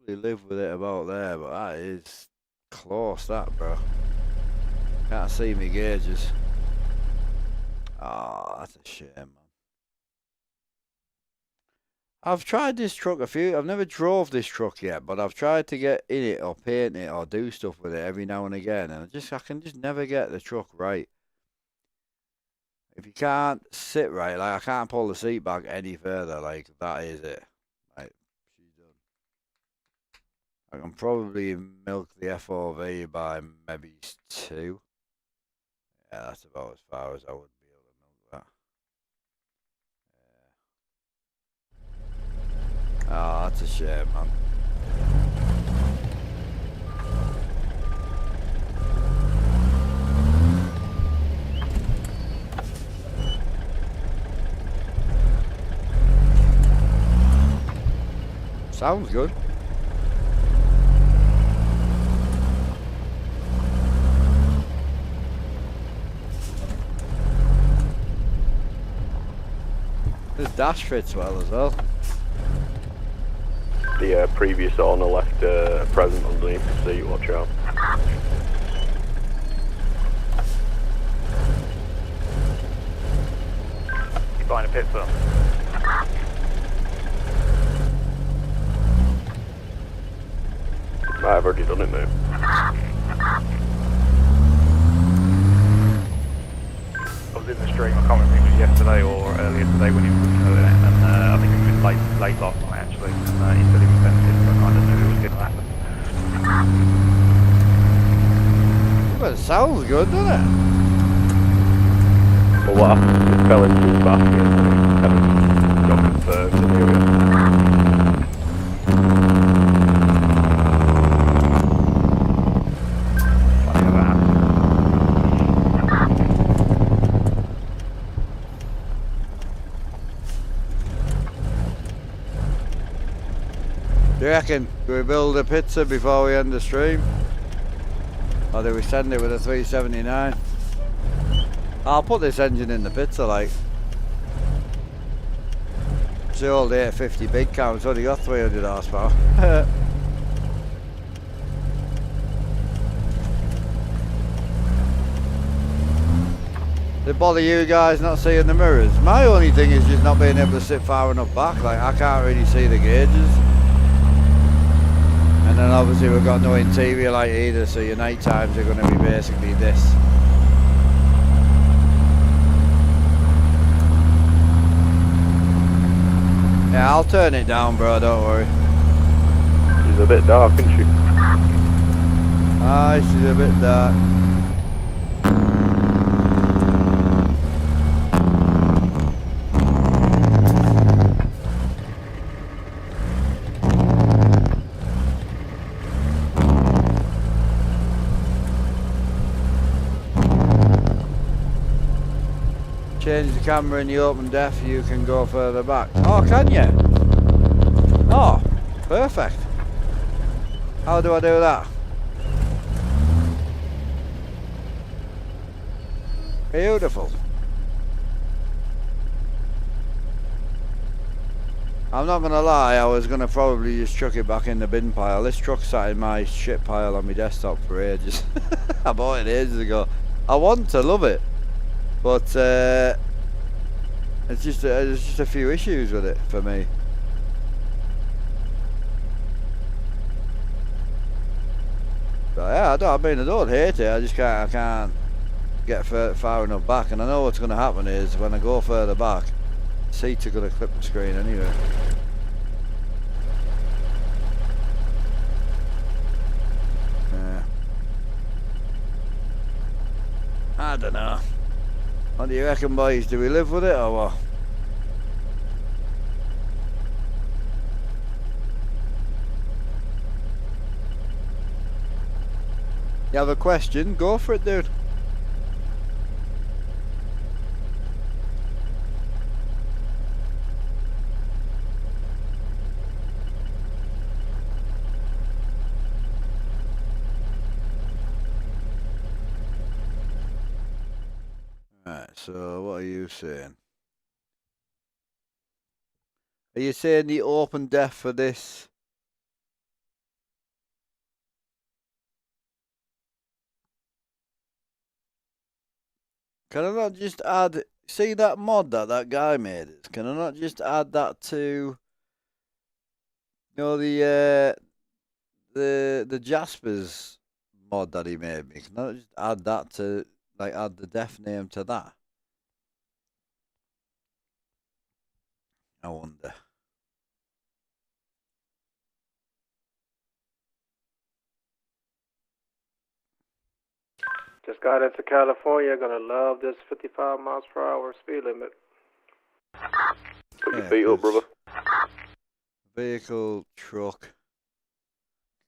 live with it about there, but that is close, that, bro. Can't see me gauges. Oh, that's a shame, man. I've tried this truck I've never drove this truck yet, but I've tried to get in it or paint it or do stuff with it every now and again, and I can just never get the truck right. If you can't sit right, like I can't pull the seat back any further, like that is it. Like, she's done. I can probably milk the FOV by maybe 2. Yeah, that's about as far as I would be able to milk that. Oh, that's a shame, man. Sounds good. This dash fits well as well. The previous owner left a present underneath the seat, watch out. You buying a pizza? I've already done it, mate. I was in the stream, I can't remember if it was yesterday or earlier today when he was looking at it, and I think it was late last night actually, and he said he was tempted, so I kind of knew it was going to happen. Well, it sounds good, doesn't it? Well, what happened? It fell into his basket and got confirmed, and here we are. Do you reckon? Do we build a pizza before we end the stream? Or do we send it with a 379? I'll put this engine in the pizza, like. It's the old 850 big car, it's only got 300 horsepower. They bother you guys not seeing the mirrors? My only thing is just not being able to sit far enough back, like I can't really see the gauges. And then obviously we've got no interior light either, so your night times are going to be basically this. Yeah, I'll turn it down, bro, don't worry. She's a bit dark, isn't she? Aye, she's a bit dark. Change the camera in the open def, you can go further back. Oh, can you? Oh, perfect. How do I do that? Beautiful. I'm not gonna lie, I was gonna probably just chuck it back in the bin pile. This truck sat in my shit pile on my desktop for ages. I bought it ages ago. I want to love it, but there's just a few issues with it for me. But yeah, I don't hate it. I just can't get far enough back, and I know what's going to happen is when I go further back, seats are going to clip the screen anyway. Yeah. I don't know. What do you reckon, boys? Do we live with it or what? You have a question? Go for it, dude. Right, so what are you saying? Are you saying the open def for this? Can I not just add, see that mod that guy made it? Can I not just add that to, you know, the Jaspers mod that he made me? Can I not just add that to, like, add the def name to that? I wonder. Just got into California, gonna love this 55 miles per hour speed limit. Put your feet up, brother. Vehicle, truck,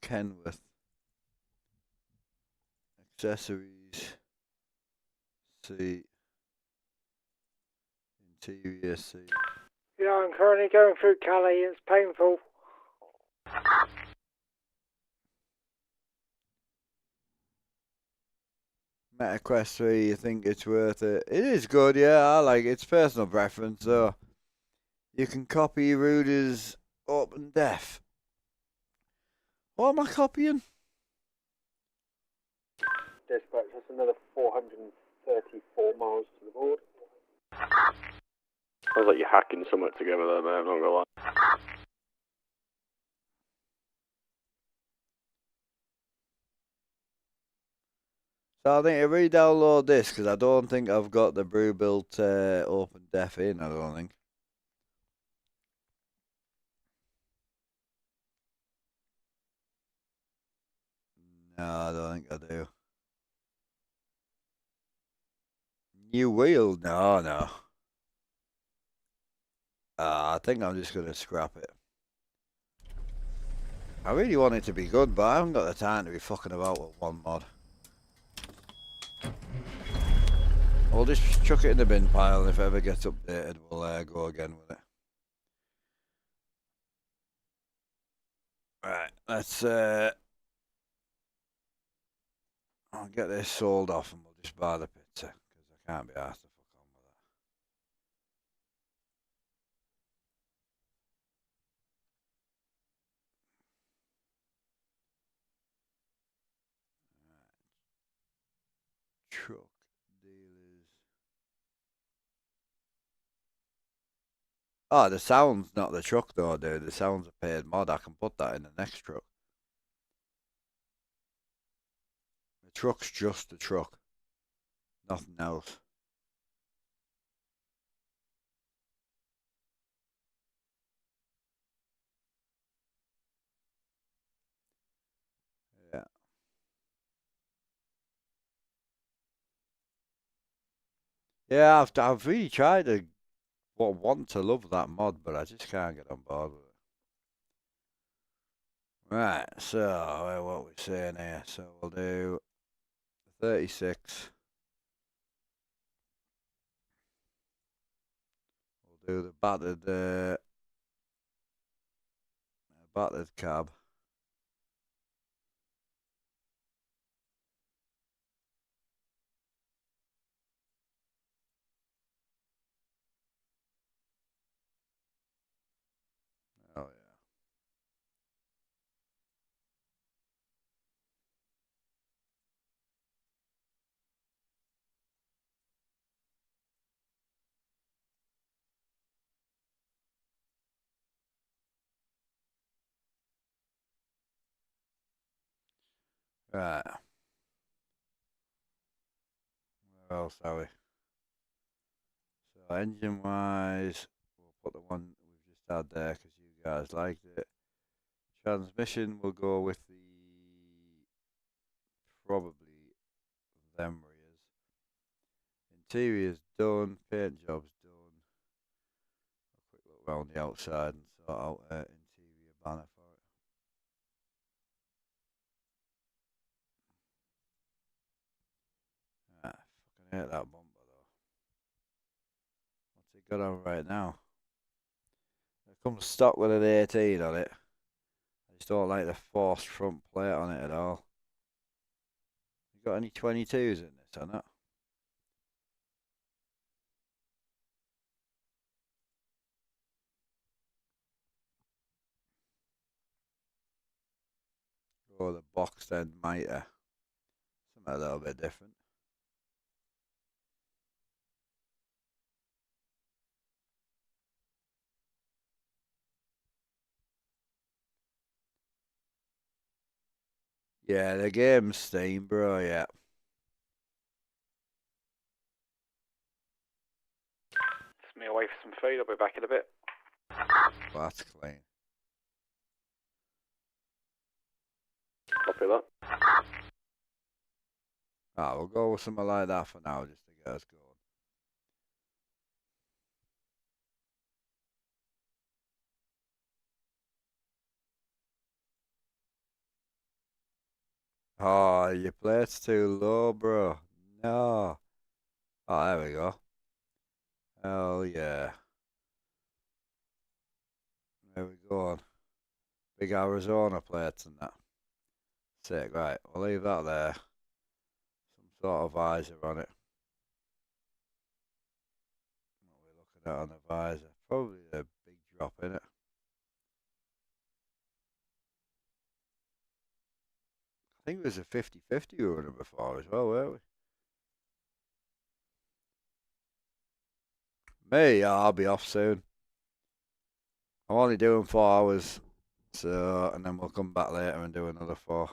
Kenworth, accessories, seat, interior seat. Yeah, I'm currently going through Cali. It's painful. MetaQuest 3, you think it's worth it? It is good, yeah, I like it. It's personal preference, so you can copy Ruder's open def. What am I copying? Dispatch, that's another 434 miles to the board. Sounds like you're hacking something together there, mate, I'm not gonna lie. So I think to re-download this, because I don't think I've got the Brewbuilt open def in, I don't think. No, I don't think I do. New wheel? No. I think I'm just going to scrap it. I really want it to be good, but I haven't got the time to be fucking about with one mod. We'll just chuck it in the bin pile, and if it ever gets updated, we'll go again with it. Right, let's I'll get this sold off and we'll just buy the pizza because I can't be asked to fuck on with that. Truck dealers. Oh, the sound's not the truck though, dude. The sound's a paid mod. I can put that in the next truck. The truck's just the truck. Nothing else. Yeah. Yeah, I've really tried to want to love that mod, but I just can't get on board with it. Right, so what we're saying here. So we'll do 36. We'll do the battered cab. Oh yeah. Right. Where else are we? So engine wise, we'll put the one we've just had there because you guys liked it. Transmission, we'll go with the probably them rears. Interior's done, paint job's done. A quick look around the outside and sort out interior banner for it. Ah, fucking hate that bumper though. What's it got on right now? It comes stock with an 18 on it. I just don't like the forced front plate on it at all. You got any 22s in this or not? Or the boxed end mitre. Something a little bit different. Yeah, the game's Steam, bro, yeah. It's me away for some food. I'll be back in a bit. Well, that's clean. Copy that. Ah, we'll go with something like that for now, just to get us going. Oh, your plate's too low, bro. No. Oh, there we go. Hell yeah. There we go. Big Arizona plates and that. Sick, right. We'll leave that there. Some sort of visor on it. What are we looking at on the visor? Probably a big drop in it. I think it was a 50-50 we were running before as well, weren't we? Me, yeah, I'll be off soon. I'm only doing 4 hours, so and then we'll come back later and do another 4.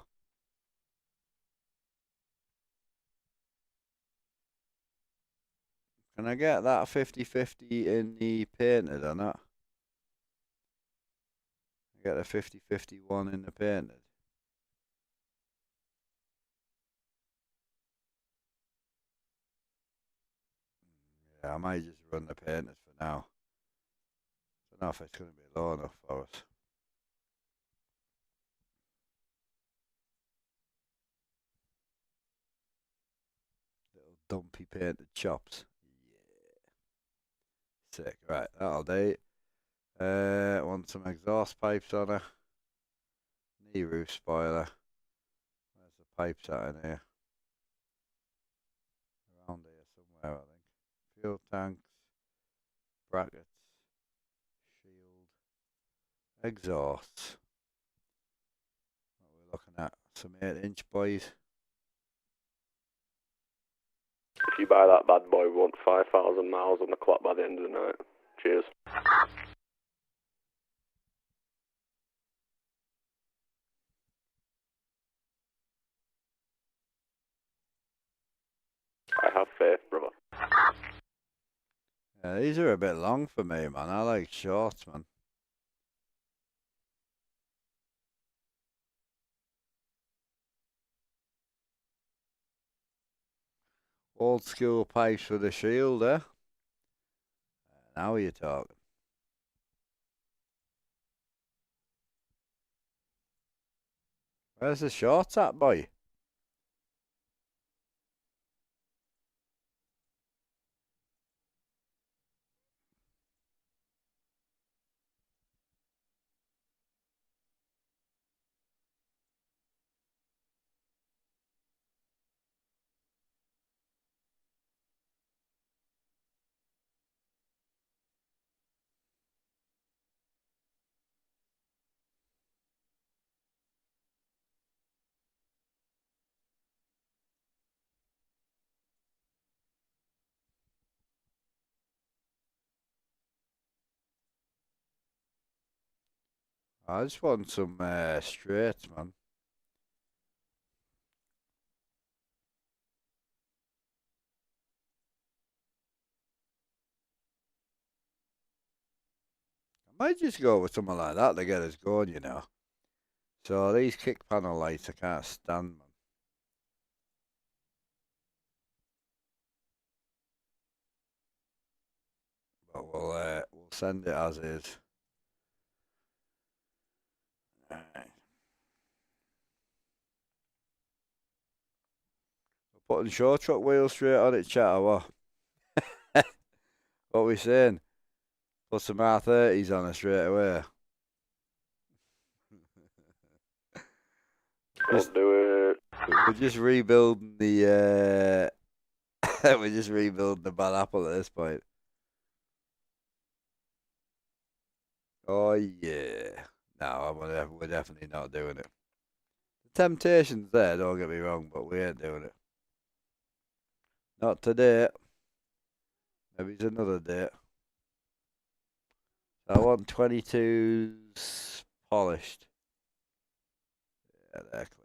Can I get that 50-50 in the painted or not? I get the 50-50 one in the painted. Yeah, I might just run the painted for now. Don't know if it's going to be low enough for us. Little dumpy painted chops. Yeah. Sick. Right, that'll do. Want some exhaust pipes on her. Knee roof spoiler. Where's the pipes at in here? Around here somewhere, I think. Fuel tanks, brackets, shield, exhausts. What we're looking at, some 8-inch boys. If you buy that bad boy, we want 5,000 miles on the clock by the end of the night. Cheers. I have faith, brother. Yeah, these are a bit long for me, man. I like shorts, man. Old school pipes for the shield, eh? Now you're talking. Where's the shorts at, boy? I just want some straights, man. I might just go with something like that to get us going, you know. So these kick panel lights I can't stand, man. But we'll send it as is. Alright. We're putting short truck wheels straight on it, chat, or what? What are we saying? Put some R30s on it straight away. Don't do it. We're just rebuilding the we're just rebuilding the bad apple at this point. Oh yeah. No, we're definitely not doing it. The temptation's there, don't get me wrong, but we ain't doing it. Not today. Maybe it's another day. I want 22s polished. Yeah, they're clean.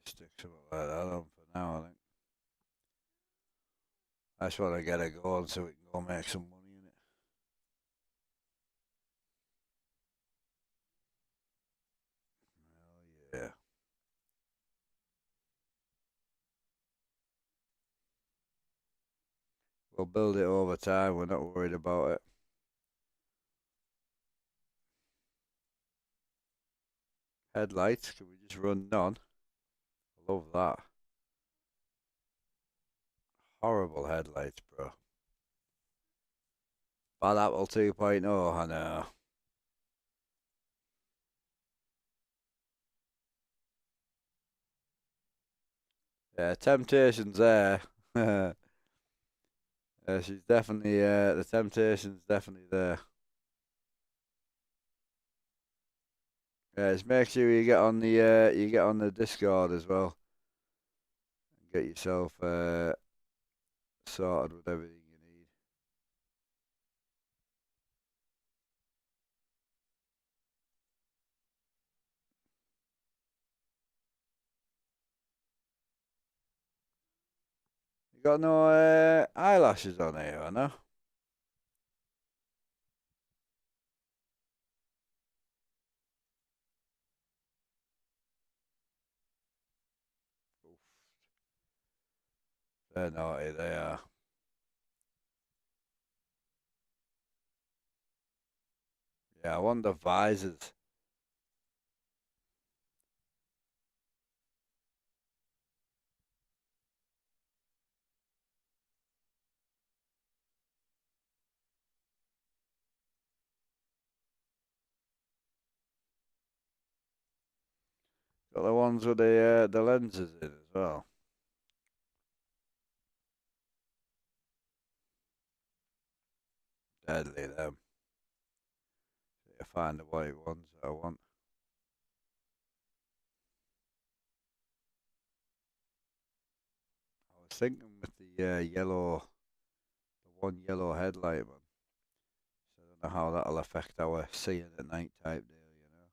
Stick something like that on for now, I think. I just want to get it going so we can go make some money in it. Hell yeah. We'll build it over time, we're not worried about it. Headlights, can we just run none? I love that. Horrible headlights, bro. Bad Apple 2.0, I know. Yeah, temptation's there. She's definitely, the temptation's definitely there. Yeah, just make sure you get on the Discord as well. And get yourself sorted with everything you need. got no eyelashes on here, or no? They're naughty, they are. Yeah, I wonder visors. Got the ones with the lenses in as well. Deadly them. You find the white ones that I want. I was thinking with the yellow, the one yellow headlight, man. So I don't know how that'll affect our seeing at night type deal, you know.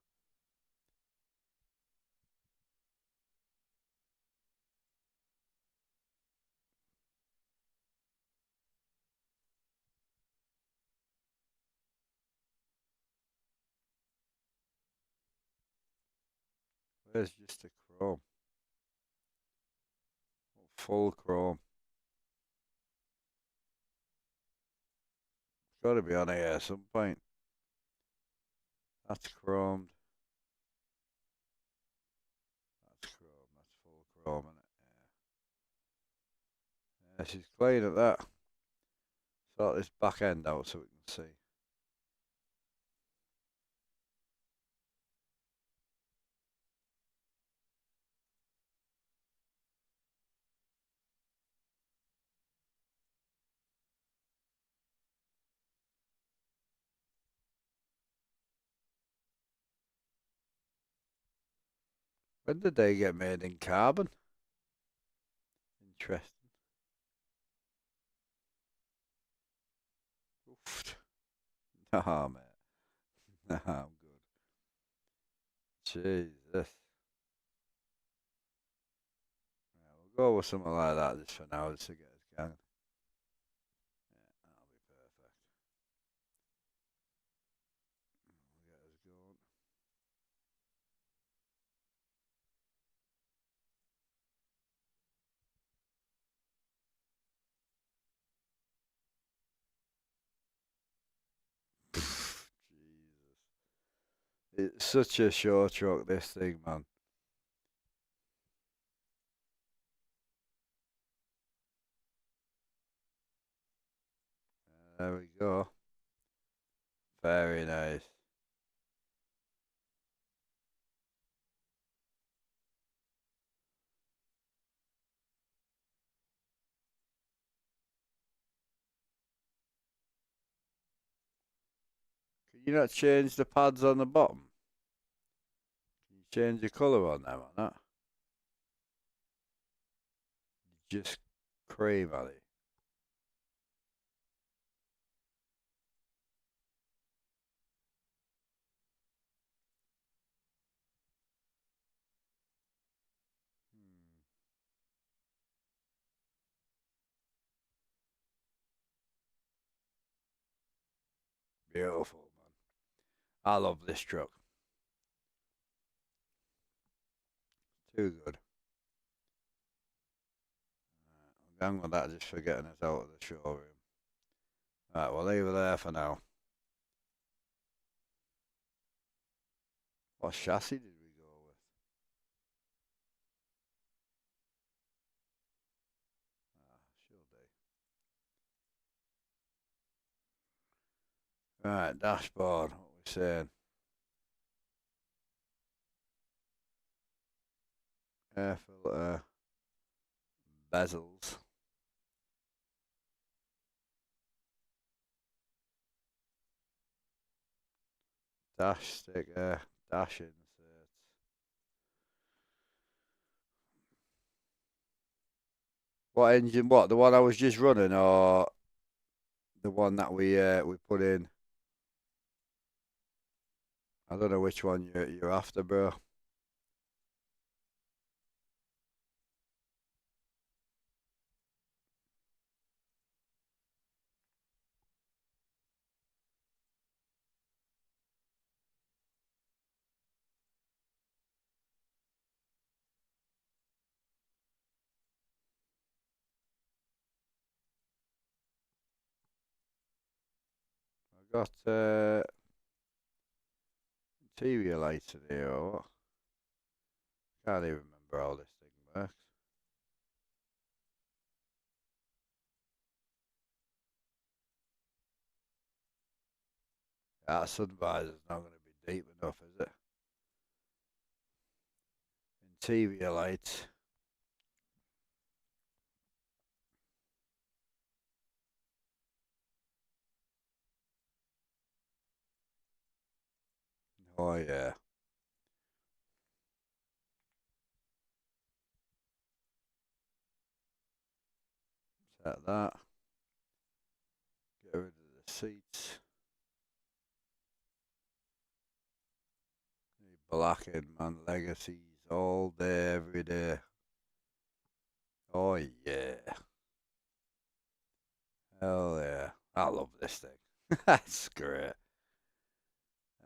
Where's just the chrome? Full chrome. It's got to be on here at some point. That's chromed. That's chrome. That's full chrome, isn't it? Yeah. Yeah, she's clean at that. Sort this back end out so we can see. When did they get made in carbon? Interesting. Oof. Nah, mate. Nah, I'm good. Jesus. Yeah, we'll go with something like that just for now, just to get us going. Yeah, that'll be perfect. We'll get us going. Jesus. It's such a show truck, this thing, man. There we go. Very nice. Can you not change the pads on the bottom? Can you change the colour on them or not? Just cream on it. Beautiful, man. I love this truck. Too good. I'm going with that just for getting us out of the showroom. Right, we'll leave it there for now. What chassis did we go with? She'll do. Right, dashboard. What we saying? Air filter. Bezels. Dash sticker. Dash inserts. What engine? What, the one I was just running, or the one that we put in? I don't know which one you're after, bro. got interior lights in here or what? Can't even remember how this thing works. That sun visor's not going to be deep enough, is it? Interior lights. Oh yeah. Set that. Get rid of the seats. Blacking, man. Legacies all day, every day. Oh yeah. Hell yeah. I love this thing. That's great.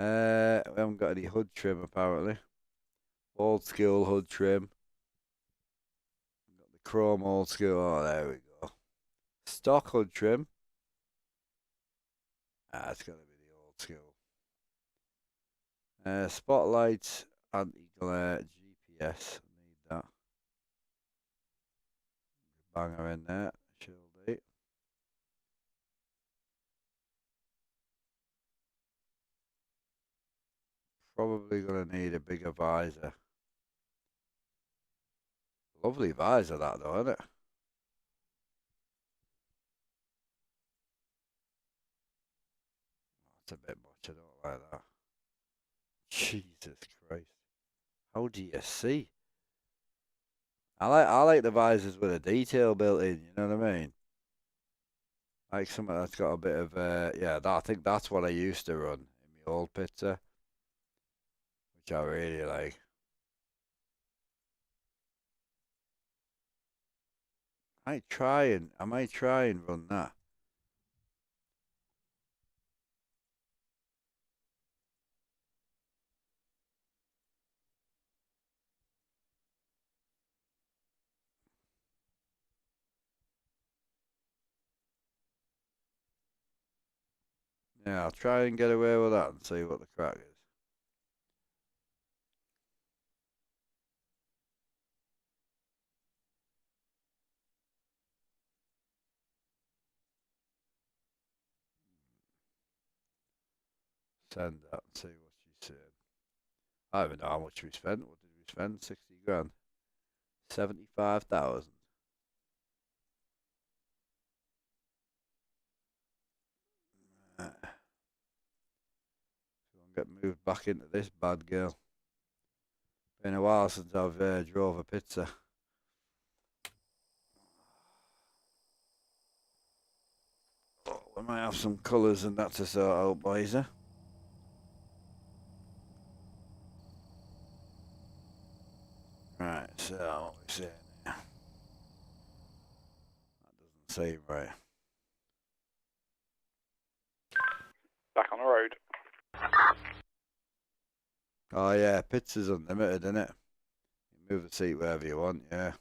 We haven't got any hood trim apparently. Old school hood trim. Got the chrome old school. Oh, there we go. Stock hood trim. It's got to be the old school. Spotlights, anti-glare, GPS. Need that. Banger in there. Shield 8. Probably going to need a bigger visor. Lovely visor that though, isn't it? That's a bit much, I don't like that. Jesus Christ. How do you see? I like the visors with a detail built in, you know what I mean? Like something that's got a bit of yeah, I think that's what I used to run in my old pizza. Which I really like. I might try and run that. Yeah, I'll try and get away with that and see what the crack is. Send that and see what she's saying. I don't even know how much we spent. What did we spend? 60 grand. 75,000. Right. So I'll get moved back into this bad girl. Been a while since I've drove a pizza. Oh, we might have some colours and that to sort out, boys. Right, so what we saying here? That doesn't seem right. Back on the road. Oh yeah, pizza's unlimited, isn't it? You move the seat wherever you want, yeah.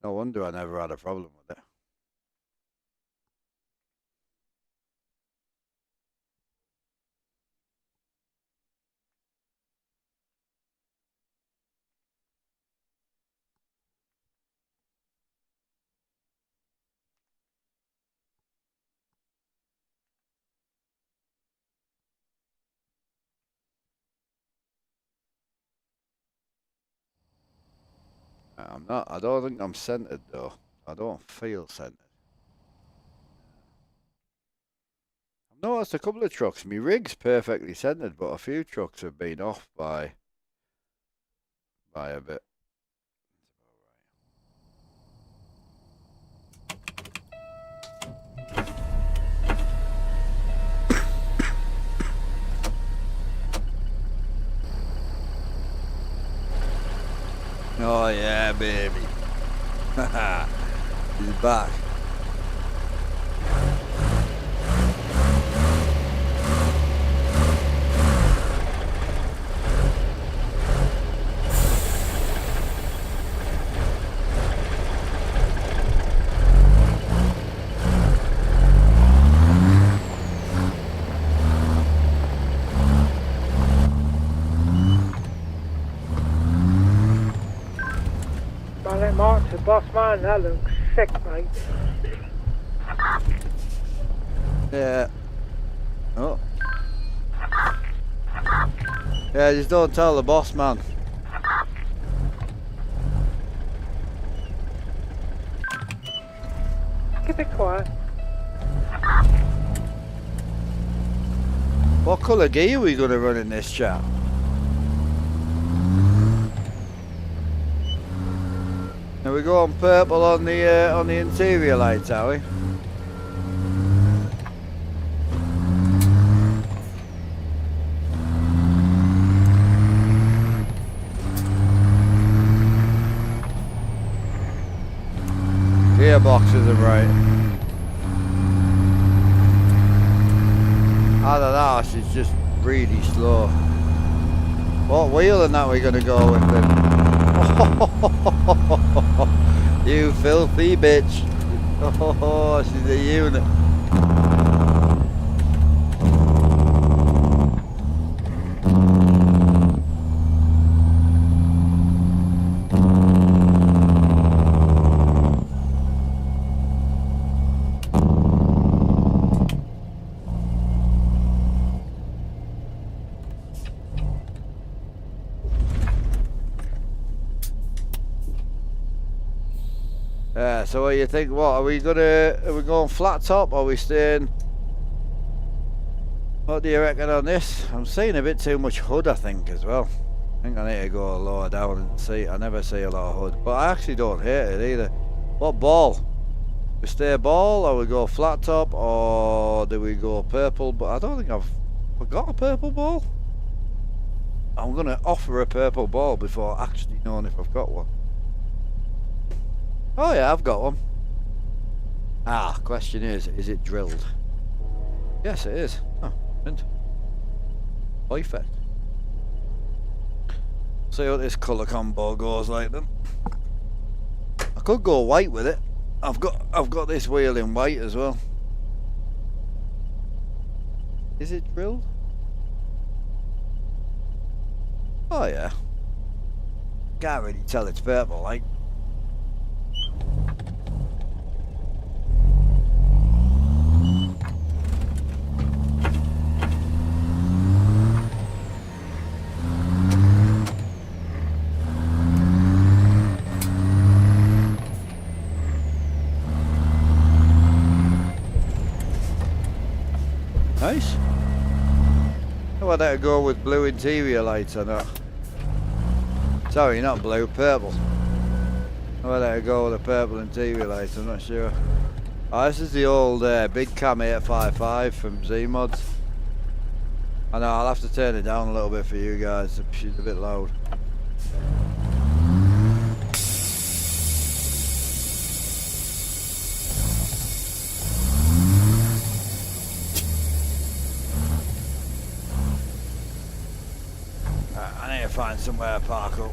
No wonder I never had a problem with it. I don't think I'm centered though. I don't feel centered. I've noticed a couple of trucks. My rig's perfectly centered, but a few trucks have been off by a bit. Oh yeah, baby. Haha. He's back. boss man, that looks sick, mate. Yeah. Oh. Yeah, just don't tell the boss man. Keep it quiet. What colour gear are we going to run in this chat? Are we going purple on the interior lights, are we? Gearboxes are right. I don't know, she's just really slow. What wheel and that we're going to go with then? You filthy bitch. Oh, she's a unit. So what do you think? What are we going flat top or are we staying? What do you reckon on this? I'm seeing a bit too much hood, I think, as well. I think I need to go lower down and see. I never see a lot of hood, but I actually don't hate it either. What ball? We stay ball or we go flat top or do we go purple? But I don't think I've got a purple ball. I'm gonna offer a purple ball before actually knowing if I've got one. Oh yeah, I've got one. Ah, question is it drilled? Yes, it is. Oh, mint. Perfect. See what this colour combo goes like then. I could go white with it. I've got this wheel in white as well. Is it drilled? Oh yeah. Can't really tell it's purple, like. Nice. How about that go with blue interior lights or not? Sorry, not blue, purple. How about that go with a purple interior lights? I'm not sure. Oh, this is the old big cam 855 from Z-Mods. I know, I'll have to turn it down a little bit for you guys. She's a bit loud. I need to find somewhere to park up.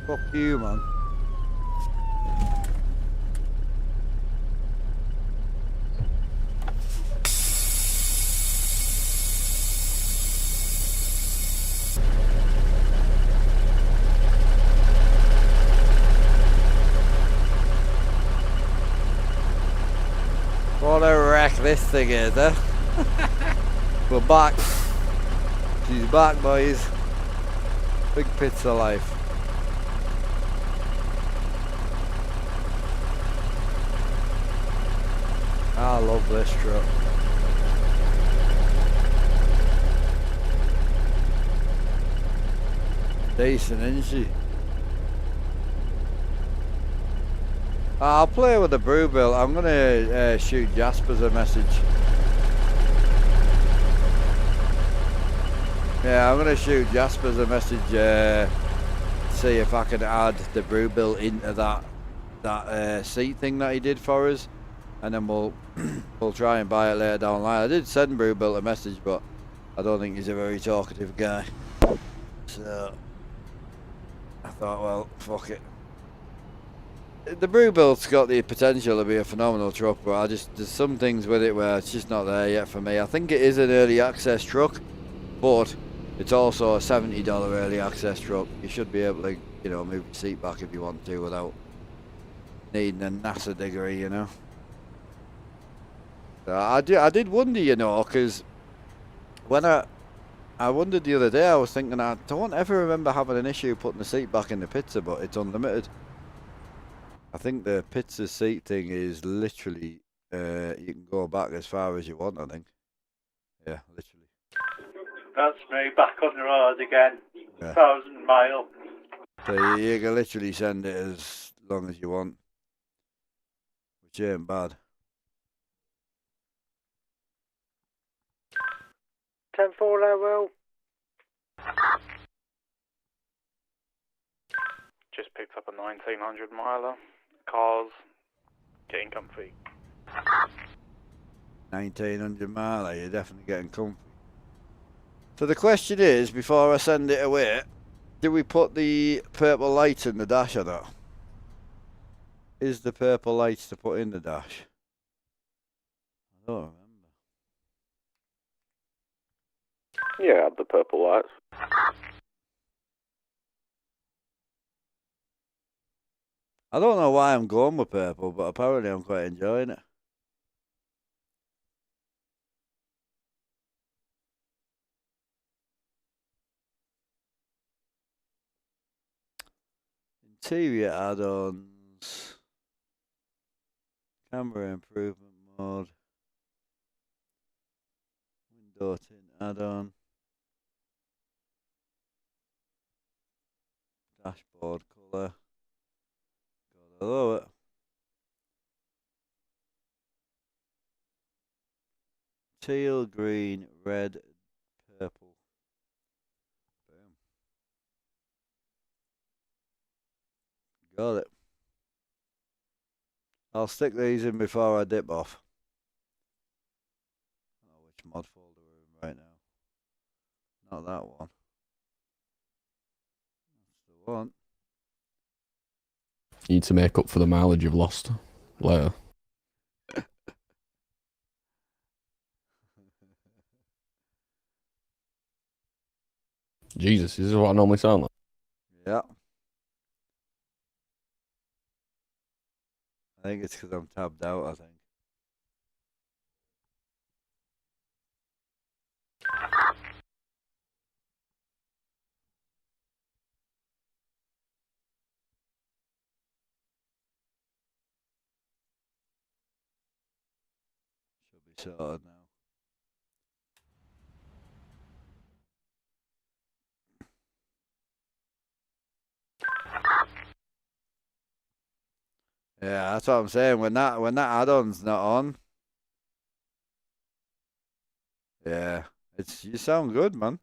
Fuck you, man. What a wreck this thing is, eh? We're back. She's back, boys. Big pits of life. I love this truck. Decent, isn't she? I'll play with the Brewbill. I'm gonna shoot Jaspers a message. Yeah, I'm gonna shoot Jaspers a message. See if I can add the Brewbill into that seat thing that he did for us, and then we'll try and buy it later down the line. I did send Brewbill a message, but I don't think he's a very talkative guy. So I thought, well, fuck it. the Brewbilt's got the potential to be a phenomenal truck, but there's some things with it where it's just not there yet for me. I think it is an early access truck, but it's also a $70 early access truck. You should be able to, you know, move your seat back if you want to without needing a NASA degree, you know. I did wonder, you know, because when I wondered the other day, I was thinking, I don't ever remember having an issue putting the seat back in the pizza, but it's unlimited. I think the pizza seat thing is literally, you can go back as far as you want, I think. Yeah, literally. That's me back on the road again. Yeah. 1,000 mile. So you can literally send it as long as you want, which ain't bad. 10-4 there, Will. Just picked up a 1900 miler. Cars getting comfy. 1900 mile, you're definitely getting comfy. So the question is, before I send it away, do we put the purple lights in the dash or not? Is the purple lights to put in the dash? I don't remember. Yeah, the purple lights. I don't know why I'm going with purple, but apparently I'm quite enjoying it. Interior add-ons. Camera improvement mode. Window tint add-on. Dashboard colour. Gotta love it. Teal, green, red, purple. Boom. Got it. I'll stick these in before I dip off. I don't know which mod folder we're in right now. Not that one. That's the one. You need to make up for the mileage you've lost later. Jesus, this is what I normally sound like. Yeah. I think it's because I'm tabbed out, I think. Should be sorted now. Yeah, that's what I'm saying. When that add-on's not on, yeah, you sound good, man.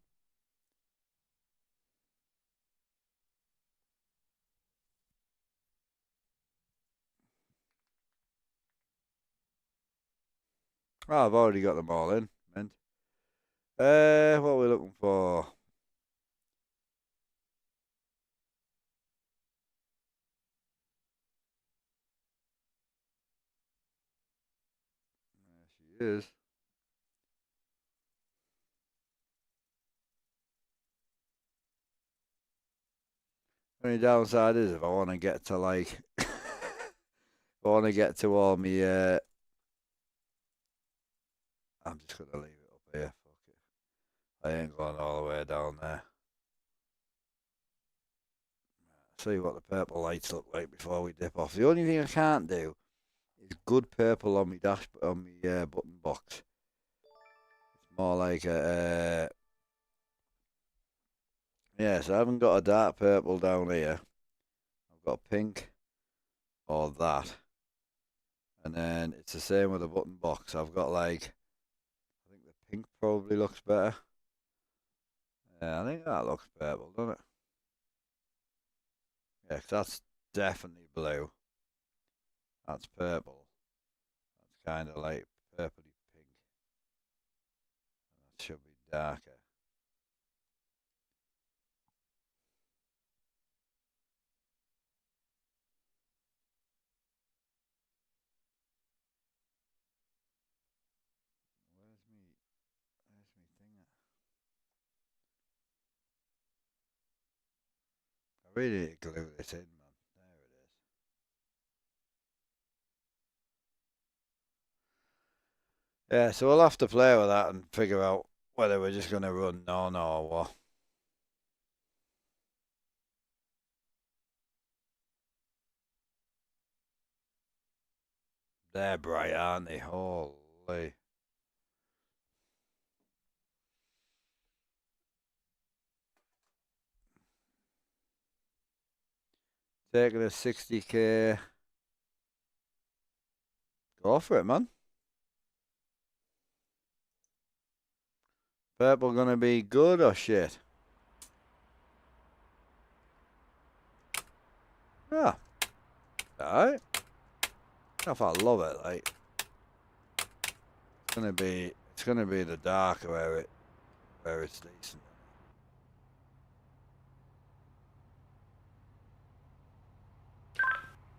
Oh, I've already got them all in, man. What are we looking for? There she is. Only downside is if I want to get to like, if I want to get to all me, I'm just gonna leave it up here. Fuck it. I ain't going all the way down there. See what the purple lights look like before we dip off. The only thing I can't do is good purple on my dash on my button box. It's more like a yeah. So I haven't got a dark purple down here. I've got pink or that, and then it's the same with the button box. I've got like I think the pink probably looks better. Yeah, I think that looks purple, doesn't it? Yeah, 'cause that's definitely blue. That's purple. That's kind of like purpley pink. That should be darker. really need to glue this in, man. There it is. Yeah, so we'll have to play with that and figure out whether we're just going to run none or what. They're bright, aren't they? Holy. Taking a 60k. Go for it, man. Purple gonna be good or shit? Yeah. Alright. If I love it, like it's gonna be the dark where it's decent.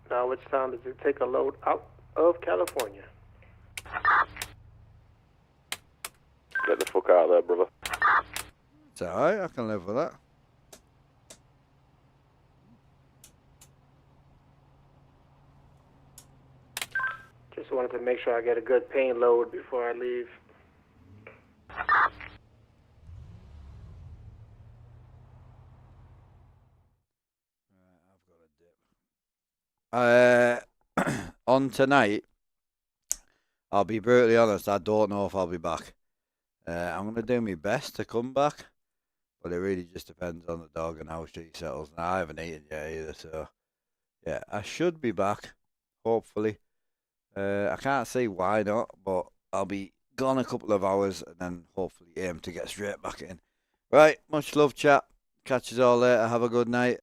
Now it's time to take a load out of California. Get the fuck out of there, brother. It's alright, I can live with that. Just wanted to make sure I get a good paint load before I leave. On tonight, I'll be brutally honest, I don't know if I'll be back. I'm going to do my best to come back, but it really just depends on the dog and how she settles. Now, I haven't eaten yet either, so yeah, I should be back, hopefully. I can't see why not, but I'll be gone a couple of hours and then hopefully aim to get straight back in. Right, much love, chat. Catch us all later. Have a good night.